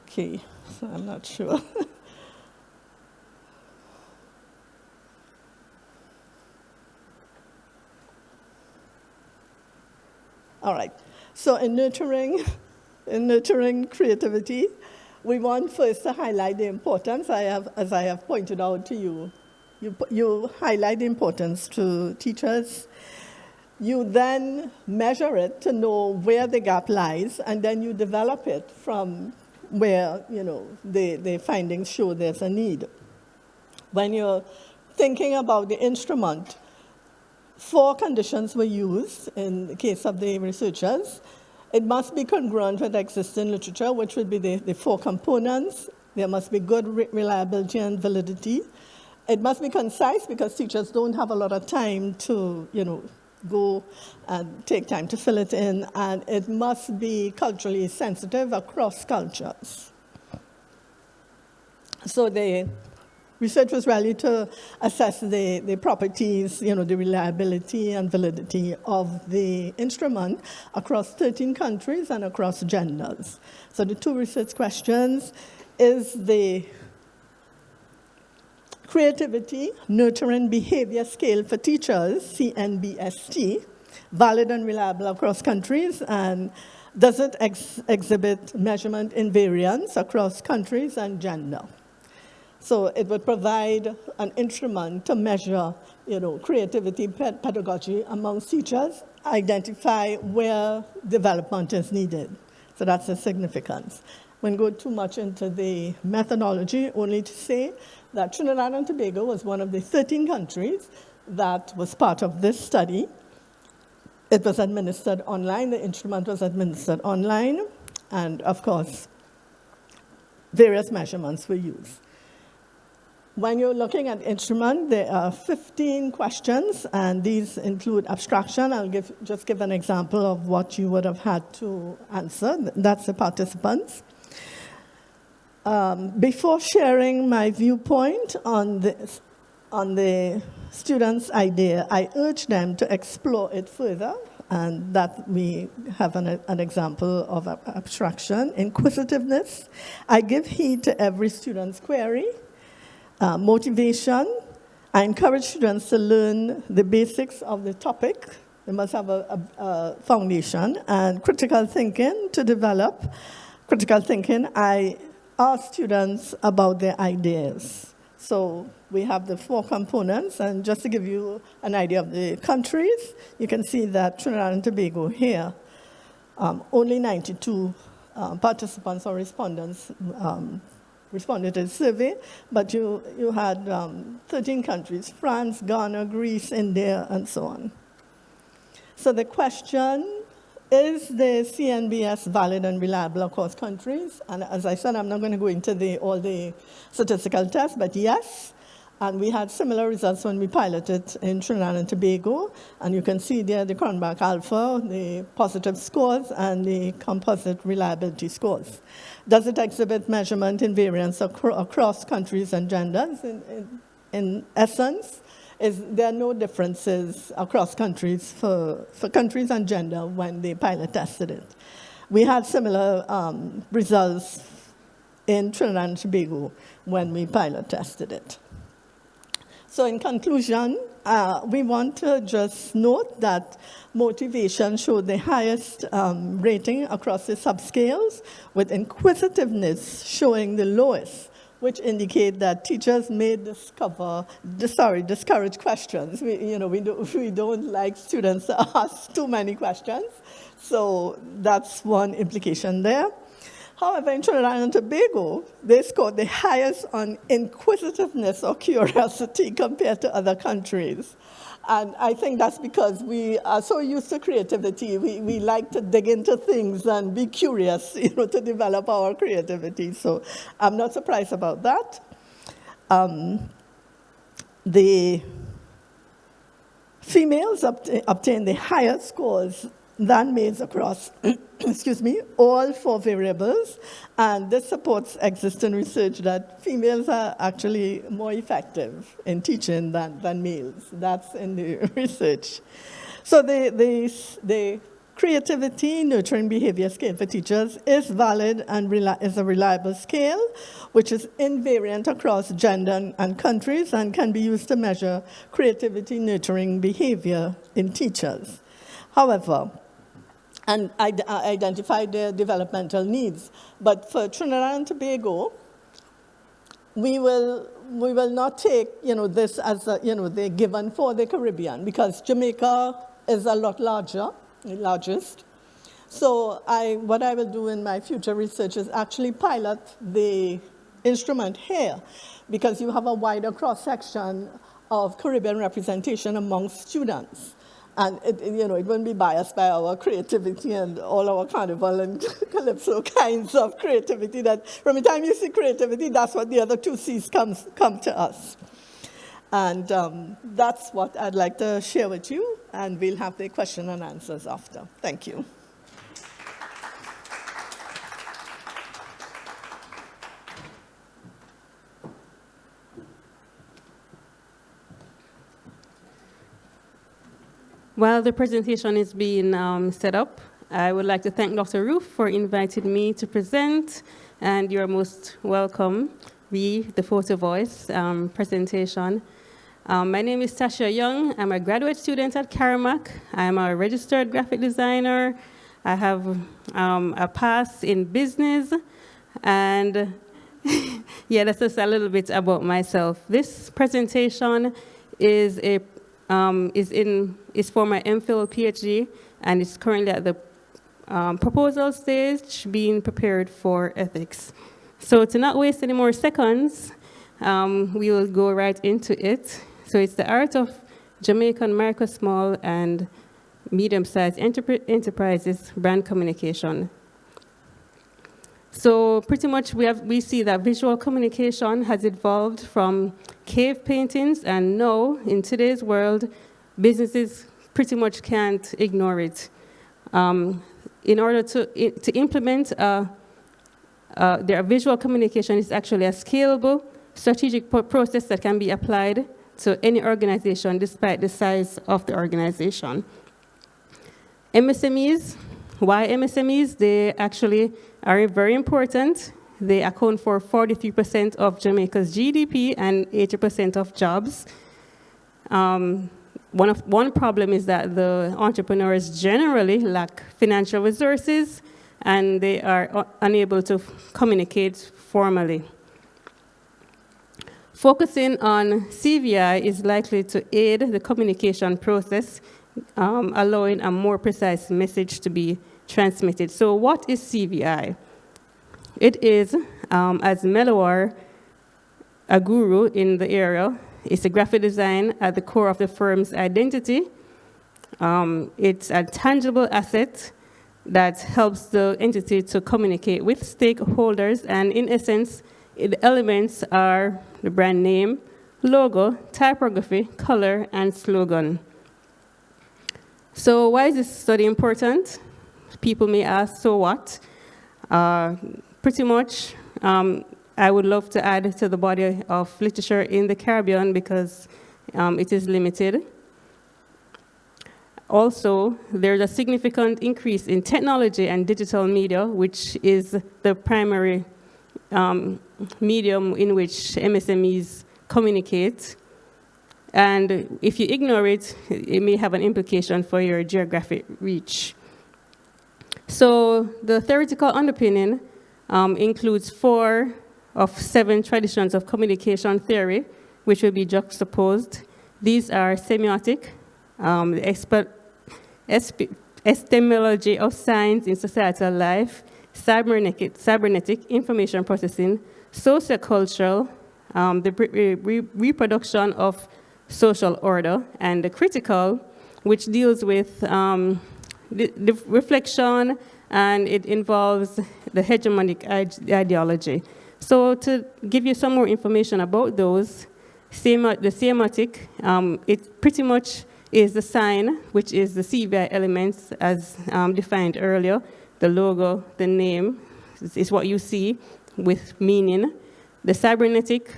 Okay, so I'm not sure. All right, so in nurturing creativity, we want first to highlight the importance, as I have pointed out to you you highlight the importance to teachers. You then measure it to know where the gap lies, and then you develop it from where, the findings show there's a need. When you're thinking about the instrument, 4 conditions were used in the case of the researchers. It must be congruent with existing literature, which would be the 4 components. There must be good reliability and validity. It must be concise because teachers don't have a lot of time to, go and take time to fill it in. And it must be culturally sensitive across cultures. So the research was really to assess the properties, the reliability and validity of the instrument across 13 countries and across genders. So the 2 research questions is the Creativity, Nurturing Behavior Scale for Teachers, CNBST, valid and reliable across countries, and does it exhibit measurement invariance across countries and gender? So it would provide an instrument to measure, creativity, pedagogy among teachers, identify where development is needed. So that's the significance. Won't go too much into the methodology, only to say that Trinidad and Tobago was one of the 13 countries that was part of this study. It was administered online, the instrument was administered online, and of course, various measurements were used. When you're looking at the instrument, there are 15 questions, and these include abstraction. I'll just give an example of what you would have had to answer. That's the participants. Before sharing my viewpoint on the students' idea, I urge them to explore it further, and that we have an example of abstraction. Inquisitiveness. I give heed to every student's query. Motivation. I encourage students to learn the basics of the topic. They must have a foundation. And critical thinking to develop. Critical thinking, I ask students about their ideas. So we have the 4 components, and just to give you an idea of the countries, you can see that Trinidad and Tobago here, only 92 participants or respondents responded to the survey, but you had 13 countries, France, Ghana, Greece, India, and so on. So the question, is the CNBS valid and reliable across countries? And as I said, I'm not going to go into all the statistical tests, but yes. And we had similar results when we piloted in Trinidad and Tobago. And you can see there the Cronbach Alpha, the positive scores, and the composite reliability scores. Does it exhibit measurement invariance across countries and genders? In essence, there are no differences across countries for countries and gender when they pilot tested it. We had similar results in Trinidad and Tobago when we pilot tested it. So in conclusion, we want to just note that motivation showed the highest rating across the subscales, with inquisitiveness showing the lowest, which indicate that teachers may discourage questions. We don't like students to ask too many questions, so that's one implication there. However, in Trinidad and Tobago, they scored the highest on inquisitiveness or curiosity compared to other countries. And I think that's because we are so used to creativity. We like to dig into things and be curious, to develop our creativity. So I'm not surprised about that. The females obtained the higher scores than males across, all 4 variables. And this supports existing research that females are actually more effective in teaching than males. That's in the research. So the creativity nurturing behavior scale for teachers is valid and is a reliable scale, which is invariant across gender and countries and can be used to measure creativity nurturing behavior in teachers. However, and identify their developmental needs. But for Trinidad and Tobago, we will not take, this as a, the given for the Caribbean, because Jamaica is a lot larger, the largest. So what I will do in my future research is actually pilot the instrument here, because you have a wider cross-section of Caribbean representation among students. And it wouldn't be biased by our creativity and all our carnival and calypso kinds of creativity, that from the time you see creativity, that's what the other two C's come to us. And that's what I'd like to share with you, and we'll have the question and answers after. Thank you. While the presentation is being set up, I would like to thank Dr. Roof for inviting me to present, and you're most welcome. The Photo Voice presentation. My name is Tasha Young. I'm a graduate student at Caramac. I'm a registered graphic designer. I have a past in business, and yeah, that's just a little bit about myself. This presentation is for my MPhil PhD, and it's currently at the proposal stage, being prepared for ethics. So to not waste any more seconds, we will go right into it. So it's the art of Jamaican micro, small, and medium-sized enterprises brand communication. So pretty much we see that visual communication has evolved from cave paintings, and now in today's world, businesses pretty much can't ignore it. In order to implement their visual communication is actually a scalable, strategic process that can be applied to any organization despite the size of the organization. MSMEs, why MSMEs? They actually are very important. They account for 43% of Jamaica's GDP and 80% of jobs. One problem is that the entrepreneurs generally lack financial resources, and they are unable to communicate formally. Focusing on CVI is likely to aid the communication process, allowing a more precise message to be transmitted. So what is CVI? It is, as Melawar, a guru in the area, it's a graphic design at the core of the firm's identity. It's a tangible asset that helps the entity to communicate with stakeholders, and in essence, the elements are the brand name, logo, typography, color, and slogan. So why is this study important? People may ask, so what? Pretty much, I would love to add to the body of literature in the Caribbean because it is limited. Also, there's a significant increase in technology and digital media, which is the primary medium in which MSMEs communicate. And if you ignore it, it may have an implication for your geographic reach. So the theoretical underpinning includes 4 of 7 traditions of communication theory, which will be juxtaposed. These are semiotic, the epistemology of science in societal life, cybernetic information processing, sociocultural, the reproduction of social order, and the critical, which deals with the reflection, and it involves the hegemonic ideology. So to give you some more information about those, the semiotic, it pretty much is the sign, which is the CVI elements as defined earlier. The logo, the name, is what you see with meaning. The cybernetic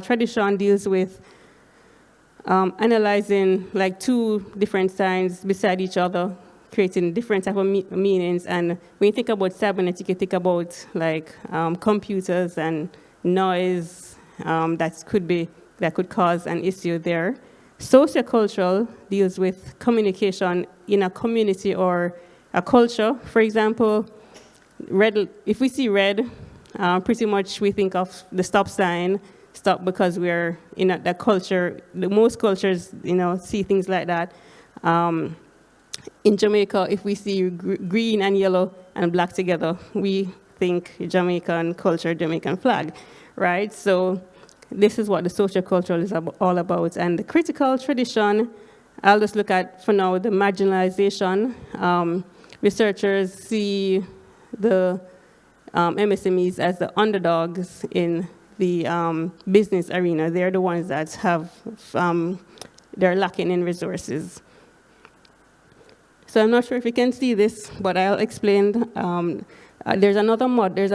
tradition deals with analyzing like 2 different signs beside each other, creating different type of meanings. And when you think about cybernetic, you think about like computers and noise that could cause an issue there. Sociocultural deals with communication in a community or a culture. For example, red, if we see red, Pretty much we think of the stop sign, stop because we're in that culture. Most cultures, see things like that. In Jamaica, if we see green and yellow and black together, we think Jamaican culture, Jamaican flag, right? So this is what the sociocultural is all about. And the critical tradition, I'll just look at, for now, the marginalization. Researchers see the MSMEs as the underdogs in the business arena. They're the ones that they're lacking in resources. So I'm not sure if you can see this, but I'll explain. There's a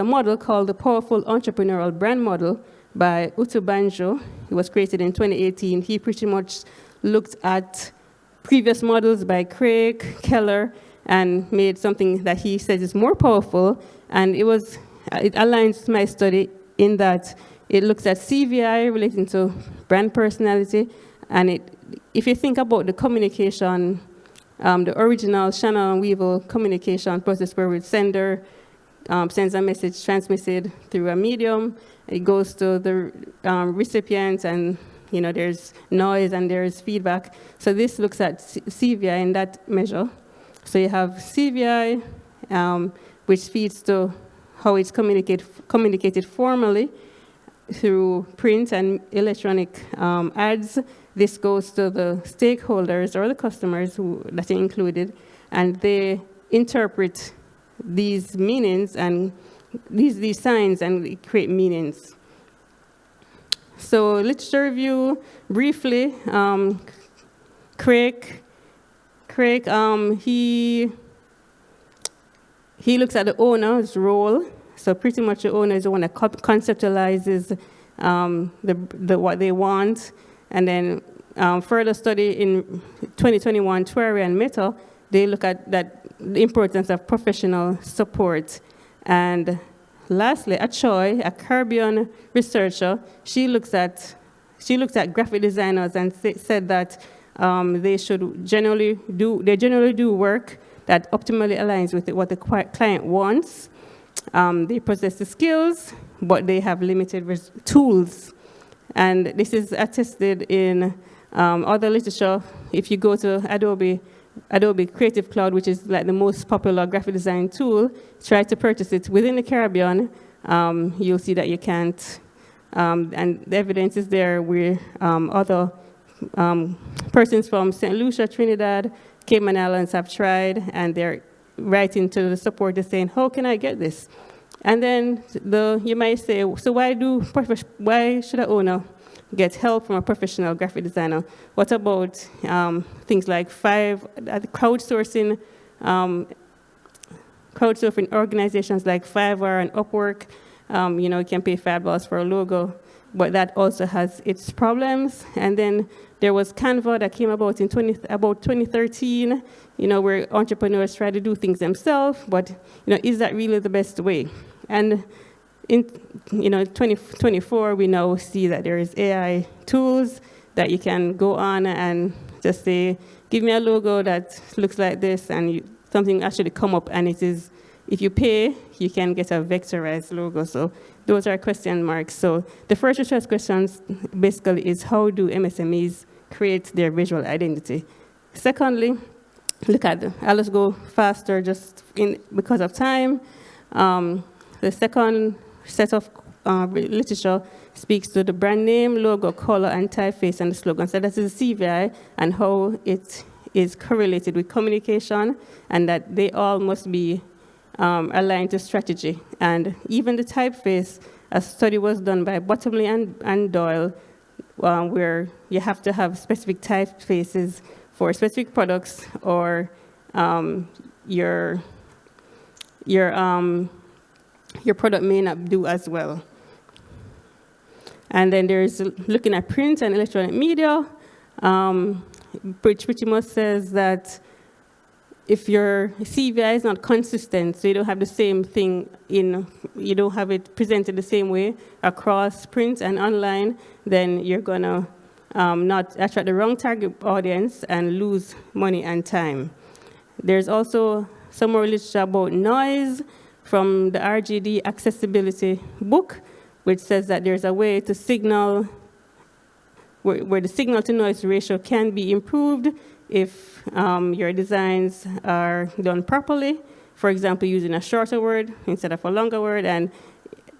model called the Powerful Entrepreneurial Brand Model by Utu Banjo. It was created in 2018. He pretty much looked at previous models by Craig, Keller, and made something that he says is more powerful. And it aligns with my study in that it looks at CVI relating to brand personality. And if you think about the communication, the original Shannon and Weevil communication process where the sender sends a message transmitted through a medium, it goes to the recipient, and there's noise and there's feedback. So this looks at CVI in that measure. So you have CVI, which feeds to how it's communicated formally through print and electronic ads. This goes to the stakeholders or the customers that are included, and they interpret these meanings and these signs and create meanings. So literature review, briefly, Craig, he looks at the owner's role. So pretty much the owner is the one that conceptualizes what they want. And then further study in 2021, Tuare and Meta, they look at the importance of professional support. And lastly, Choi, a Caribbean researcher, she looked at graphic designers and said that they generally do work that optimally aligns with what the client wants. They possess the skills, but they have limited tools. And this is attested in other literature. If you go to Adobe Creative Cloud, which is like the most popular graphic design tool, try to purchase it within the Caribbean, you'll see that you can't. And the evidence is there where other persons from St. Lucia, Trinidad, Cayman Islands have tried, and they're writing to the supporter saying, how can I get this? And then you might say, so why should an owner get help from a professional graphic designer? What about things like crowdsourcing organizations like Fiverr and Upwork? You can pay $5 for a logo, but that also has its problems. And then there was Canva that came about in 2013, where entrepreneurs try to do things themselves, but is that really the best way? And in 2024, we now see that there is AI tools that you can go on and just say, give me a logo that looks like this, and something actually come up, and it is, if you pay, you can get a vectorized logo. So those are question marks. So the first research questions basically is, how do MSMEs create their visual identity? Secondly, I'll just go faster just because of time. The second set of literature speaks to the brand name, logo, color, and typeface, and the slogan. So that is CVI and how it is correlated with communication, and that they all must be aligned to strategy. And even the typeface, a study was done by Bottomley and Doyle, where you have to have specific typefaces for specific products, or your product may not do as well. And then there's looking at print and electronic media, which pretty much says that if your CVI is not consistent, so you don't have the same thing you don't have it presented the same way across print and online, then you're gonna not attract the wrong target audience and lose money and time. There's also some more literature about noise. from the RGD accessibility book, which says that there's a way to signal, where the signal to noise ratio can be improved if your designs are done properly. For example, using a shorter word instead of a longer word, and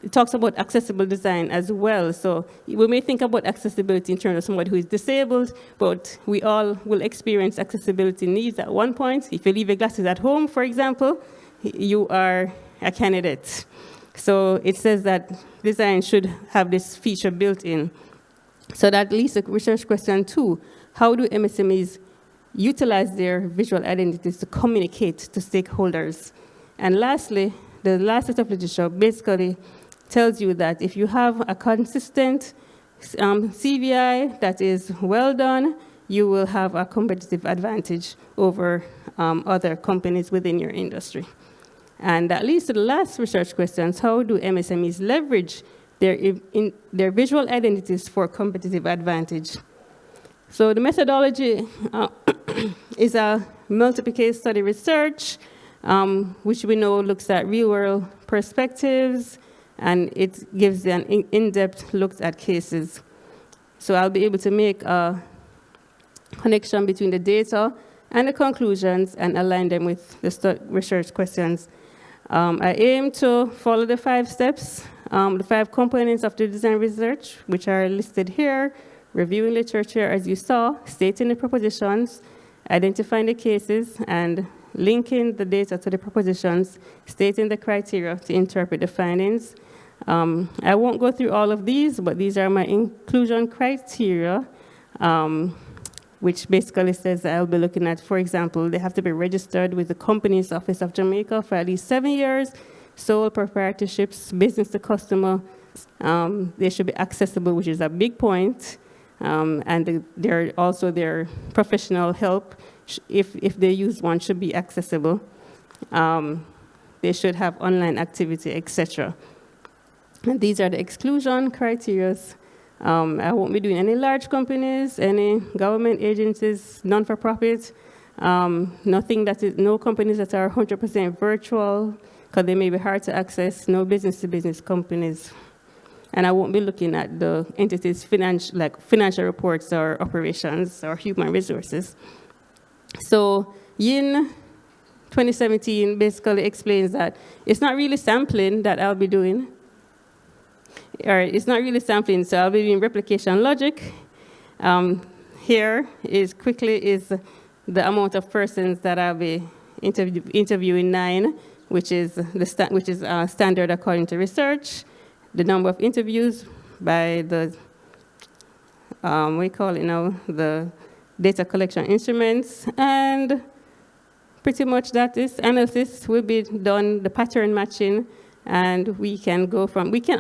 it talks about accessible design as well. So we may think about accessibility in terms of somebody who is disabled, but we all will experience accessibility needs at one point. If you leave your glasses at home, for example, you are a candidate. So it says that design should have this feature built in. So that leads to research question 2. How do MSMEs utilize their visual identities to communicate to stakeholders? And lastly, the last set of literature basically tells you that if you have a consistent CVI that is well done, you will have a competitive advantage over other companies within your industry. And that leads to the last research questions: how do MSMEs leverage their visual identities for competitive advantage? So the methodology is a multiple case study research, which we know looks at real-world perspectives, and it gives an in-depth look at cases. So I'll be able to make a connection between the data and the conclusions and align them with the research questions. I aim to follow the 5 steps, the 5 components of the design research, which are listed here: reviewing literature, as you saw, stating the propositions, identifying the cases, and linking the data to the propositions, stating the criteria to interpret the findings. I won't go through all of these, but these are my inclusion criteria, which basically says that I'll be looking at, for example, they have to be registered with the Companies Office of Jamaica for at least 7 years, sole proprietorships, business to customer, they should be accessible, which is a big point, and their professional help, if they use one, should be accessible. They should have online activity, etc. And these are the exclusion criteria. I won't be doing any large companies, any government agencies, non-for-profit, no companies that are 100% virtual, because they may be hard to access, no business-to-business companies. And I won't be looking at the entities' financial reports or operations or human resources. So Yin 2017 basically explains that it's not really sampling that I'll be doing. Or it's not really sampling, so I'll be doing replication logic. Here is the amount of persons that I'll be interviewing 9, which is standard according to research. The number of interviews by the the data collection instruments, and pretty much that is analysis will be done, the pattern matching. And we can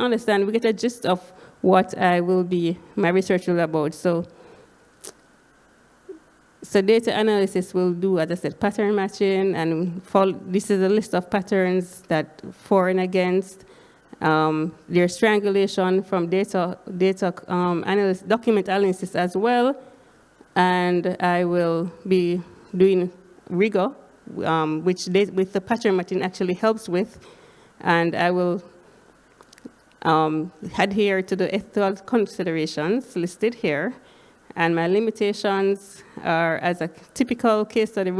understand, we get a gist of what my research will be about. So data analysis will do, as I said, pattern matching, and this is a list of patterns that for and against. There's strangulation from data analysis, document analysis as well. And I will be doing rigor, which with the pattern matching actually helps with. And I will adhere to the ethical considerations listed here. And my limitations are, as a typical case study,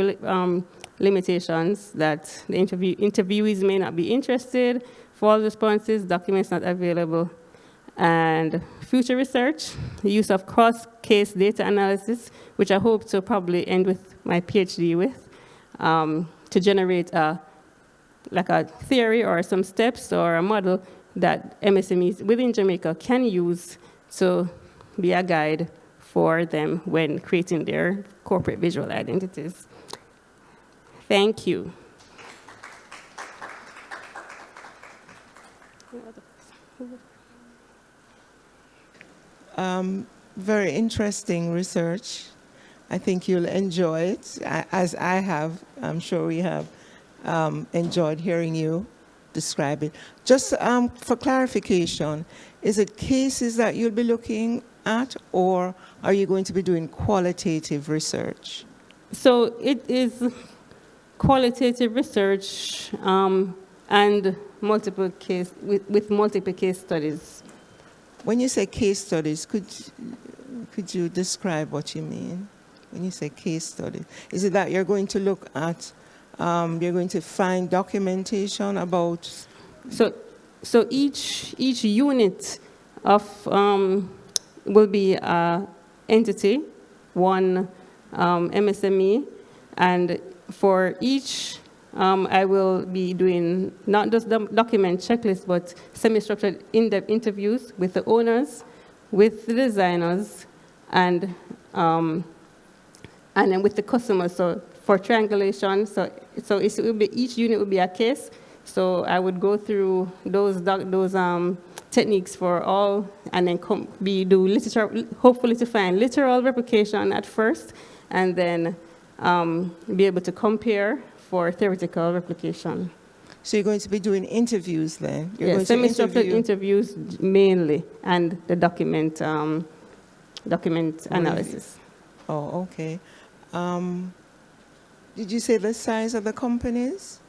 limitations that the interviewees may not be interested, false responses, documents not available. And future research, the use of cross-case data analysis, which I hope to probably end with my PhD with, to generate a theory or some steps or a model that MSMEs within Jamaica can use to be a guide for them when creating their corporate visual identities. Thank you. Very interesting research. I think you'll enjoy it, as I have. I'm sure we have enjoyed hearing you describe it. Just for clarification, is it cases that you'll be looking at, or are you going to be doing qualitative research? So it is qualitative research and multiple case with multiple case studies. When you say case studies, could you describe what you mean when you say case study? Is it that you're going to look at, you're going to find documentation about? So each unit of will be an entity, one MSME, and for each I will be doing not just the document checklist, but semi-structured in-depth interviews with the owners, with the designers, and then with the customers. So for triangulation, so it will be, each unit will be a case. So I would go through those techniques for all, and then do literature, hopefully to find literal replication at first, and then be able to compare for theoretical replication. So you're going to be doing interviews then? Yes, semi-structured interviews mainly, and the document analysis. Oh, okay. Did you say the size of the companies?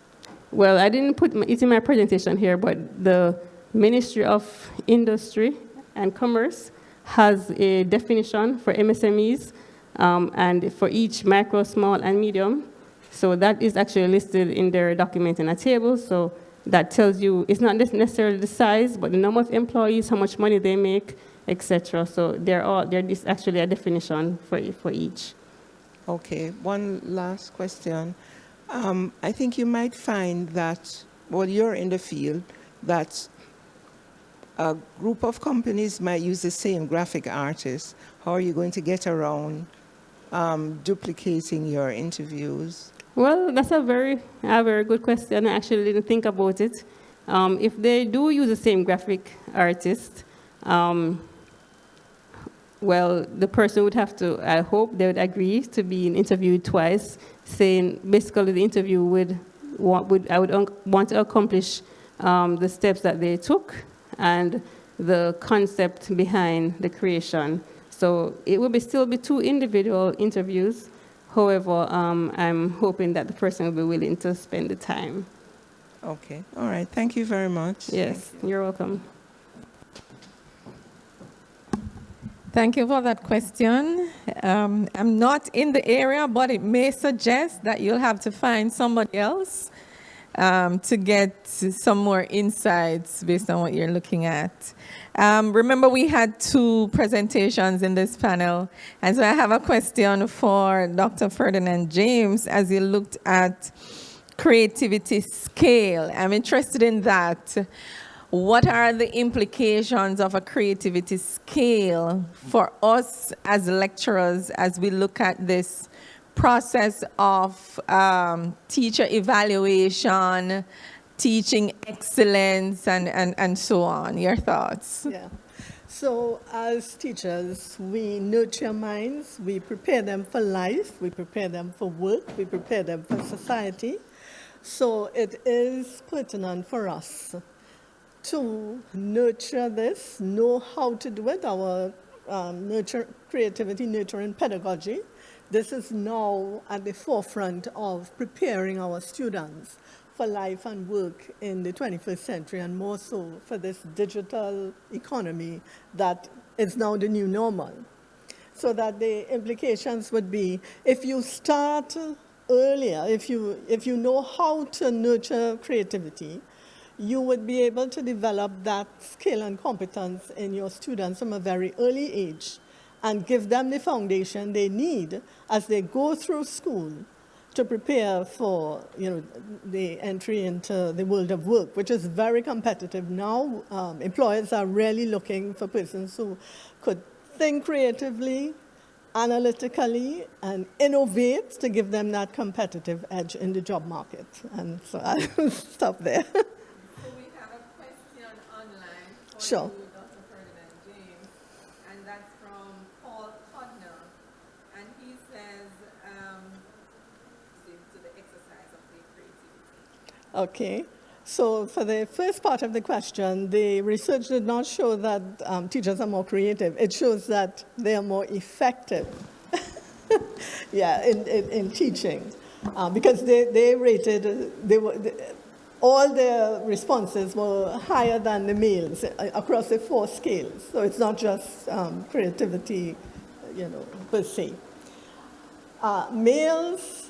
Well, I didn't put it in my presentation here, but the Ministry of Industry and Commerce has a definition for MSMEs and for each micro, small, and medium. So that is actually listed in their document in a table. So that tells you it's not necessarily the size, but the number of employees, how much money they make, etc. So there's actually a definition for each. Okay, one last question. I think you might find that, well, you're in the field, that a group of companies might use the same graphic artist. How are you going to get around duplicating your interviews? Well, that's a very good question. I actually didn't think about it. If they do use the same graphic artist, well, the person would have to, I hope they would agree to be interviewed twice, saying basically the interview I would want to accomplish the steps that they took and the concept behind the creation. So it will still be 2 individual interviews. However, I'm hoping that the person will be willing to spend the time. Okay, all right. Thank you very much. Yes, you're welcome. Thank you for that question. I'm not in the area, but it may suggest that you'll have to find somebody else to get some more insights based on what you're looking at. Remember, we had 2 presentations in this panel, and so I have a question for Dr. Ferdinand James as he looked at creativity scale. I'm interested in that. What are the implications of a creativity scale for us as lecturers as we look at this process of teacher evaluation, teaching excellence, and so on? Your thoughts? Yeah. So as teachers, we nurture minds, we prepare them for life, we prepare them for work, we prepare them for society. So it is pertinent for us to nurture this, know how to do it, our creativity nurturing pedagogy. This is now at the forefront of preparing our students for life and work in the 21st century, and more so for this digital economy that is now the new normal. So that the implications would be, if you start earlier, if you know how to nurture creativity, you would be able to develop that skill and competence in your students from a very early age and give them the foundation they need as they go through school to prepare for the entry into the world of work, which is very competitive now. Employers are really looking for persons who could think creatively, analytically, and innovate to give them that competitive edge in the job market. And so I'll stop there. Sure. Dr. Ferdinand James, and that's from Paul Hodner, and he says, to the exercise of the creativity. Okay. So for the first part of the question, the research did not show that teachers are more creative. It shows that they are more effective in teaching, because they rated, all the responses were higher than the males across the 4 scales. So it's not just creativity, per se. Males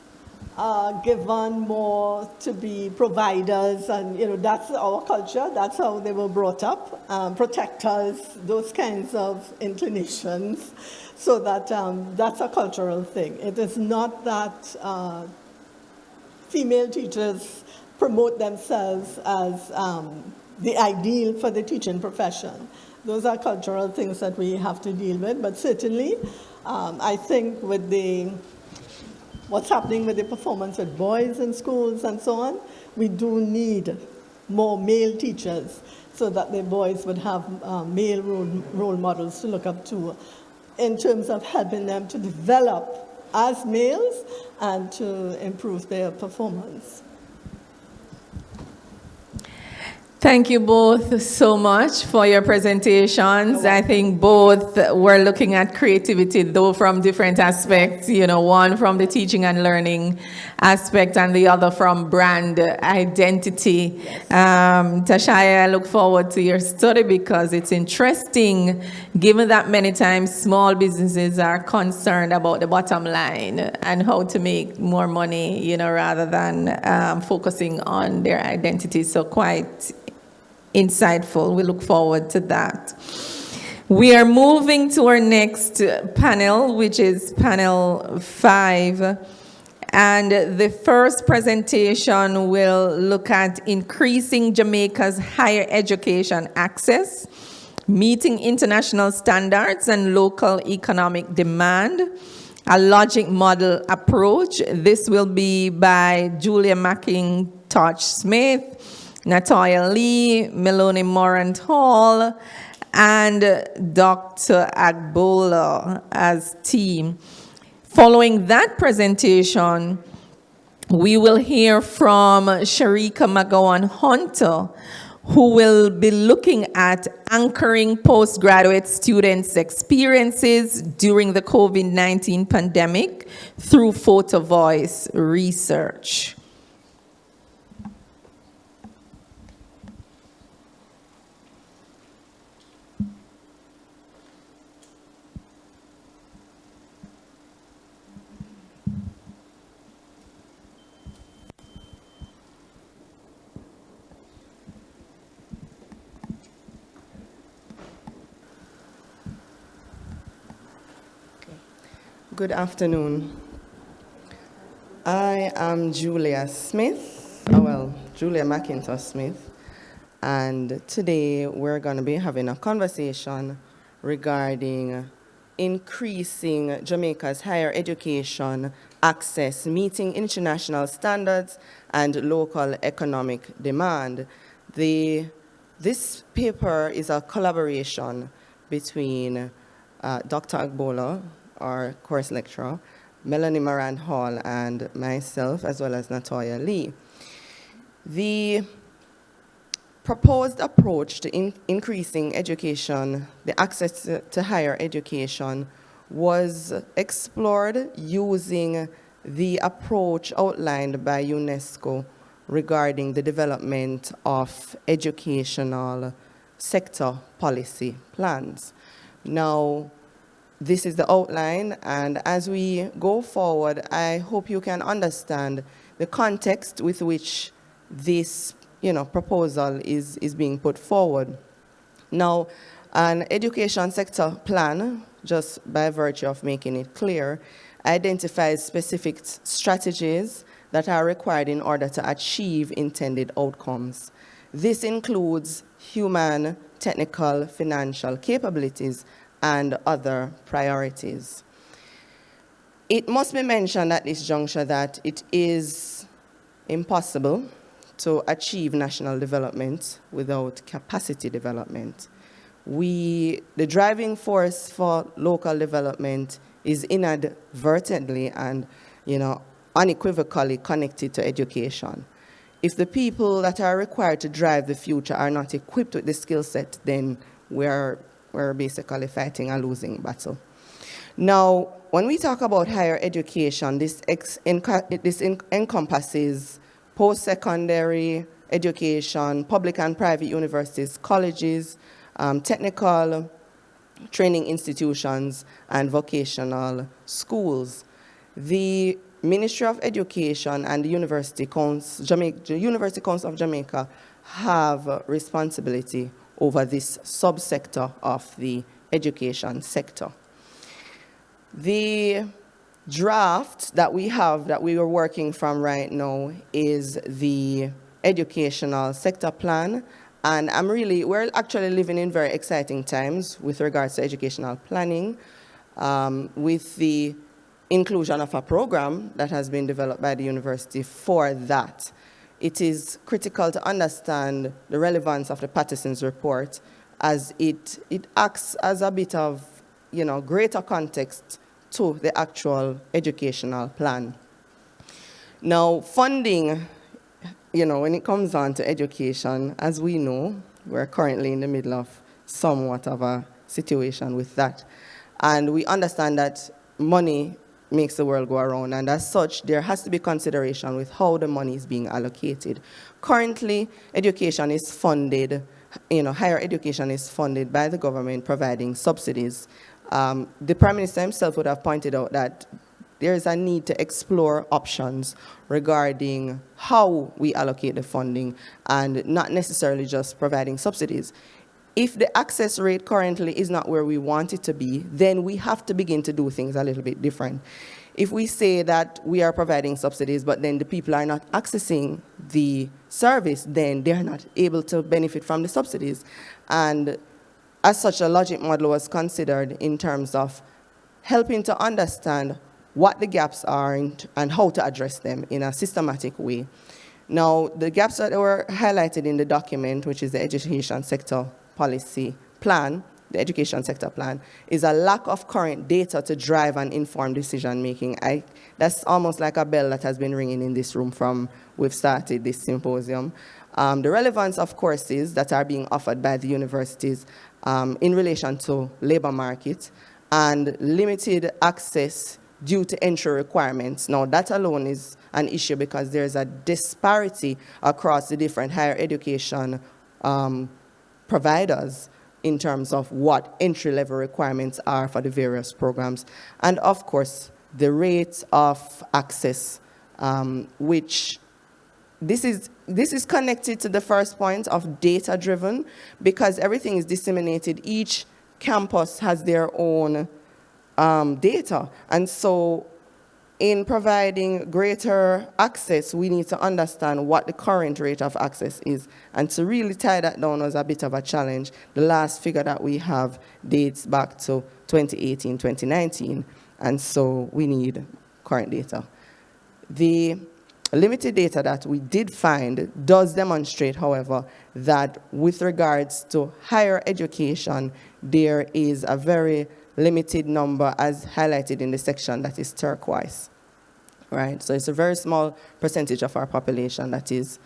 are given more to be providers, and that's our culture. That's how they were brought up, protectors, those kinds of inclinations. So that's a cultural thing. It is not that female teachers promote themselves as the ideal for the teaching profession. Those are cultural things that we have to deal with, but certainly I think with what's happening with the performance with boys in schools and so on, we do need more male teachers so that the boys would have male role models to look up to in terms of helping them to develop as males and to improve their performance. Thank you both so much for your presentations. I think both were looking at creativity, though from different aspects, one from the teaching and learning aspect and the other from brand identity. Tashaya, I look forward to your study because it's interesting, given that many times small businesses are concerned about the bottom line and how to make more money, rather than focusing on their identity. So quite insightful. We look forward to that. We are moving to our next panel, which is panel 5. And the first presentation will look at increasing Jamaica's higher education access, meeting international standards and local economic demand, a logic model approach. This will be by Julia McIntosh-Smith, Natoya Lee, Melanie Morant Hall, and Dr. Agbola as team. Following that presentation, we will hear from Sharika McGowan Hunter, who will be looking at anchoring postgraduate students' experiences during the COVID-19 pandemic through photo voice research. Good afternoon. I am Julia Smith, Julia McIntosh Smith, and today we're going to be having a conversation regarding increasing Jamaica's higher education access, meeting international standards and local economic demand. This paper is a collaboration between Dr. Agbola, our course lecturer, Melanie Moran Hall, and myself, as well as Natoya Lee. The proposed approach to increasing education, the access to higher education, was explored using the approach outlined by UNESCO regarding the development of educational sector policy plans. Now, this is the outline, and as we go forward, I hope you can understand the context with which this proposal is being put forward. Now, an education sector plan, just by virtue of making it clear, identifies specific strategies that are required in order to achieve intended outcomes. This includes human, technical, financial capabilities, and other priorities. It must be mentioned at this juncture that it is impossible to achieve national development without capacity development. The driving force for local development is inadvertently and unequivocally connected to education. If the people that are required to drive the future are not equipped with the skill set, then we're basically fighting a losing battle. Now, when we talk about higher education, this encompasses post-secondary, education, public and private universities, colleges, technical training institutions, and vocational schools. The Ministry of Education and the University Council of Jamaica have responsibility over this subsector of the education sector. The draft that we have, that we are working from right now, is the educational sector plan. And we're actually living in very exciting times with regards to educational planning, with the inclusion of a program that has been developed by the university for that. It is critical to understand the relevance of the Patterson's report, as it acts as a bit of, greater context to the actual educational plan. Now, funding, when it comes on to education, as we know, we're currently in the middle of somewhat of a situation with that. And we understand that money makes the world go around, and as such, there has to be consideration with how the money is being allocated. Currently, education is funded, higher education is funded by the government providing subsidies. The Prime Minister himself would have pointed out that there is a need to explore options regarding how we allocate the funding and not necessarily just providing subsidies. If the access rate currently is not where we want it to be, then we have to begin to do things a little bit different. If we say that we are providing subsidies, but then the people are not accessing the service, then they're not able to benefit from the subsidies. And as such, a logic model was considered in terms of helping to understand what the gaps are and how to address them in a systematic way. Now, the gaps that were highlighted in the document, which is the education sector policy plan, the education sector plan, is a lack of current data to drive and inform decision making. That's almost like a bell that has been ringing in this room from we've started this symposium. The relevance of courses that are being offered by the universities in relation to labor market and limited access due to entry requirements. Now, that alone is an issue because there's a disparity across the different higher education providers in terms of what entry-level requirements are for the various programs. And of course, the rate of access, which this is connected to the first point of data-driven, because everything is disseminated. Each campus has their own data. And so in providing greater access, we need to understand what the current rate of access is. And to really tie that down was a bit of a challenge. The last figure that we have dates back to 2018, 2019. And so we need current data. The limited data that we did find does demonstrate, however, that with regards to higher education, there is a very limited number, as highlighted in the section that is turquoise, right? So it's a very small percentage of our population that is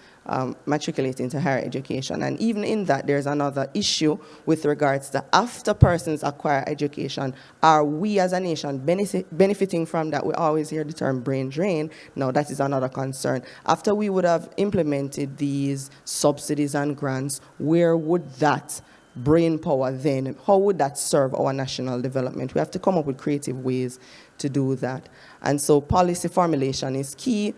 matriculating to higher education. And even in that, there's another issue with regards to after persons acquire education, are we as a nation benefiting from that? We always hear the term brain drain. Now, that is another concern. After we would have implemented these subsidies and grants, where would that brain power then, how would that serve our national development? We have to come up with creative ways to do that. And so policy formulation is key.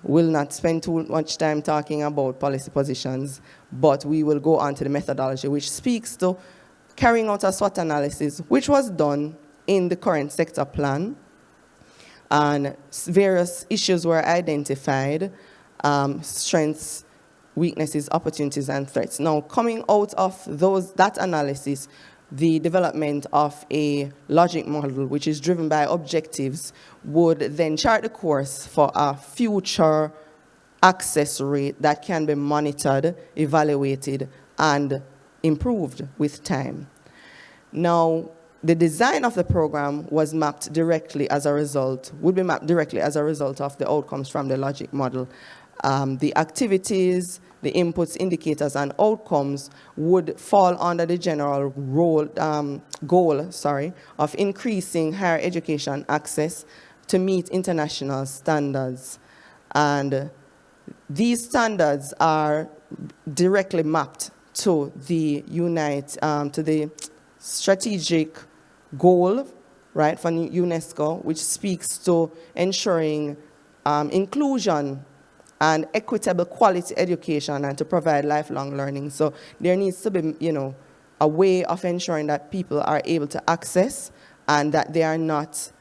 We'll not spend too much time talking about policy positions, but we will go on to the methodology, which speaks to carrying out a SWOT analysis, which was done in the current sector plan. And various issues were identified, strengths, weaknesses, opportunities, and threats. Now, coming out of that analysis, the development of a logic model, which is driven by objectives, would then chart the course for a future access rate that can be monitored, evaluated, and improved with time. Now, the design of the program was mapped directly as a result, would be mapped directly as a result of the outcomes from the logic model. The activities, the inputs, indicators, and outcomes would fall under the general goal of increasing higher education access to meet international standards. And these standards are directly mapped to the to the strategic goal, right, for UNESCO, which speaks to ensuring inclusion and equitable quality education and to provide lifelong learning. So there needs to be, a way of ensuring that people are able to access and that they are not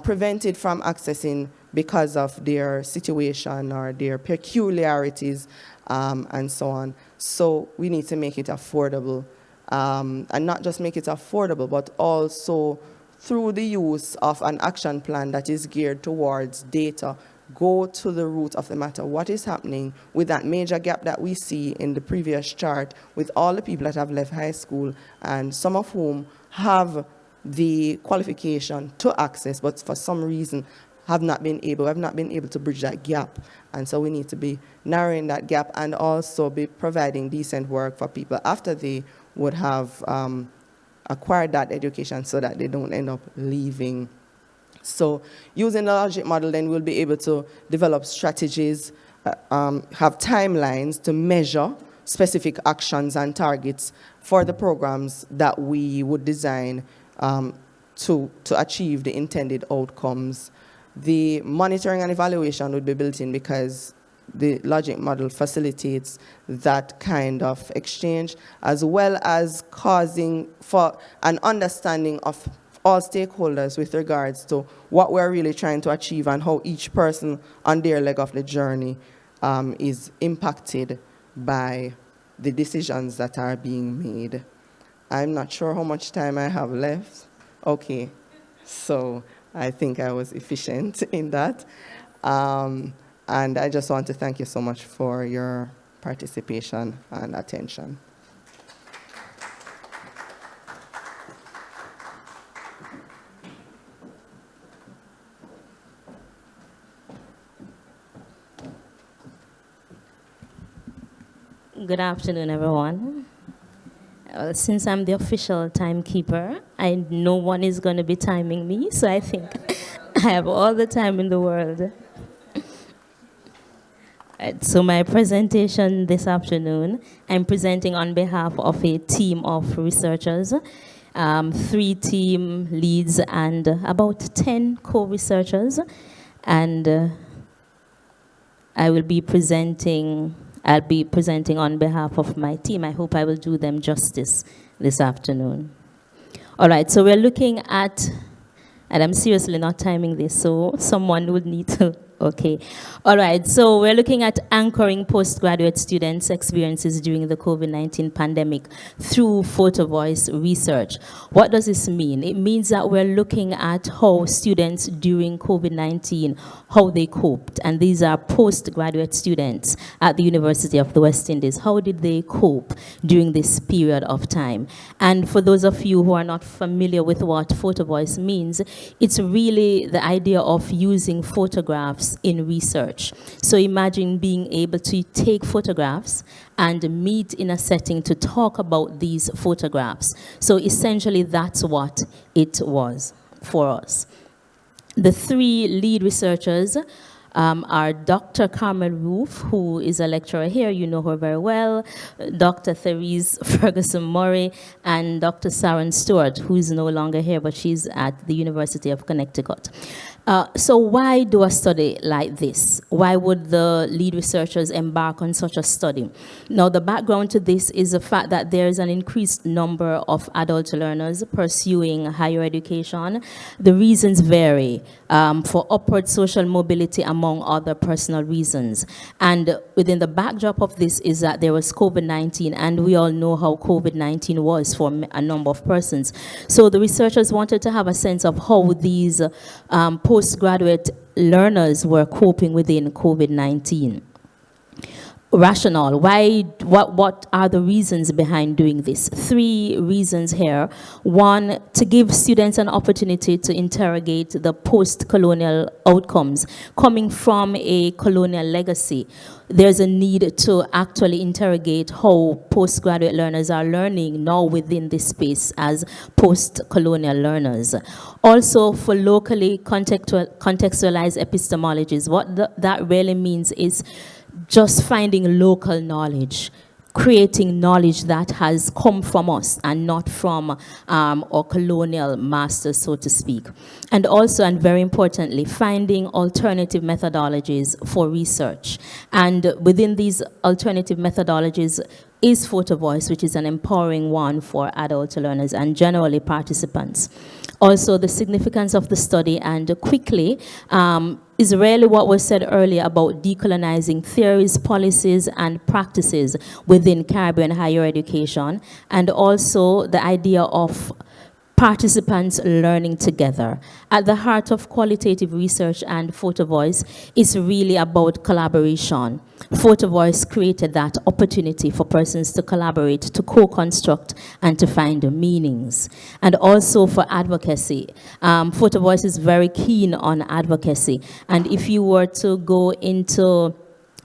prevented from accessing because of their situation or their peculiarities and so on. So we need to make it affordable, and not just make it affordable, but also through the use of an action plan that is geared towards data, go to the root of the matter. What is happening with that major gap that we see in the previous chart with all the people that have left high school and some of whom have the qualification to access, but for some reason have not been able to bridge that gap. And so we need to be narrowing that gap and also be providing decent work for people after they would have acquired that education so that they don't end up leaving. So using the logic model, then we'll be able to develop strategies, have timelines to measure specific actions and targets for the programs that we would design to achieve the intended outcomes. The monitoring and evaluation would be built in because the logic model facilitates that kind of exchange, as well as causing for an understanding of all stakeholders with regards to what we're really trying to achieve and how each person on their leg of the journey is impacted by the decisions that are being made. I'm not sure how much time I have left. Okay, so I think I was efficient in that. And I just want to thank you so much for your participation and attention. Good afternoon, everyone. Since I'm the official timekeeper, no one is going to be timing me, so I think I have all the time in the world. So my presentation this afternoon, I'm presenting on behalf of a team of researchers, 3 team leads and about 10 co-researchers, and I'll be presenting on behalf of my team. I hope I will do them justice this afternoon. All right, so we're looking at, and I'm seriously not timing this, so someone would need to, okay. All right, so we're looking at anchoring postgraduate students' experiences during the COVID-19 pandemic through photo voice research. What does this mean? It means that we're looking at how students during COVID-19, how they coped. And these are postgraduate students at the University of the West Indies. How did they cope during this period of time? And for those of you who are not familiar with what photo voice means, it's really the idea of using photographs in research. So imagine being able to take photographs and meet in a setting to talk about these photographs. So essentially that's what it was for us. The 3 lead researchers are Dr. Carmel Roof, who is a lecturer here, you know her very well, Dr. Therese Ferguson-Murray, and Dr. Sharon Stewart, who is no longer here, but she's at the University of Connecticut. So why do a study like this? Why would the lead researchers embark on such a study? Now, the background to this is the fact that there is an increased number of adult learners pursuing higher education. The reasons vary for upward social mobility, among other personal reasons. And within the backdrop of this is that there was COVID-19, and we all know how COVID-19 was for a number of persons. So the researchers wanted to have a sense of how these postgraduate learners were coping within COVID-19. Rationale, what are the reasons behind doing this? 3 reasons here. 1, to give students an opportunity to interrogate the post-colonial outcomes coming from a colonial legacy. There's a need to actually interrogate how postgraduate learners are learning now within this space as post-colonial learners. Also, for locally contextualized epistemologies, what that really means is just finding local knowledge creating knowledge that has come from us and not from our colonial masters, so to speak. And also, and very importantly, finding alternative methodologies for research. And within these alternative methodologies is Photo Voice, which is an empowering one for adult learners and generally participants. Also, the significance of the study, and quickly, is really what was said earlier about decolonizing theories, policies, and practices within Caribbean higher education, and also the idea of participants learning together. At the heart of qualitative research and Photo Voice is really about collaboration. Photo Voice created that opportunity for persons to collaborate, to co-construct, and to find meanings. And also for advocacy. Photo Voice is very keen on advocacy. And if you were to go into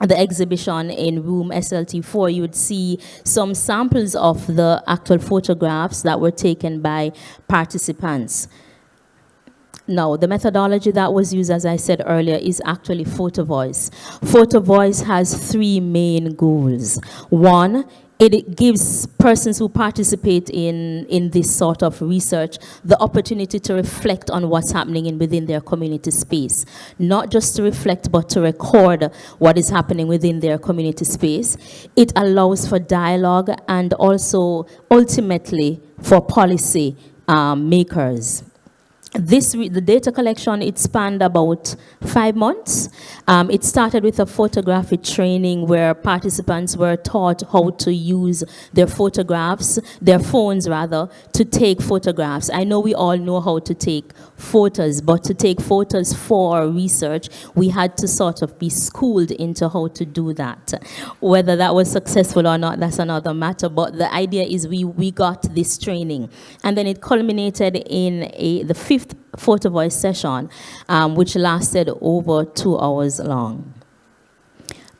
the exhibition in room SLT4, you would see some samples of the actual photographs that were taken by participants. Now, the methodology that was used, as I said earlier, is actually Photo Voice. Photo Voice has 3 main goals. One, it gives persons who participate in this sort of research the opportunity to reflect on what's happening within their community space. Not just to reflect, but to record what is happening within their community space. It allows for dialogue and also, ultimately, for policy makers. The data collection, it spanned about 5 months. It started with a photography training where participants were taught how to use their photographs, their phones rather, to take photographs. I know we all know how to take photos, but to take photos for research, we had to sort of be schooled into how to do that. Whether that was successful or not, that's another matter, but the idea is we got this training. And then it culminated in the 5th Photo Voice session, which lasted over 2 hours long.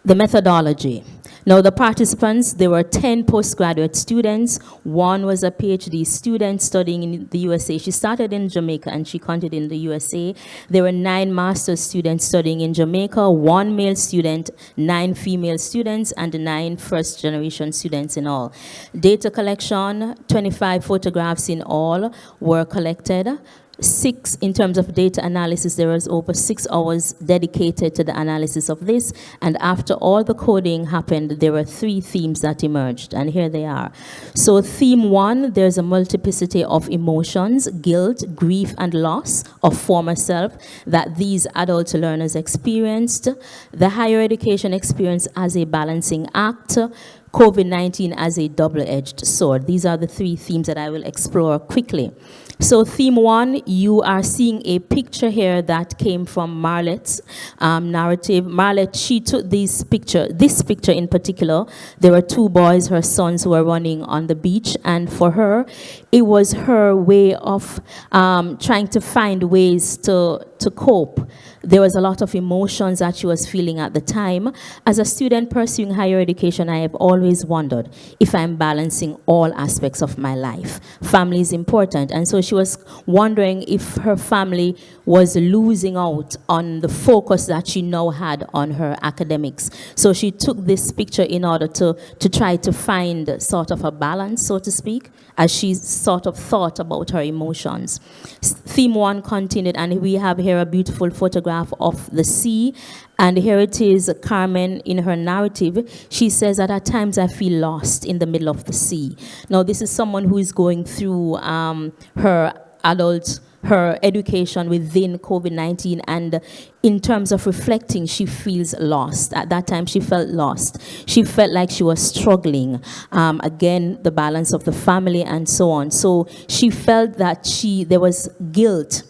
The methodology. Now, the participants, there were 10 postgraduate students. One was a PhD student studying in the USA. She started in Jamaica and she continued in the USA. There were 9 master's students studying in Jamaica, 1 male student, 9 female students, and 9 first-generation students in all. Data collection, 25 photographs in all were collected. 6, in terms of data analysis, there was over 6 hours dedicated to the analysis of this. And after all the coding happened, there were 3 themes that emerged. And here they are. So theme 1, there's a multiplicity of emotions, guilt, grief, and loss of former self that these adult learners experienced. The higher education experience as a balancing act. COVID-19 as a double-edged sword. These are the 3 themes that I will explore quickly. So theme 1, you are seeing a picture here that came from Marlette's narrative. Marlette, she took this picture in particular. There were 2 boys, her sons, who were running on the beach, and for her, it was her way of trying to find ways to cope. There was a lot of emotions that she was feeling at the time. As a student pursuing higher education, I have always wondered if I'm balancing all aspects of my life. Family is important, and so she was wondering if her family was losing out on the focus that she now had on her academics. So she took this picture in order to try to find sort of a balance, so to speak, as she sort of thought about her emotions. Theme 1 continued, and we have here a beautiful photograph of the sea. And here it is, Carmen, in her narrative. She says that at times I feel lost in the middle of the sea. Now, this is someone who is going through her education within COVID-19, and in terms of reflecting, she feels lost. At that time, she felt lost. She felt like she was struggling. Again, the balance of the family and so on. So she felt that there was guilt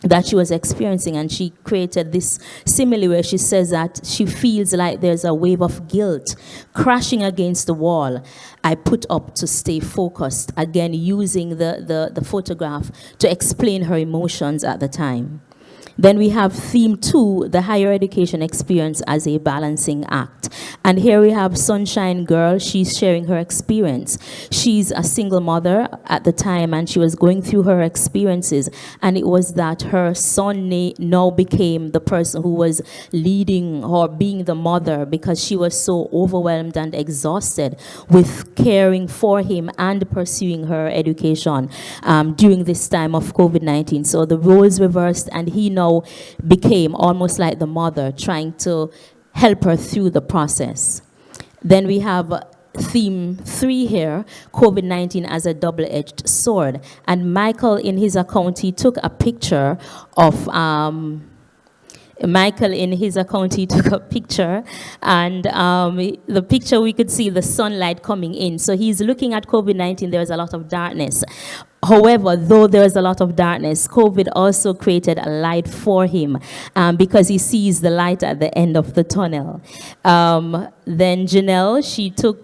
that she was experiencing, and she created this simile where she says that she feels like there's a wave of guilt crashing against the wall I put up to stay focused, again using the photograph to explain her emotions at the time. Then we have theme 2, the higher education experience as a balancing act. And here we have Sunshine Girl. She's sharing her experience. She's a single mother at the time, and she was going through her experiences. And it was that her son now became the person who was leading or being the mother, because she was so overwhelmed and exhausted with caring for him and pursuing her education during this time of COVID-19. So the roles reversed, and he now became almost like the mother, trying to help her through the process. Then we have theme 3 here, COVID-19 as a double-edged sword. And Michael, in his account, he took a picture of and the picture, we could see the sunlight coming in. So he's looking at COVID-19, there's a lot of darkness. However, though there is a lot of darkness, COVID also created a light for him, because he sees the light at the end of the tunnel. Then Janelle, she took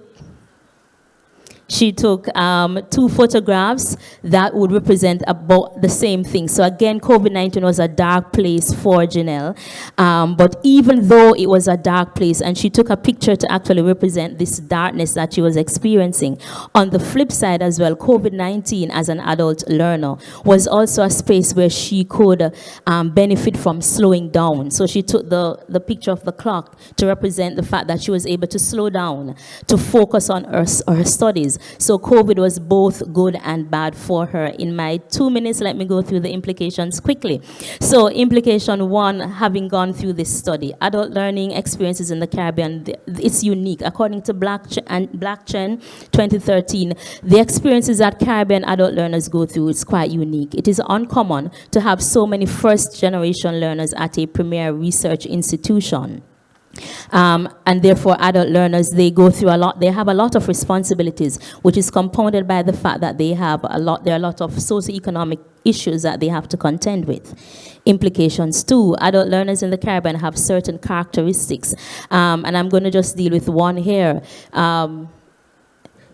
2 photographs that would represent about the same thing. So again, COVID-19 was a dark place for Janelle. But even though it was a dark place, and she took a picture to actually represent this darkness that she was experiencing, on the flip side as well, COVID-19 as an adult learner was also a space where she could benefit from slowing down. So she took the picture of the clock to represent the fact that she was able to slow down, to focus on her studies. So COVID was both good and bad for her. In my 2 minutes, let me go through the implications quickly. So implication 1, having gone through this study, adult learning experiences in the Caribbean, it's unique. According to Blackchen 2013, the experiences that Caribbean adult learners go through is quite unique. It is uncommon to have so many first-generation learners at a premier research institution. And therefore, adult learners, they go through a lot. They have a lot of responsibilities, which is compounded by the fact that there are a lot of socioeconomic issues that they have to contend with. Implications 2, adult learners in the Caribbean have certain characteristics, and I'm going to just deal with one here.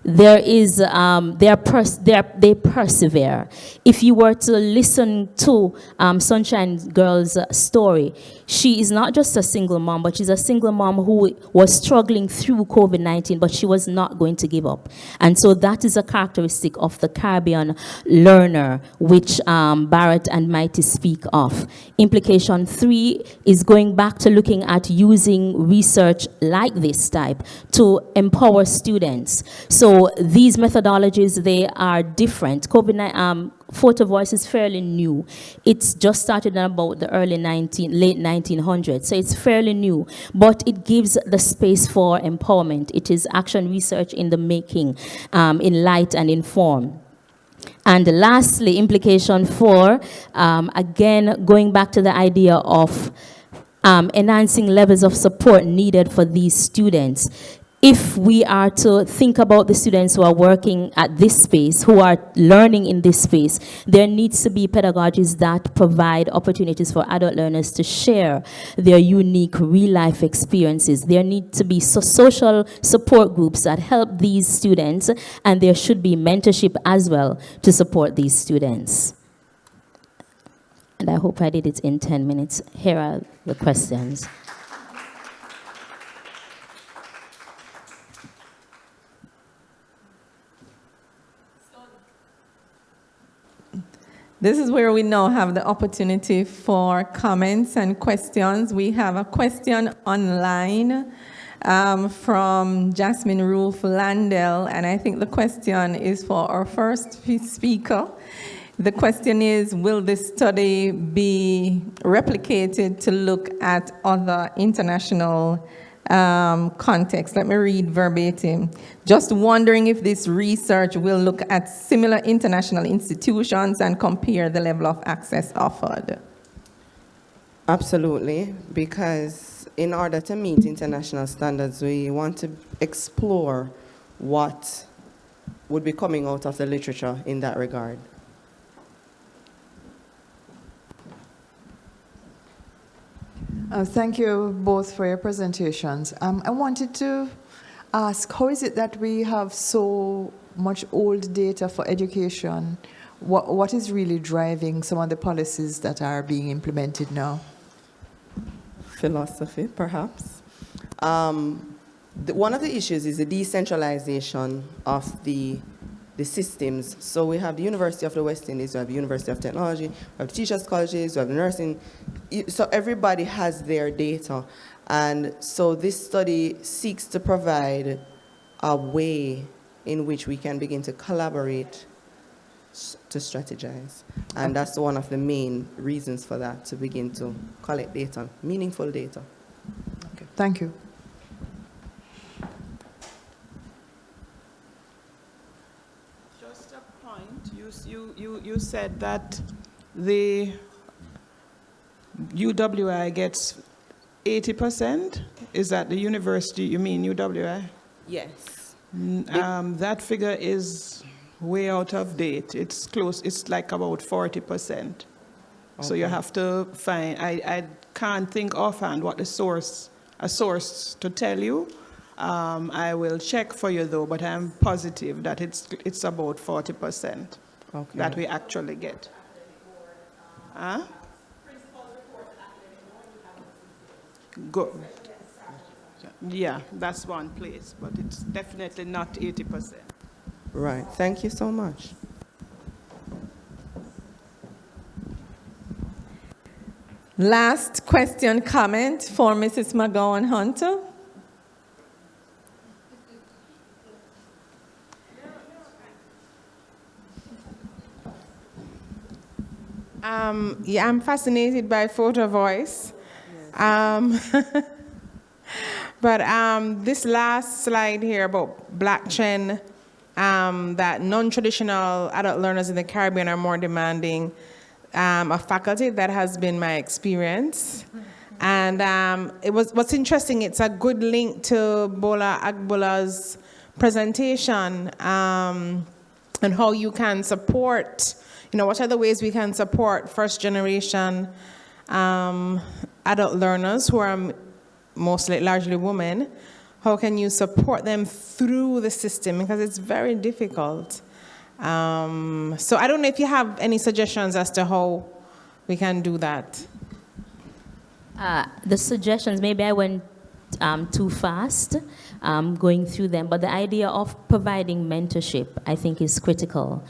They persevere. If you were to listen to Sunshine Girl's story, she is not just a single mom, but she's a single mom who was struggling through COVID-19, but she was not going to give up. And so that is a characteristic of the Caribbean learner, which Barrett and Mighty speak of. Implication 3 is going back to looking at using research like this type to empower students. So these methodologies, they are different. Photo Voice is fairly new. It's just started in about the late 1900s, so it's fairly new, but it gives the space for empowerment. It is action research in the making, in light and in form. And lastly, implication 4, again, going back to the idea of enhancing levels of support needed for these students. If we are to think about the students who are working at this space, who are learning in this space, there needs to be pedagogies that provide opportunities for adult learners to share their unique real-life experiences. There need to be social support groups that help these students, and there should be mentorship as well to support these students. And I hope I did it in 10 minutes. Here are the questions. This is where we now have the opportunity for comments and questions. We have a question online from Jasmine Roof Landell, and I think the question is for our first speaker. The question is, will this study be replicated to look at other international context? Let me read verbatim. Just wondering if this research will look at similar international institutions and compare the level of access offered. Absolutely, because in order to meet international standards, we want to explore what would be coming out of the literature in that regard. Thank you both for your presentations. I wanted to ask, how is it that we have so much old data for education what is really driving some of the policies that are being implemented now? Philosophy, perhaps. One of the issues is the decentralization of the systems. So we have the University of the West Indies, we have the University of Technology, we have the teachers' colleges, we have the nursing. So everybody has their data. And so this study seeks to provide a way in which we can begin to collaborate to strategize. And that's one of the main reasons for that, to begin to collect data, meaningful data. Okay. Thank you. Just a point, you said that the UWI gets 80%? Is that the university, you mean UWI? Yes. That figure is way out of date. It's close, it's like about 40%. So you have to find, I can't think offhand what a source to tell you. I will check for you though, but I'm positive that it's about 40% that we actually get. Huh? Go. Yeah, that's one place, but it's definitely not 80%. Right. Thank you so much. Last question, comment for Mrs. McGowan Hunter. Yeah, I'm fascinated by photo voice. But this last slide here about blockchain, that non-traditional adult learners in the Caribbean are more demanding of faculty. That has been my experience. And what's interesting, it's a good link to Bola Agbola's presentation and how you can support, what are the ways we can support first generation adult learners who are largely women. How can you support them through the system? Because it's very difficult. So I don't know if you have any suggestions as to how we can do that. The suggestions, maybe I went too fast going through them, but the idea of providing mentorship, I think, is critical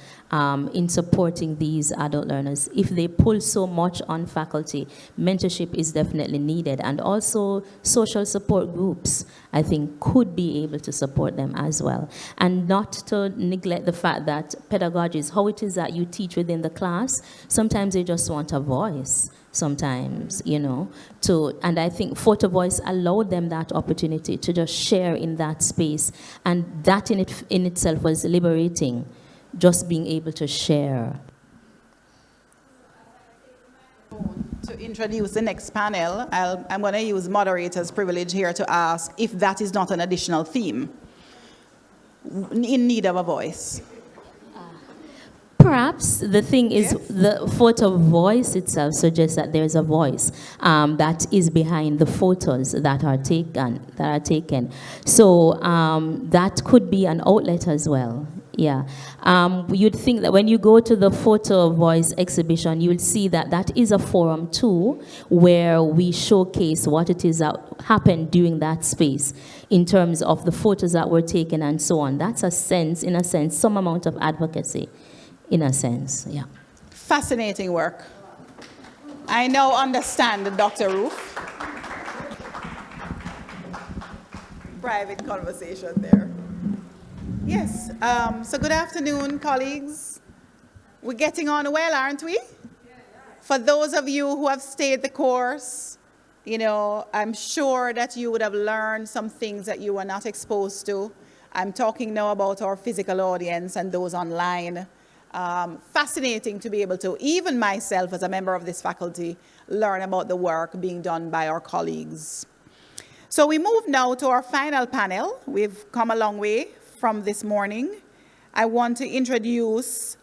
in supporting these adult learners. If they pull so much on faculty, mentorship is definitely needed. And also social support groups, I think, could be able to support them as well. And not to neglect the fact that pedagogy is how it is that you teach within the class. Sometimes they just want a voice. Sometimes, and I think Photo Voice allowed them that opportunity to just share in that space. And that in itself was liberating, just being able to share. To introduce the next panel, I'm going to use moderator's privilege here to ask if that is not an additional theme in need of a voice. Perhaps the thing is, the photo voice itself suggests that there is a voice that is behind the photos that are taken. So that could be an outlet as well. Yeah. You'd think that when you go to the photo voice exhibition, you'll see that that is a forum too, where we showcase what it is that happened during that space in terms of the photos that were taken and so on. That's in a sense, some amount of advocacy. In a sense, yeah. Fascinating work. I now understand Dr. Ruth. Private conversation there. Yes, so good afternoon, colleagues. We're getting on well, aren't we? For those of you who have stayed the course, I'm sure that you would have learned some things that you were not exposed to. I'm talking now about our physical audience and those online. Fascinating to be able to, even myself as a member of this faculty, learn about the work being done by our colleagues. So we move now to our final panel. We've come a long way from this morning. I want to introduce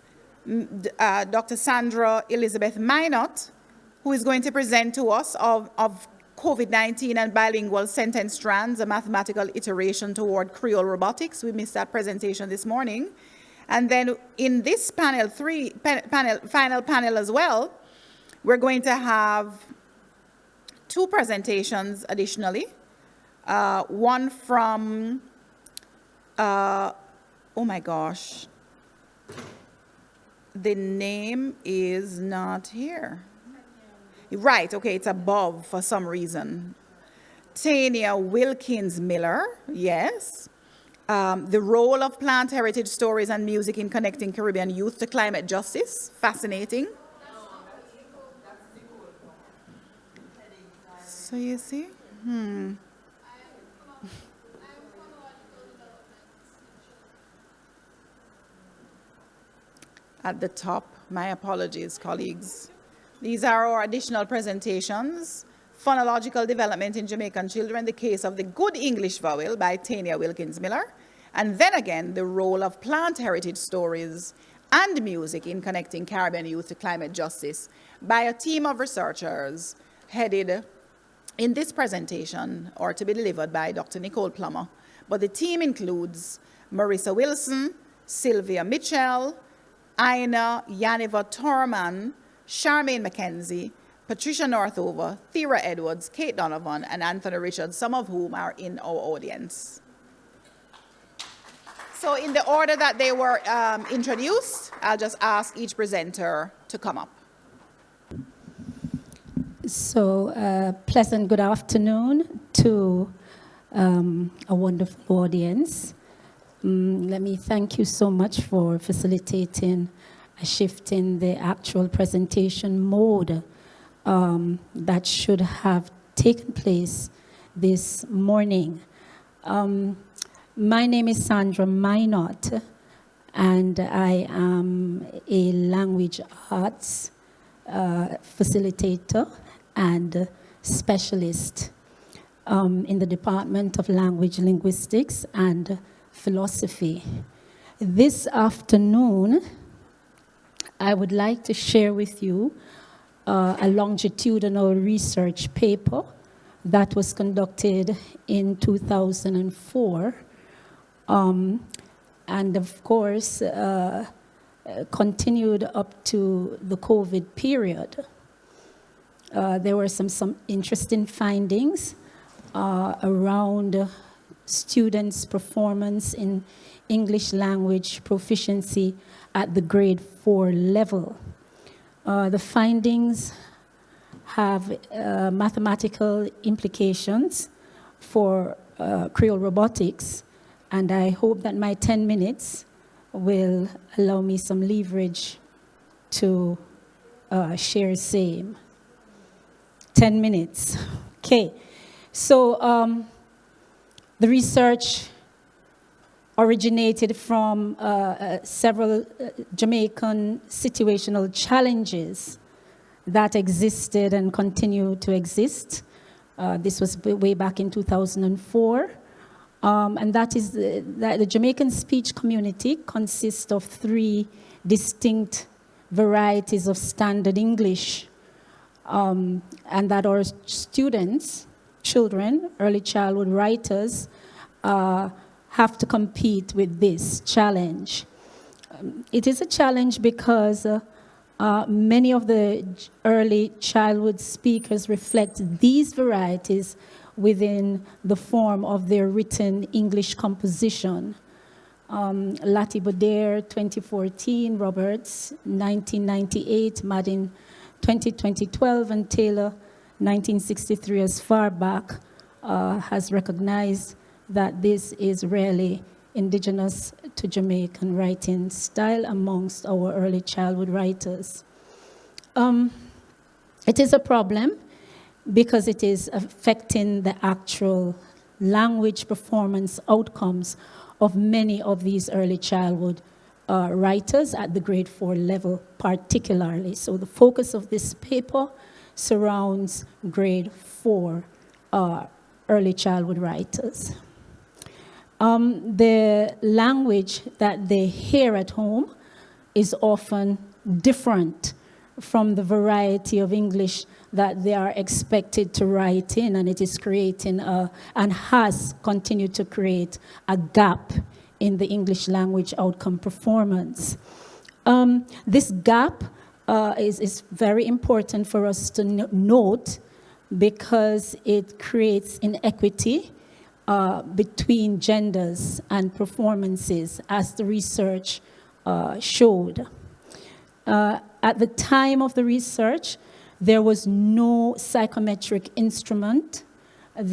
Dr. Sandra Elizabeth Minot, who is going to present to us of COVID-19 and bilingual sentence strands, a mathematical iteration toward Creole robotics. We missed that presentation this morning. And then in this final panel as well, we're going to have 2 presentations additionally. One from, oh my gosh, the name is not here. Right, okay, it's above for some reason. Tania Wilkins Miller, yes. The role of plant heritage stories and music in connecting Caribbean youth to climate justice, fascinating. So you see, At the top, my apologies, colleagues. These are our additional presentations. Phonological Development in Jamaican Children, the Case of the Good English Vowel by Tania Wilkins Miller. And then again, the role of plant heritage stories and music in connecting Caribbean youth to climate justice by a team of researchers headed in this presentation, or to be delivered by Dr. Nicole Plummer. But the team includes Marissa Wilson, Sylvia Mitchell, Aina Yaniva Torman, Charmaine McKenzie, Patricia Northover, Thera Edwards, Kate Donovan, and Anthony Richards, some of whom are in our audience. So in the order that they were introduced, I'll just ask each presenter to come up. So pleasant good afternoon to a wonderful audience. Let me thank you so much for facilitating a shift in the actual presentation mode that should have taken place this morning. My name is Sandra Minot, and I am a language arts facilitator and specialist in the Department of Language Linguistics and Philosophy. This afternoon, I would like to share with you a longitudinal research paper that was conducted in 2004, and of course continued up to the COVID period. There were some interesting findings around students' performance in English language proficiency at the grade 4 level. The findings have mathematical implications for Creole robotics, and I hope that my 10 minutes will allow me some leverage to share same. 10 minutes. Okay. So the research originated from several Jamaican situational challenges that existed and continue to exist. This was way back in 2004. And that is that the Jamaican speech community consists of 3 distinct varieties of standard English, and that our students, children, early childhood writers, have to compete with this challenge. It is a challenge because many of the early childhood speakers reflect these varieties within the form of their written English composition. Lati Bodair, 2014, Roberts, 1998, Madden, 2012, and Taylor, 1963, as far back, has recognized that this is really indigenous to Jamaican writing style amongst our early childhood writers. It is a problem because it is affecting the actual language performance outcomes of many of these early childhood writers at the grade 4 level particularly. So the focus of this paper surrounds grade 4 early childhood writers. The language that they hear at home is often different from the variety of English that they are expected to write in, and it is creating and has continued to create a gap in the English language outcome performance. This gap is very important for us to note because it creates inequity between genders and performances, as the research showed. At the time of the research, there was no psychometric instrument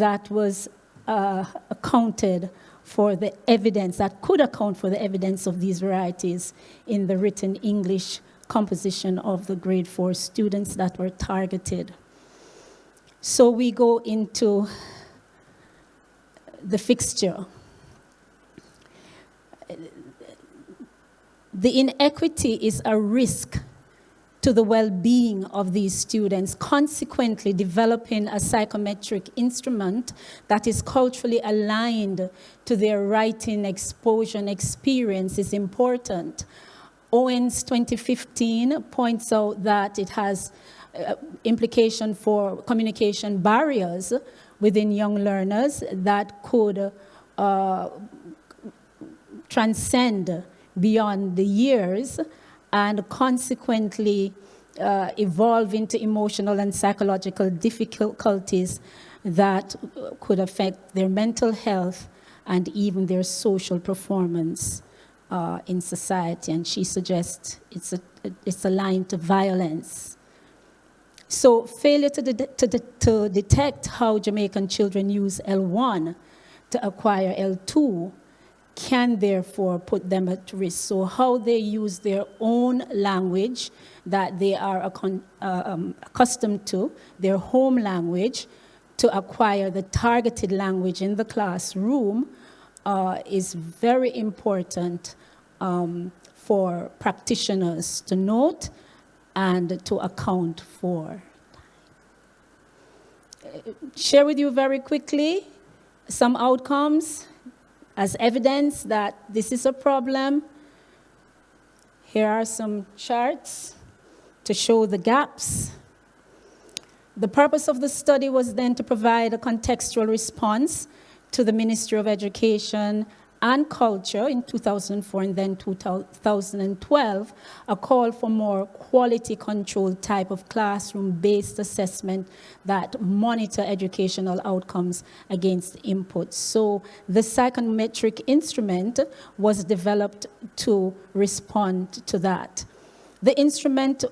that was accounted for the evidence, that could account for the evidence of these varieties in the written English composition of the grade 4 students that were targeted. So we go into the fixture. The inequity is a risk to the well-being of these students. Consequently, developing a psychometric instrument that is culturally aligned to their writing exposure and experience is important. Owens 2015 points out that it has implication for communication barriers within young learners that could transcend beyond the years and consequently evolve into emotional and psychological difficulties that could affect their mental health and even their social performance in society. And she suggests it's aligned to violence. So failure to detect how Jamaican children use L1 to acquire L2 can therefore put them at risk. So how they use their own language that they are accustomed to, their home language, to acquire the targeted language in the classroom is very important for practitioners to note and to account for. Share with you very quickly some outcomes as evidence that this is a problem. Here are some charts to show the gaps. The purpose of the study was then to provide a contextual response to the Ministry of Education and Culture in 2004 and then 2012, a call for more quality control type of classroom-based assessment that monitor educational outcomes against inputs. So the psychometric instrument was developed to respond to that. The instrument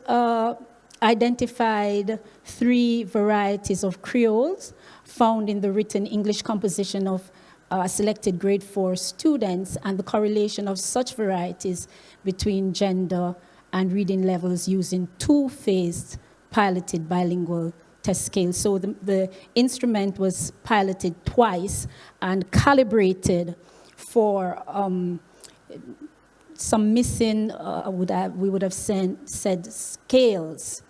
identified 3 varieties of creoles found in the written English composition of selected grade 4 students and the correlation of such varieties between gender and reading levels using 2-phased piloted bilingual test scales. So the instrument was piloted twice and calibrated for some missing, we would have said scales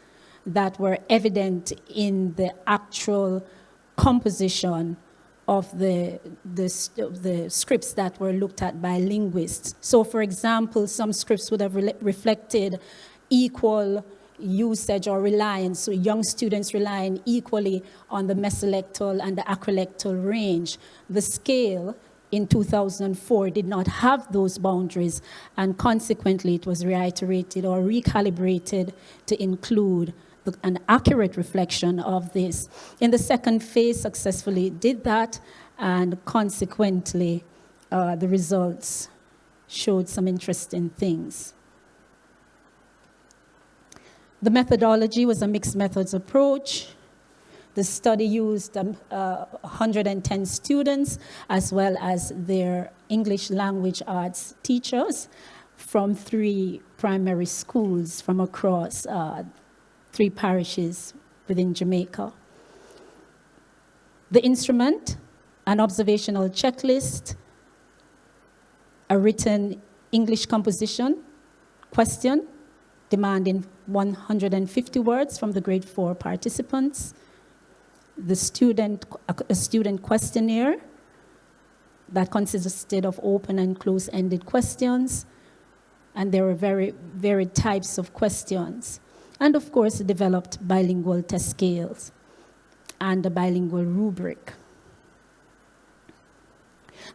that were evident in the actual composition of the scripts that were looked at by linguists. So for example, some scripts would have reflected equal usage or reliance, so young students relying equally on the mesolectal and the acrolectal range. The scale in 2004 did not have those boundaries, and consequently it was reiterated or recalibrated to include an accurate reflection of this. In the second phase, successfully did that, and consequently, the results showed some interesting things. The methodology was a mixed methods approach. The study used 110 students, as well as their English language arts teachers from 3 primary schools from across 3 parishes within Jamaica. The instrument, an observational checklist, a written English composition question demanding 150 words from the grade 4 participants, a student questionnaire that consisted of open and close-ended questions, and there were very varied types of questions. And of course, developed bilingual test scales and a bilingual rubric.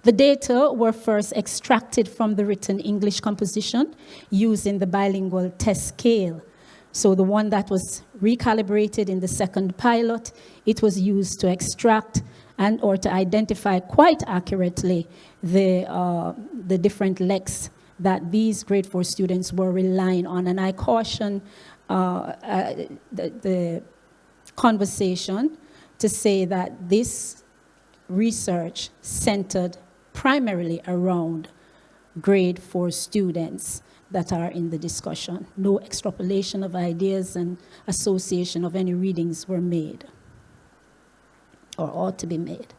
The data were first extracted from the written English composition using the bilingual test scale. So the one that was recalibrated in the second pilot, it was used to extract and or to identify quite accurately the different lexs that these grade 4 students were relying on. And I caution the conversation to say that this research centered primarily around grade 4 students that are in the discussion. No extrapolation of ideas and association of any readings were made or ought to be made.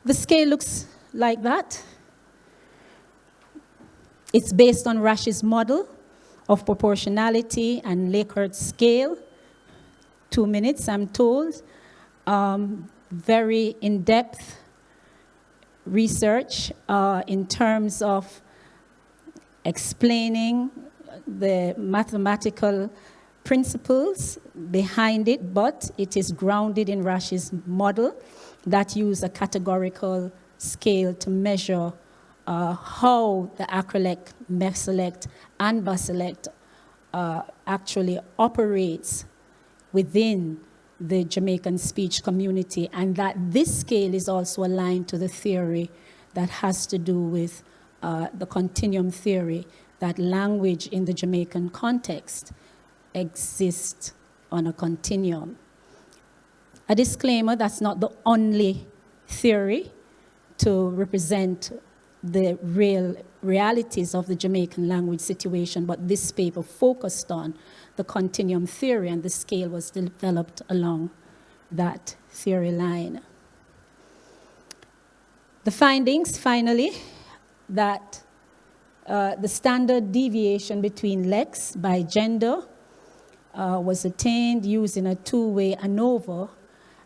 The scale looks like that. It's based on Rash's model of proportionality and Lakert's scale. 2 minutes, I'm told. Very in-depth research in terms of explaining the mathematical principles behind it, but it is grounded in Rash's model that use a categorical scale to measure how the acrolect, mesolect, and baselect actually operates within the Jamaican speech community, and that this scale is also aligned to the theory that has to do with the continuum theory, that language in the Jamaican context exists on a continuum. A disclaimer, that's not the only theory to represent the real realities of the Jamaican language situation, but this paper focused on the continuum theory, and the scale was developed along that theory line. The findings, finally, that the standard deviation between lex by gender was attained using a two-way ANOVA,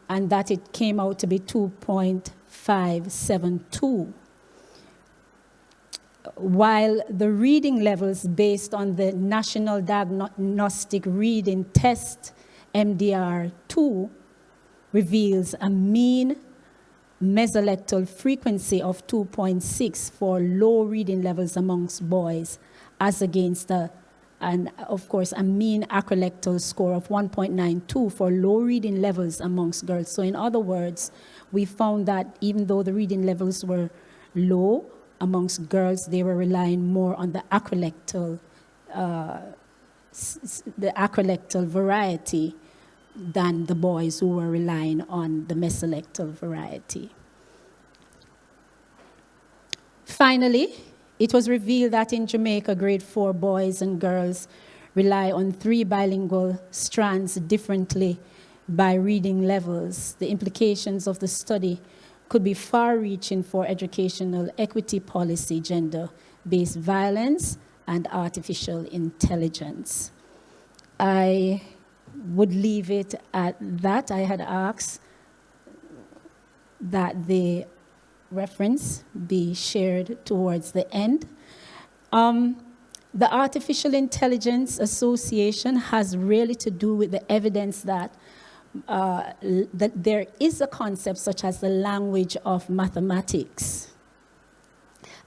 and that it came out to be 2.572. While the reading levels based on the National Diagnostic Reading Test, MDR2, reveals a mean mesolectal frequency of 2.6 for low reading levels amongst boys, as against of course, a mean acrolectal score of 1.92 for low reading levels amongst girls. So in other words, we found that even though the reading levels were low amongst girls, they were relying more on the acrolectal variety than the boys who were relying on the mesolectal variety. Finally, it was revealed that in Jamaica, grade 4 boys and girls rely on 3 bilingual strands differently by reading levels. The implications of the study could be far-reaching for educational equity policy, gender-based violence, and artificial intelligence. I would leave it at that. I had asked that the reference be shared towards the end. The Artificial Intelligence Association has really to do with the evidence that there is a concept such as the language of mathematics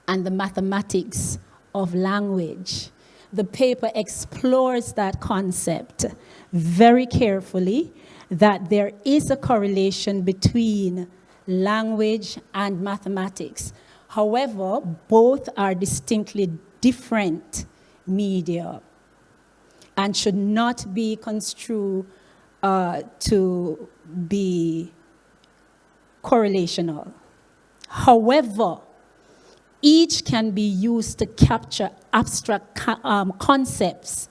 and the mathematics of language. The paper explores that concept very carefully, that there is a correlation between language and mathematics. However, both are distinctly different media and should not be construed to be correlational. However, each can be used to capture abstract concepts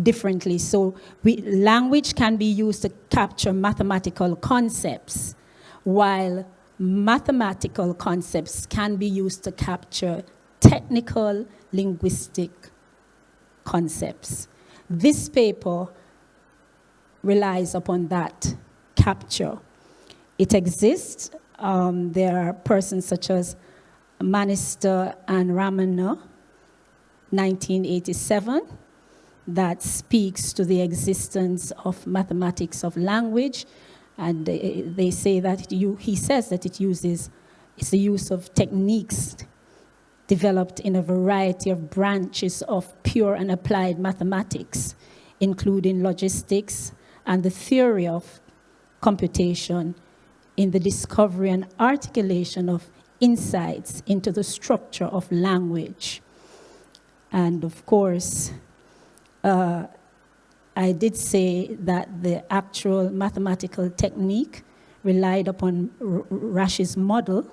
differently. So language can be used to capture mathematical concepts, while mathematical concepts can be used to capture technical linguistic concepts. This paper relies upon that capture. It exists. There are persons such as Manister and Ramana, 1987, that speaks to the existence of mathematics of language, and they say that he says that it uses It's the use of techniques developed in a variety of branches of pure and applied mathematics, including logistics and the theory of computation, in the discovery and articulation of insights into the structure of language. And of course, I did say that the actual mathematical technique relied upon Rash's model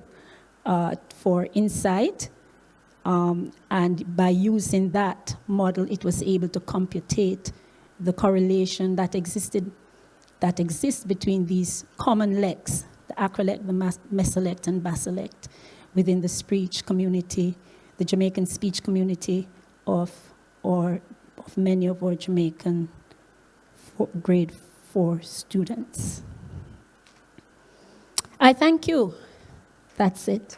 for insight, and by using that model, it was able to computate the correlation that exists between these common legs, the acrolect, the mesolect, and basolect, within the speech community, the Jamaican speech community of many of our Jamaican grade 4 students. I thank you. That's it.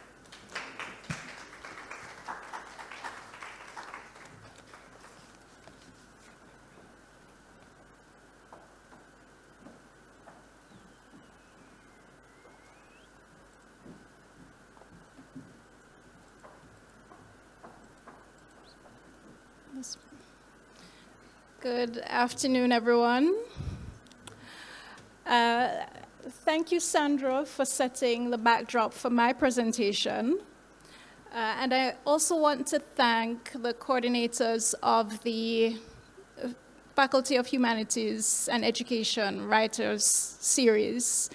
Good afternoon, everyone. Thank you, Sandra, for setting the backdrop for my presentation. And I also want to thank the coordinators of the Faculty of Humanities and Education Writers Series.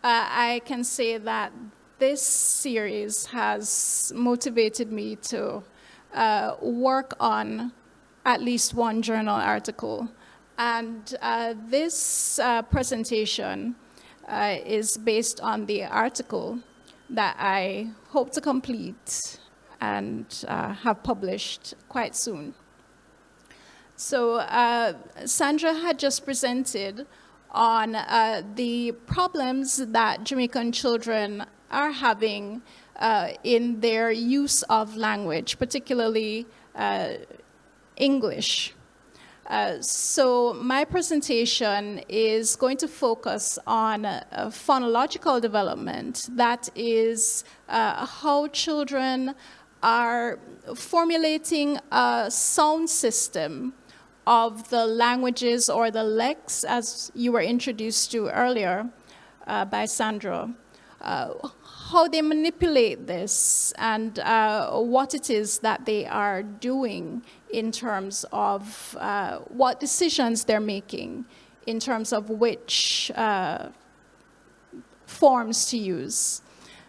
I can say that this series has motivated me to work on at least one journal article. And this presentation is based on the article that I hope to complete and have published quite soon. So Sandra had just presented on the problems that Jamaican children are having in their use of language, particularly English. So my presentation is going to focus on phonological development. That is how children are formulating a sound system of the languages or the lex, as you were introduced to earlier by Sandra. How they manipulate this and what it is that they are doing in terms of what decisions they're making, in terms of which forms to use.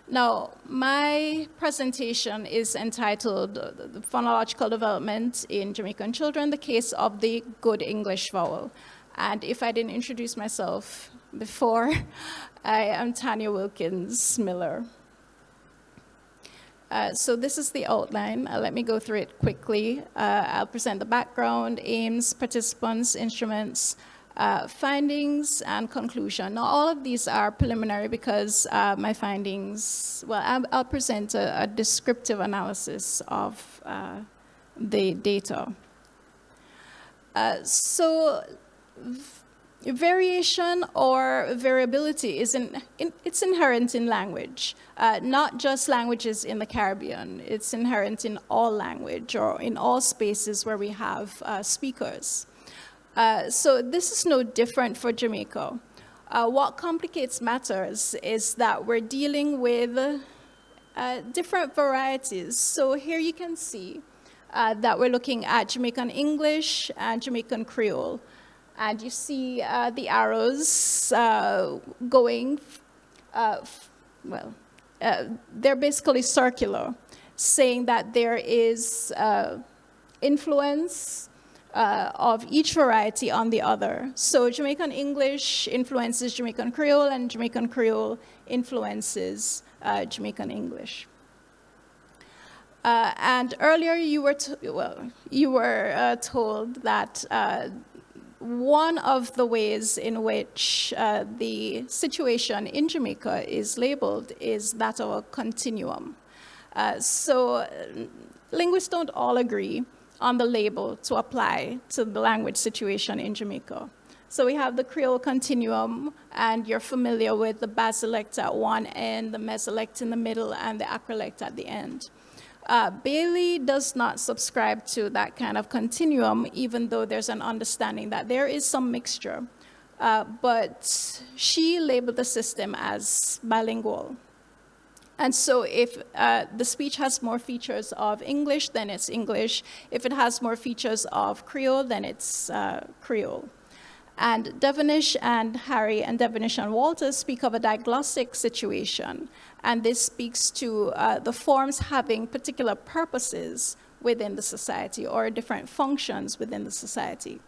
Now, my presentation is entitled The Phonological Development in Jamaican Children, the Case of the Good English Vowel. And if I didn't introduce myself before, I am Tanya Wilkins Miller. So this is the outline. Let me go through it quickly. I'll present the background, aims, participants, instruments, findings, and conclusion. Now, all of these are preliminary because my findings, well, I'll present a descriptive analysis of the data. So variation or variability is it's inherent in language, not just languages in the Caribbean. It's inherent in all language or in all spaces where we have speakers. So this is no different for Jamaica. What complicates matters is that we're dealing with different varieties. So here you can see that we're looking at Jamaican English and Jamaican Creole. And you see the arrows going, they're basically circular, saying that there is influence of each variety on the other. So Jamaican English influences Jamaican Creole, and Jamaican Creole influences Jamaican English. And earlier you were told that one of the ways in which the situation in Jamaica is labeled is that of a continuum. So linguists don't all agree on the label to apply to the language situation in Jamaica. So we have the Creole continuum, and you're familiar with the basilect at one end, the mesolect in the middle, and the acrolect at the end. Bailey does not subscribe to that kind of continuum, even though there's an understanding that there is some mixture. But she labeled the system as bilingual. And so if the speech has more features of English, then it's English. If it has more features of Creole, then it's Creole. And Devonish and Harry and Devonish and Walter speak of a diglossic situation. And this speaks to the forms having particular purposes within the society or different functions within the society.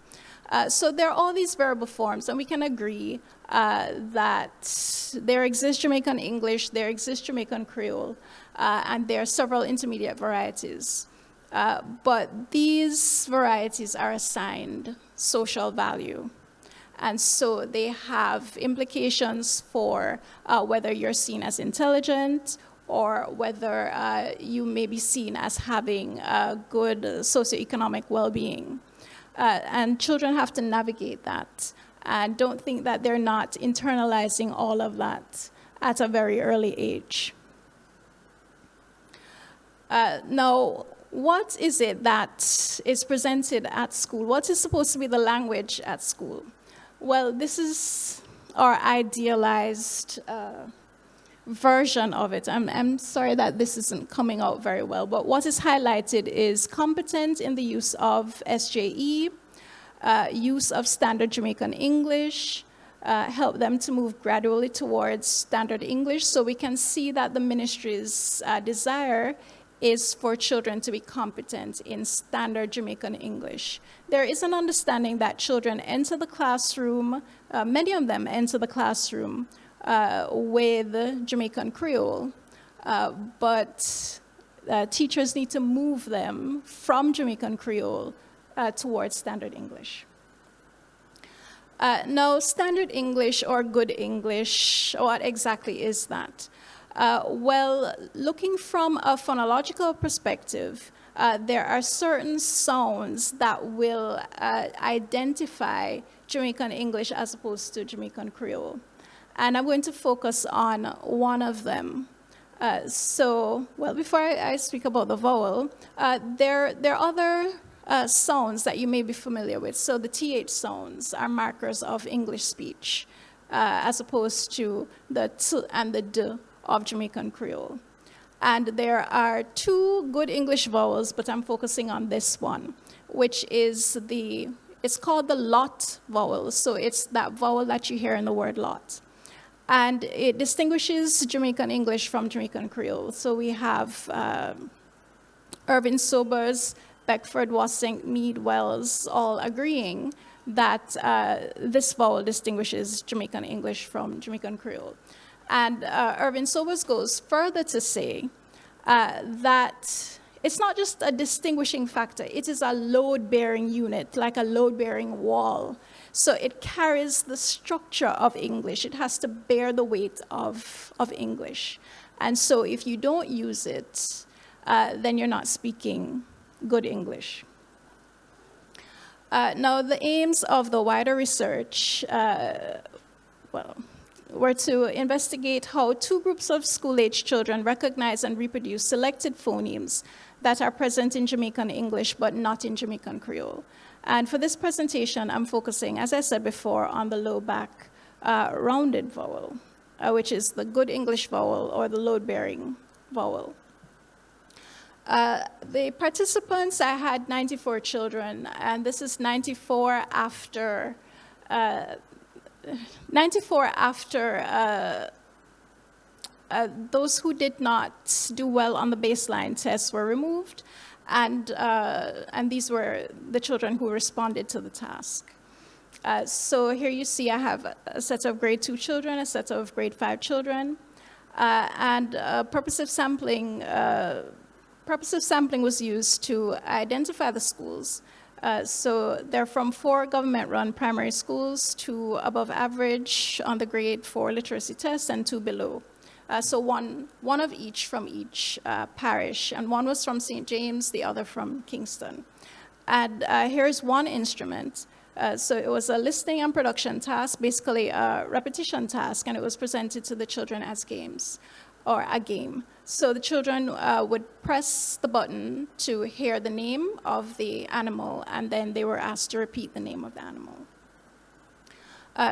So there are all these variable forms, and we can agree that there exists Jamaican English, there exists Jamaican Creole, and there are several intermediate varieties. But these varieties are assigned social value. And so they have implications for whether you're seen as intelligent or whether you may be seen as having good socioeconomic well-being. And children have to navigate that. And don't think that they're not internalizing all of that at a very early age. Now, what is it that is presented at school? What is supposed to be the language at school? Well, this is our idealized version of it. I'm sorry that this isn't coming out very well, but what is highlighted is competent in the use of SJE, use of standard Jamaican English, help them to move gradually towards standard English, so we can see that the ministry's desire is for children to be competent in standard Jamaican English. There is an understanding that children enter the classroom, many of them enter the classroom with Jamaican Creole, but teachers need to move them from Jamaican Creole towards standard English. Now, standard English or good English, what exactly is that? Well, looking from a phonological perspective, there are certain sounds that will identify Jamaican English as opposed to Jamaican Creole. And I'm going to focus on one of them. Before I speak about the vowel, there are other sounds that you may be familiar with. So the TH sounds are markers of English speech, as opposed to the T and the D of Jamaican Creole. And there are two good English vowels, but I'm focusing on this one, which is it's called the lot vowel. So it's that vowel that you hear in the word lot. And it distinguishes Jamaican English from Jamaican Creole. So we have Irving Sobers, Beckford, Wassink, Mead, Wells, all agreeing that this vowel distinguishes Jamaican English from Jamaican Creole. And Irving Sobers goes further to say that it's not just a distinguishing factor, it is a load-bearing unit, like a load-bearing wall. So it carries the structure of English. It has to bear the weight of English. And so if you don't use it, then you're not speaking good English. Now, the aims of the wider research, were to investigate how two groups of school-age children recognize and reproduce selected phonemes that are present in Jamaican English but not in Jamaican Creole. And for this presentation, I'm focusing, as I said before, on the low-back rounded vowel, which is the good English vowel or the load-bearing vowel. The participants, I had 94 children, and this is 94 after those who did not do well on the baseline tests were removed, and these were the children who responded to the task. So here you see I have a set of grade 2 children, a set of grade 5 children, and purposive sampling was used to identify the schools. So they're from 4 government-run primary schools, 2 above average on the grade 4 literacy test, and 2 below. So one of each from each parish, and one was from St. James, the other from Kingston. And here's one instrument. So it was a listening and production task, basically a repetition task, and it was presented to the children as games, or a game. So the children would press the button to hear the name of the animal, and then they were asked to repeat the name of the animal.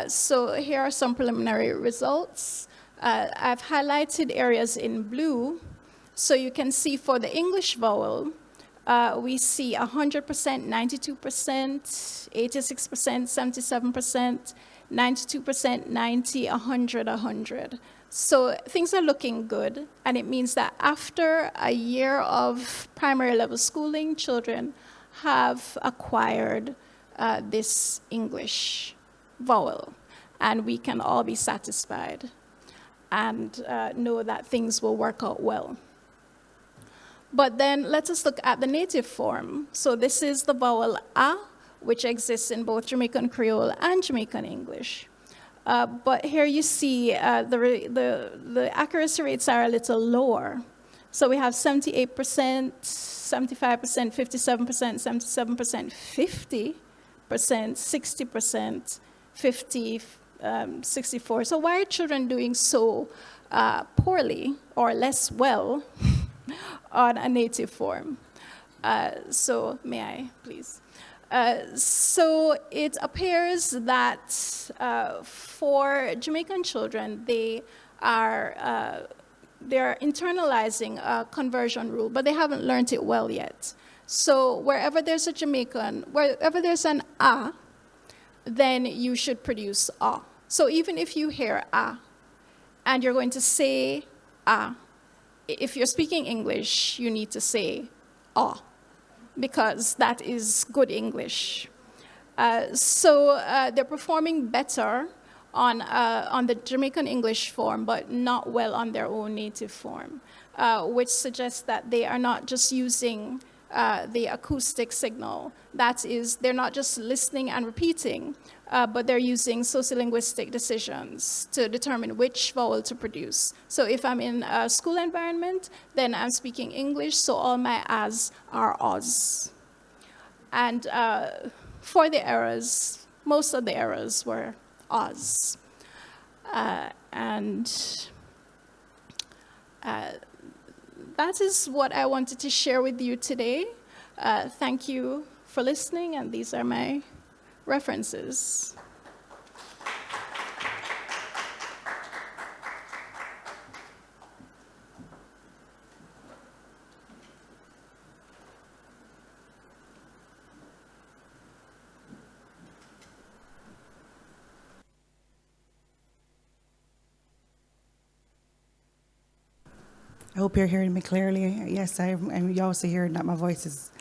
So here are some preliminary results. I've highlighted areas in blue. So you can see for the English vowel, we see 100%, 92%, 86%, 77%, 92%, 90, 100, 100. So things are looking good, and it means that after a year of primary level schooling, children have acquired this English vowel, and we can all be satisfied and know that things will work out well. But then let us look at the native form. So this is the vowel A, which exists in both Jamaican Creole and Jamaican English. But here you see the accuracy rates are a little lower. So we have 78%, 75%, 57%, 77%, 50%, 60%, 50, 64. So why are children doing so poorly or less well on a native form? So may I, please? So it appears that for Jamaican children, they are internalizing a conversion rule, but they haven't learned it well yet. So wherever there's a Jamaican, wherever there's an A, then you should produce A. So even if you hear A, and you're going to say A, if you're speaking English, you need to say A, because that is good English. So they're performing better on the Jamaican English form, but not well on their own native form, which suggests that they are not just using the acoustic signal. That is, they're not just listening and repeating, but they're using sociolinguistic decisions to determine which vowel to produce. So if I'm in a school environment, then I'm speaking English, so all my As are Oz. And for the errors, most of the errors were Oz. That is what I wanted to share with you today. Thank you for listening, and these are my references. I hope you're hearing me clearly. Yes, I'm also hearing that my voice is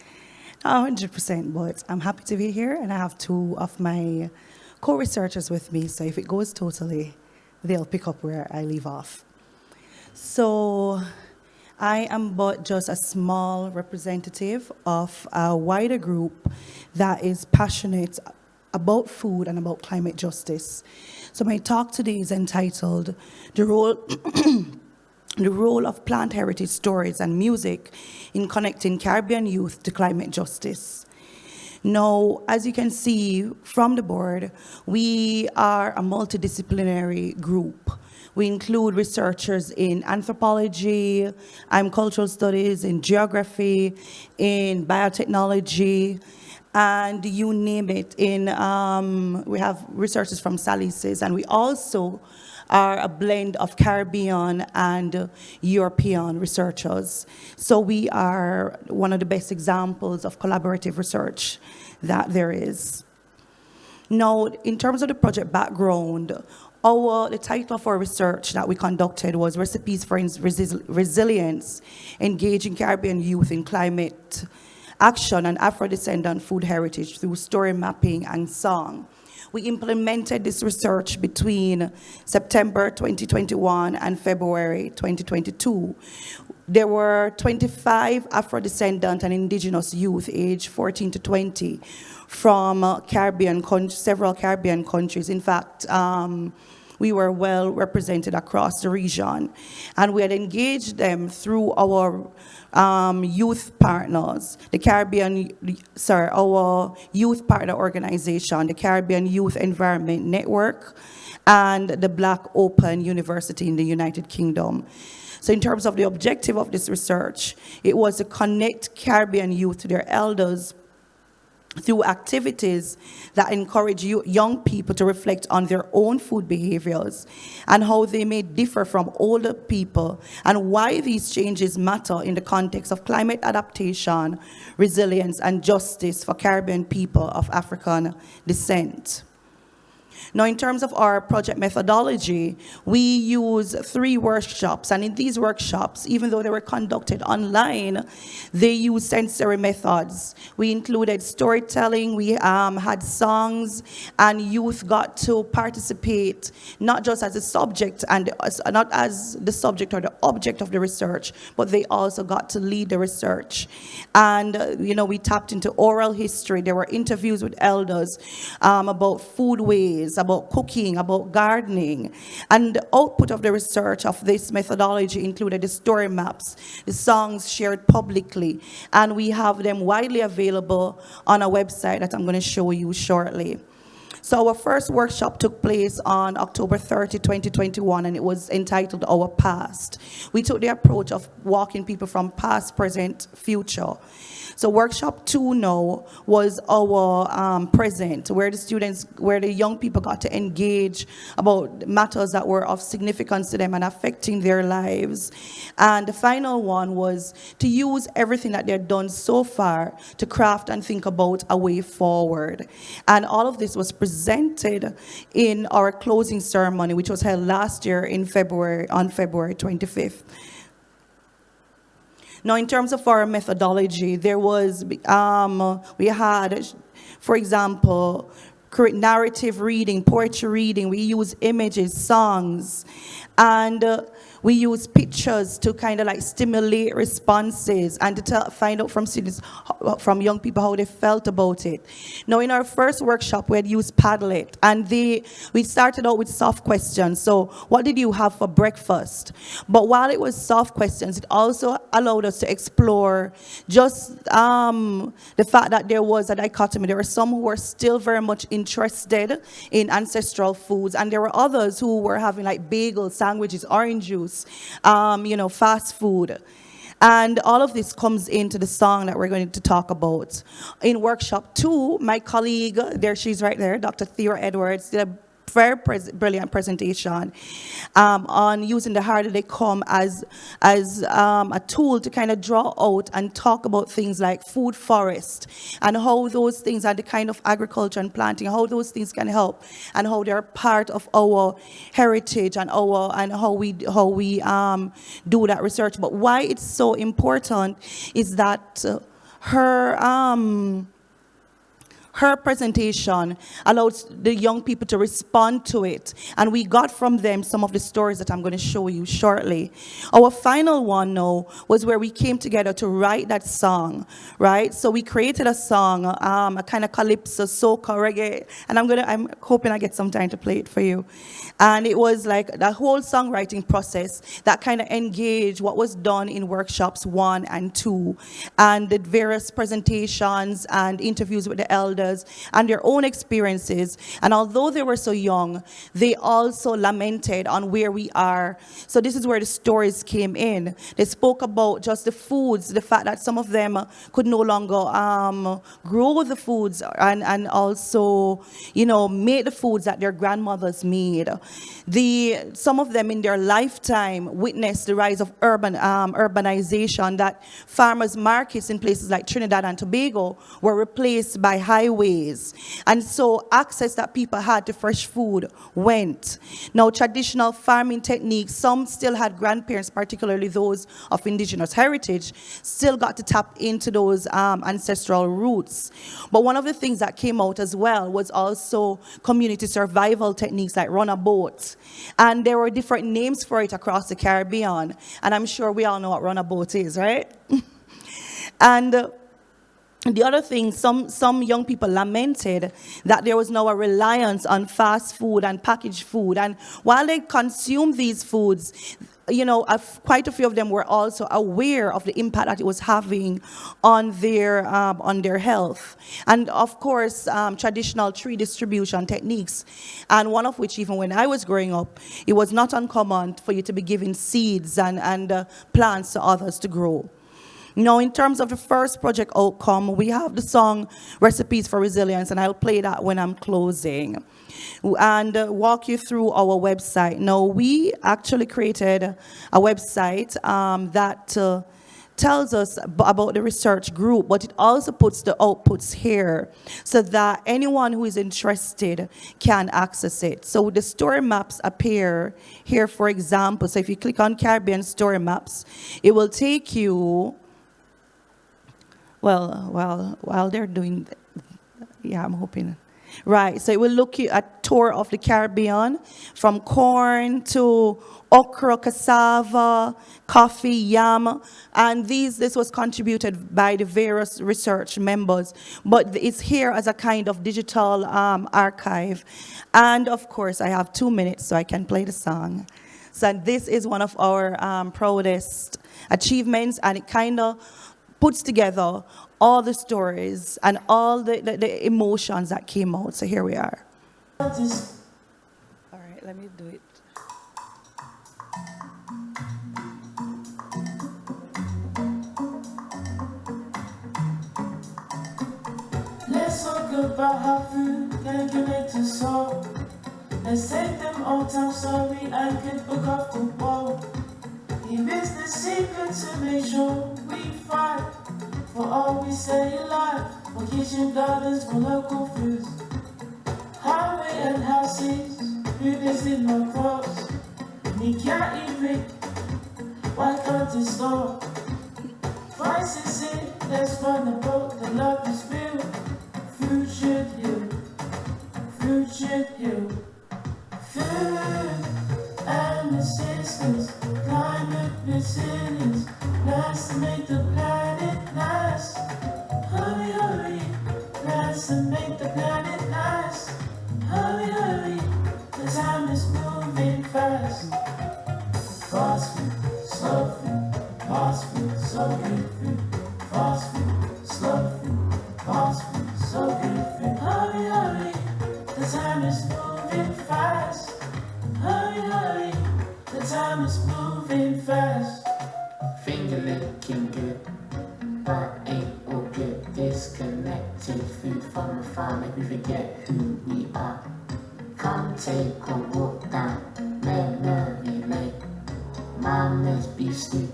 not 100%, but I'm happy to be here, and I have two of my co-researchers with me, so if it goes totally, they'll pick up where I leave off. So I am but just a small representative of a wider group that is passionate about food and about climate justice. So my talk today is entitled The Role of Plant Heritage Stories and Music in Connecting Caribbean Youth to Climate Justice. Now, as you can see from the board, we are a multidisciplinary group. We include researchers in anthropology, cultural studies, in geography, in biotechnology, and you name it. We have researchers from Salises, and we also are a blend of Caribbean and European researchers. So we are one of the best examples of collaborative research that there is. Now, in terms of the project background, the title of our research that we conducted was Recipes for Resilience, Engaging Caribbean Youth in Climate Action and Afro-Descendant Food Heritage through Story Mapping and Song. We implemented this research between September 2021 and February 2022. There were 25 Afro-descendant and indigenous youth aged 14 to 20 from several Caribbean countries. In fact, we were well represented across the region. And we had engaged them through our youth partners, our youth partner organization, the Caribbean Youth Environment Network, and the Black Open University in the United Kingdom. So in terms of the objective of this research, it was to connect Caribbean youth to their elders through activities that encourage young people to reflect on their own food behaviors and how they may differ from older people and why these changes matter in the context of climate adaptation, resilience, and justice for Caribbean people of African descent. Now, in terms of our project methodology, we use 3 workshops, and in these workshops, even though they were conducted online, they used sensory methods. We included storytelling, we had songs, and youth got to participate not just as a subject and not as the subject or the object of the research, but they also got to lead the research. And we tapped into oral history. There were interviews with elders about foodways, about cooking, about gardening. And the output of the research of this methodology included the story maps, the songs shared publicly, and we have them widely available on a website that I'm going to show you shortly. So our first workshop took place on October 30, 2021, and it was entitled Our Past. We took the approach of walking people from past, present, future. So workshop 2 now was our present, where the young people got to engage about matters that were of significance to them and affecting their lives. And the final one was to use everything that they've done so far to craft and think about a way forward. And all of this was presented in our closing ceremony, which was held last year on February 25th. Now, in terms of our methodology, there was, we had, for example, narrative reading, poetry reading. We use images, songs, and we use pictures to kind of like stimulate responses and to find out from students, from young people, how they felt about it. Now, in our first workshop, we had used Padlet, and we started out with soft questions. So, what did you have for breakfast? But while it was soft questions, it also allowed us to explore just the fact that there was a dichotomy. There were some who were still very much interested in ancestral foods, and there were others who were having like bagels, sandwiches, orange juice, fast food. And all of this comes into the song that we're going to talk about. In workshop 2, my colleague, she's right there, Dr. Thea Edwards, did a very brilliant presentation on using the harder they come as a tool to kind of draw out and talk about things like food forest and how those things are the kind of agriculture and planting, how those things can help and how they're part of our heritage and how we do that research. But why it's so important is that her presentation allowed the young people to respond to it. And we got from them some of the stories that I'm going to show you shortly. Our final one now was where we came together to write that song, right? So we created a song, a kind of calypso, soca, reggae, and I'm hoping I get some time to play it for you. And it was like the whole songwriting process that kind of engaged what was done in workshops 1 and 2, and the various presentations and interviews with the elders and their own experiences. And although they were so young, they also lamented on where we are. So this is where the stories came in. They spoke about just the foods, the fact that some of them could no longer grow the foods and also, make the foods that their grandmothers made. Some of them in their lifetime witnessed the rise of urbanization, that farmers' markets in places like Trinidad and Tobago were replaced by highways. And so access that people had to fresh food went. Now, traditional farming techniques, some still had grandparents, particularly those of indigenous heritage, still got to tap into those ancestral roots. But one of the things that came out as well was also community survival techniques like run a boat. And there were different names for it across the Caribbean. And I'm sure we all know what run a boat is, right? And the other thing, some young people lamented that there was now a reliance on fast food and packaged food. And while they consumed these foods, you know, quite a few of them were also aware of the impact that it was having on their health. And of course, traditional tree distribution techniques, and one of which, even when I was growing up, it was not uncommon for you to be giving seeds and plants to others to grow. Now, in terms of the first project outcome, we have the song Recipes for Resilience, and I'll play that when I'm closing, and walk you through our website. Now, we actually created a website that tells us about the research group, but it also puts the outputs here so that anyone who is interested can access it. So the story maps appear here, for example. So if you click on Caribbean Story Maps, it will take you, well, while they're doing, yeah, I'm hoping. Right, so it will look you at tour of the Caribbean, from corn to okra, cassava, coffee, yam, and this was contributed by the various research members, but it's here as a kind of digital archive. And of course, I have 2 minutes, so I can play the song. So this is one of our proudest achievements, and it kind of puts together all the stories and all the emotions that came out. So here we are. All right, let me do it. Let's talk about how food can connect us all. Let's take them old times so we I could book off the wall. Here is the secret to make sure we fight for all we stay alive. For kitchen gardens, for local foods, highway and houses, food is in my crops. We can't eat Rick, why can't it stop? Prices in, let's run the boat, the love is real. Food should heal, food should heal. Food and assistance, climate resilience, nice to make the planet nice. Hurry, hurry, nice to make the planet nice. Hurry, hurry, the time is moving fast. Fast food, slow food, fast food, so good food. Fast food, slow food, fast food, so good food. Hurry, hurry, the time is moving fast. Hurry, hurry, the time is moving fast. Finger licking good, but ain't all good. Disconnected food from the farm, make me forget who we are. Come take a walk down memory lane. Mama's beef stew,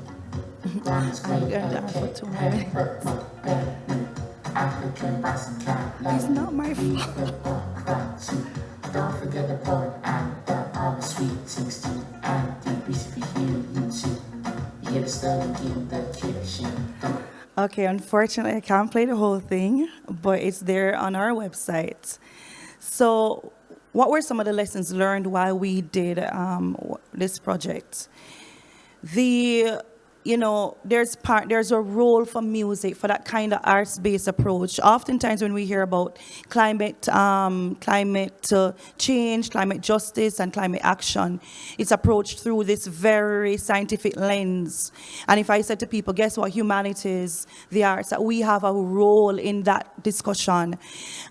grandma's great cake, pepper, belly, African bicycle. It's not my fault. Don't forget the bone and the other sweet things too. And the grease if you hear you too. You hear the stirring in the kitchen. Okay, unfortunately, I can't play the whole thing, but it's there on our website. So what were some of the lessons learned while we did this project? You know, there's a role for music, for that kind of arts-based approach. Oftentimes when we hear about climate change, climate justice, and climate action, it's approached through this very scientific lens. And if I said to people, guess what, humanities, the arts, that we have a role in that discussion.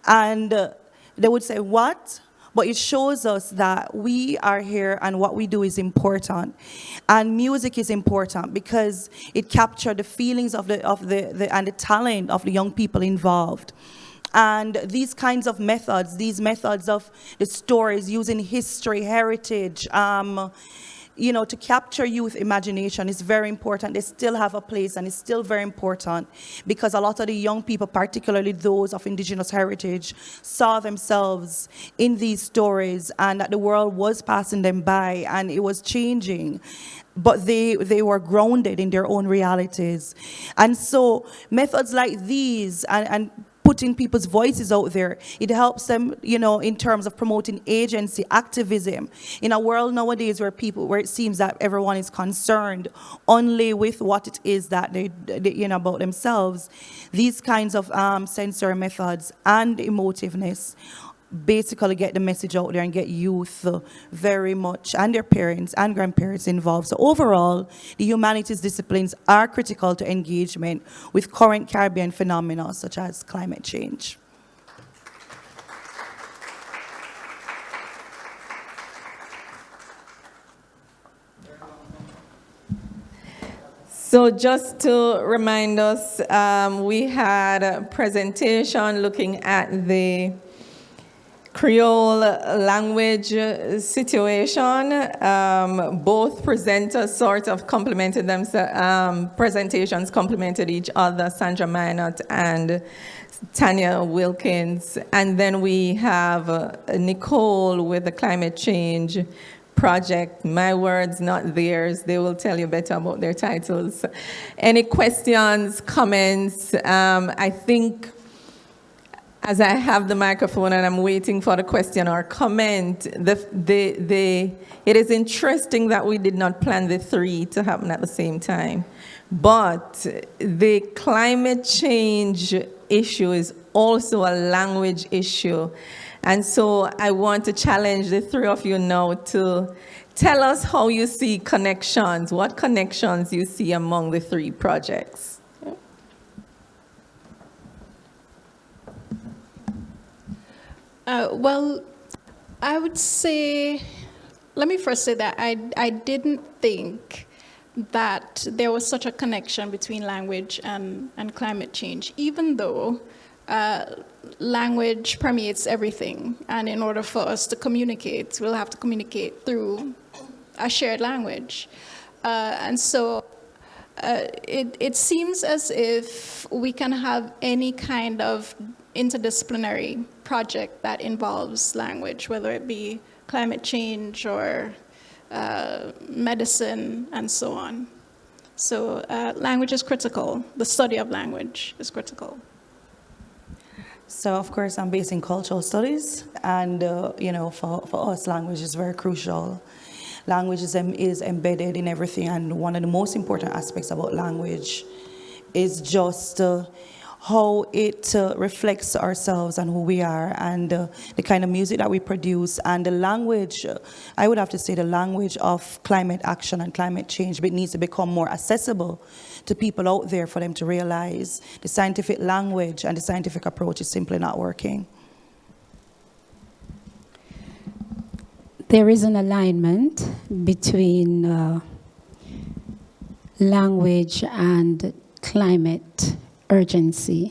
And they would say, what? But it shows us that we are here and what we do is important. And music is important because it captured the feelings of the talent of the young people involved. And these kinds of methods, these methods of the stories using history, heritage, you know, to capture youth imagination is very important. They still have a place, and it's still very important because a lot of the young people, particularly those of indigenous heritage, saw themselves in these stories and that the world was passing them by and it was changing. But they were grounded in their own realities. And so methods like these and putting people's voices out there. It helps them, you know, in terms of promoting agency, activism. In a world nowadays where it seems that everyone is concerned only with what it is that they you know, about themselves, these kinds of sensory methods and emotiveness basically get the message out there and get youth very much, and their parents and grandparents involved. So overall, the humanities disciplines are critical to engagement with current Caribbean phenomena such as climate change. So just to remind us, we had a presentation looking at the Creole language situation. Both presenters sort of complemented themselves, presentations complemented each other, Sandra Minot and Tanya Wilkins. And then we have Nicole with the climate change project. My words, not theirs. They will tell you better about their titles. Any questions, comments? I think as I have the microphone and I'm waiting for the question or comment, it is interesting that we did not plan the three to happen at the same time. But the climate change issue is also a language issue. And so I want to challenge the three of you now to tell us how you see connections, what connections you see among the three projects. Well, I would say, let me first say that I didn't think that there was such a connection between language and climate change, even though language permeates everything. And in order for us to communicate, we'll have to communicate through a shared language. And so it seems as if we can have any kind of interdisciplinary project that involves language, whether it be climate change or medicine and so on. So language is critical. The study of language is critical. So, of course, I'm based in cultural studies, and, you know, for us, language is very crucial. Language is embedded in everything, and one of the most important aspects about language is just how it reflects ourselves and who we are, and the kind of music that we produce, and the language, I would have to say the language of climate action and climate change, but it needs to become more accessible to people out there for them to realize the scientific language and the scientific approach is simply not working. There is an alignment between language and climate urgency.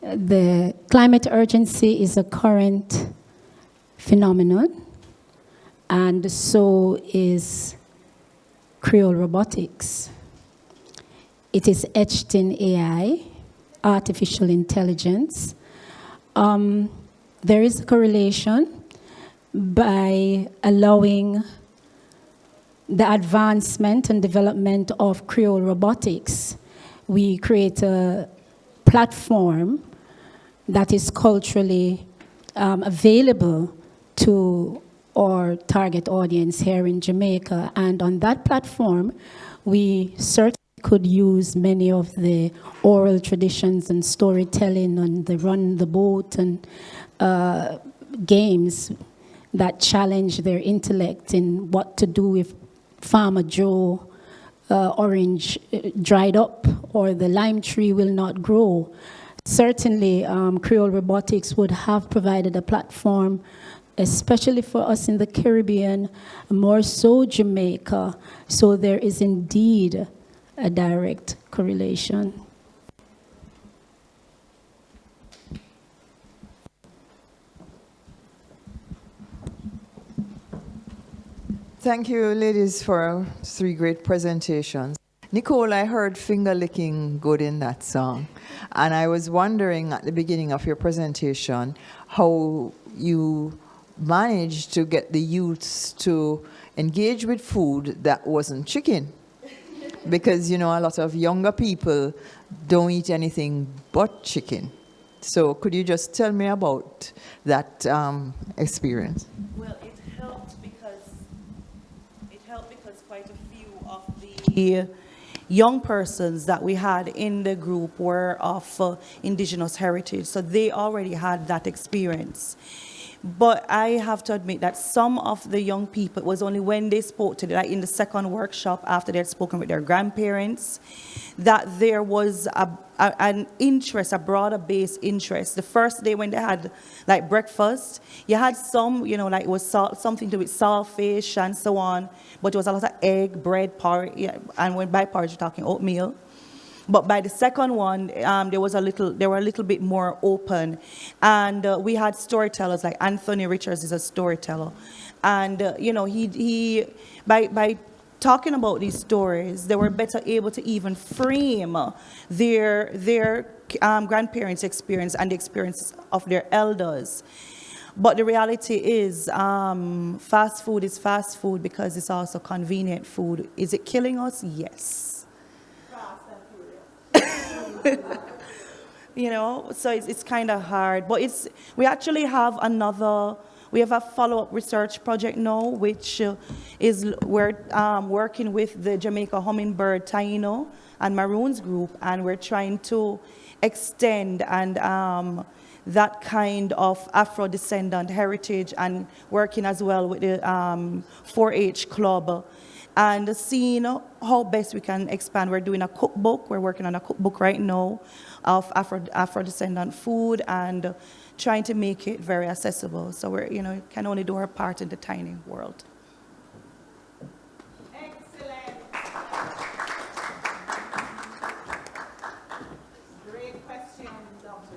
The climate urgency is a current phenomenon, and so is Creole robotics. It is etched in AI, artificial intelligence. There is a correlation by allowing the advancement and development of Creole robotics. We create a platform that is culturally available to our target audience here in Jamaica. And on that platform, we certainly could use many of the oral traditions and storytelling and the run the boat and games that challenge their intellect in what to do if Farmer Joe orange dried up or the lime tree will not grow. Certainly, Creole robotics would have provided a platform, especially for us in the Caribbean, more so Jamaica. So there is indeed a direct correlation. Thank you, ladies, for 3 great presentations. Nicole, I heard finger licking good in that song. And I was wondering at the beginning of your presentation how you managed to get the youths to engage with food that wasn't chicken. Because, you know, a lot of younger people don't eat anything but chicken. So could you just tell me about that experience? Well, it helped because quite a few of the young persons that we had in the group were of indigenous heritage, so they already had that experience. But I have to admit that some of the young people, it was only when they spoke to them, like in the second workshop after they had spoken with their grandparents, that there was an interest, a broader based interest. The first day when they had like breakfast, you had some, like it was something to do with saltfish and so on, but it was a lot of egg, bread, porridge, and when by porridge you're talking oatmeal. But by the second one, they were a little bit more open, and we had storytellers like Anthony Richards is a storyteller, and he by talking about these stories, they were better able to even frame their grandparents' experience and the experience of their elders. But the reality is, fast food is fast food because it's also convenient food. Is it killing us? Yes. So it's kind of hard, but we actually have a follow-up research project now, which we're working with the Jamaica Hummingbird, Taino, and Maroons group, and we're trying to extend and that kind of Afro-descendant heritage, and working as well with the 4-H club, and seeing how best we can expand. We're doing a cookbook. We're working on a cookbook right now of Afro-descendant food and trying to make it very accessible. So we're, can only do our part in the tiny world. Excellent. Great question, Dr.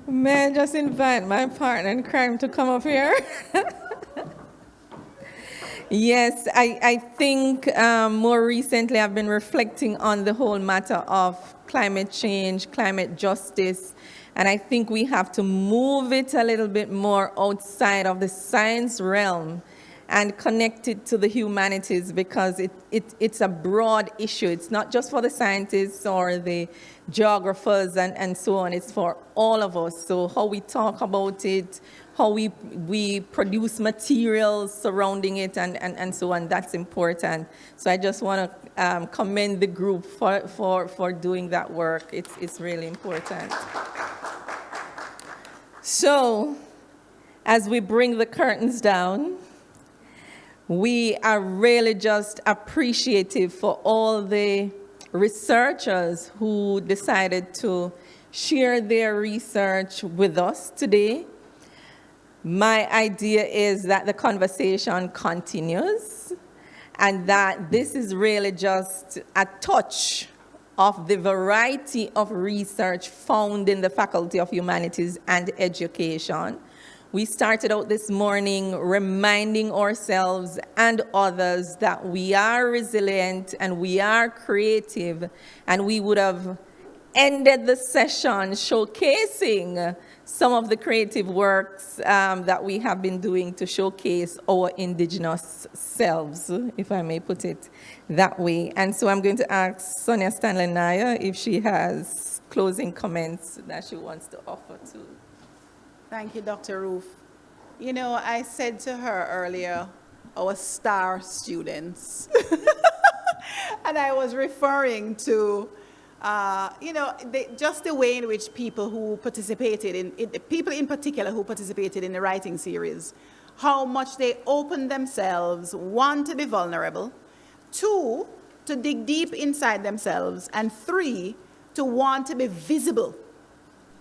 May I just invite my partner in crime to come up here? Yes, I think more recently I've been reflecting on the whole matter of climate change, climate justice, and I think we have to move it a little bit more outside of the science realm and connect it to the humanities, because it's a broad issue. It's not just for the scientists or the geographers and so on. It's for all of us. So how we talk about it, how we produce materials surrounding it, and so on, that's important. So I just want to commend the group for doing that work. It's really important. So as we bring the curtains down, we are really just appreciative for all the researchers who decided to share their research with us today. My idea is that the conversation continues and that this is really just a touch of the variety of research found in the Faculty of Humanities and Education. We started out this morning reminding ourselves and others that we are resilient and we are creative, and we would have ended the session showcasing some of the creative works that we have been doing to showcase our indigenous selves, if I may put it that way. And so I'm going to ask Sonia Stanley-Naya if she has closing comments that she wants to offer to. Thank you, Dr. Ruth. I said to her earlier, our star students. And I was referring to, just the way in which people who participated, people in particular who participated in the writing series, how much they opened themselves, one, to be vulnerable, two, to dig deep inside themselves, and three, to want to be visible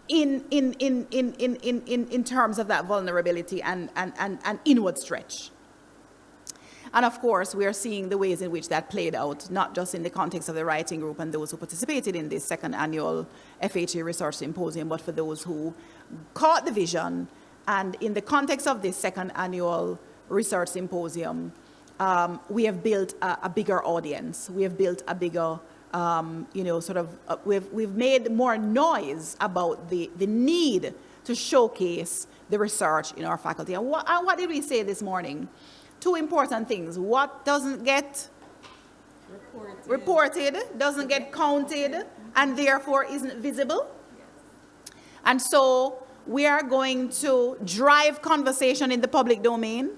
in terms of that vulnerability and inward stretch. And of course, we are seeing the ways in which that played out, not just in the context of the writing group and those who participated in this second annual FHE Research Symposium, but for those who caught the vision. And in the context of this second annual Research Symposium, we have built a bigger audience. We have built a bigger we've made more noise about the need to showcase the research in our faculty. And what did we say this morning? Two important things. What doesn't get reported, doesn't get counted, and therefore isn't visible. And so we are going to drive conversation in the public domain.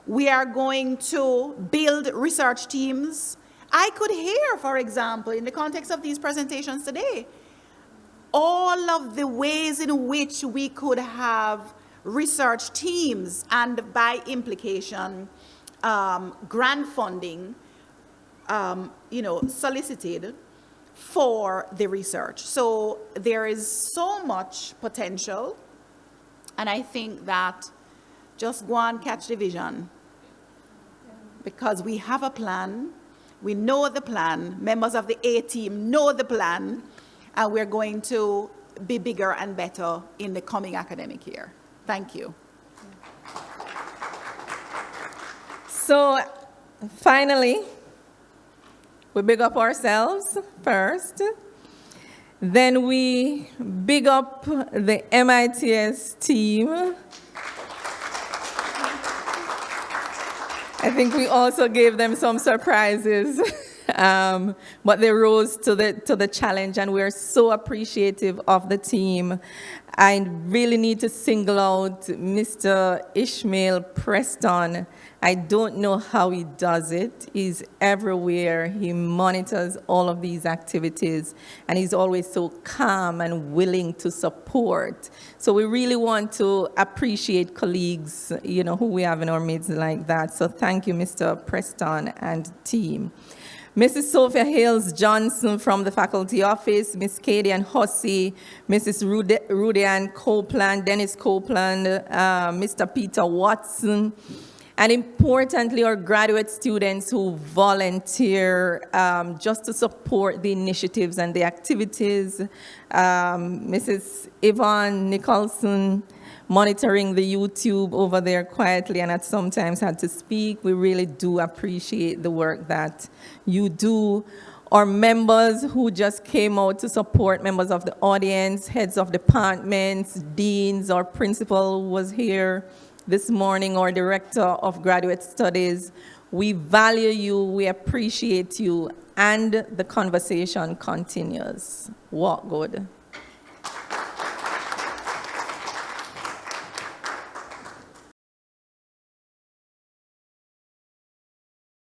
We are going to build research teams. I could hear, for example, in the context of these presentations today, all of the ways in which we could have research teams and, by implication, grant funding, solicited for the research. So there is so much potential, and I think that just go and catch the vision, because we have a plan, we know the plan, members of the A team know the plan, and we're going to be bigger and better in the coming academic year. Thank you. So finally, we big up ourselves first. Then we big up the MITS team. I think we also gave them some surprises, but they rose to the challenge, and we're so appreciative of the team. I really need to single out Mr. Ishmael Preston. I don't know how he does it. He's everywhere. He monitors all of these activities, and he's always so calm and willing to support. So we really want to appreciate colleagues, who we have in our midst like that. So thank you, Mr. Preston and team. Mrs. Sophia Hales Johnson from the faculty office, Miss Katie and Hussey, Mrs. Rudian Copeland, Dennis Copeland, Mr. Peter Watson, and importantly, our graduate students who volunteer just to support the initiatives and the activities. Mrs. Yvonne Nicholson, monitoring the YouTube over there quietly and at sometimes had to speak. We really do appreciate the work that you do. Our members who just came out to support, members of the audience, heads of departments, deans, our principal was here this morning, our director of graduate studies. We value you, we appreciate you, and the conversation continues. Walk good.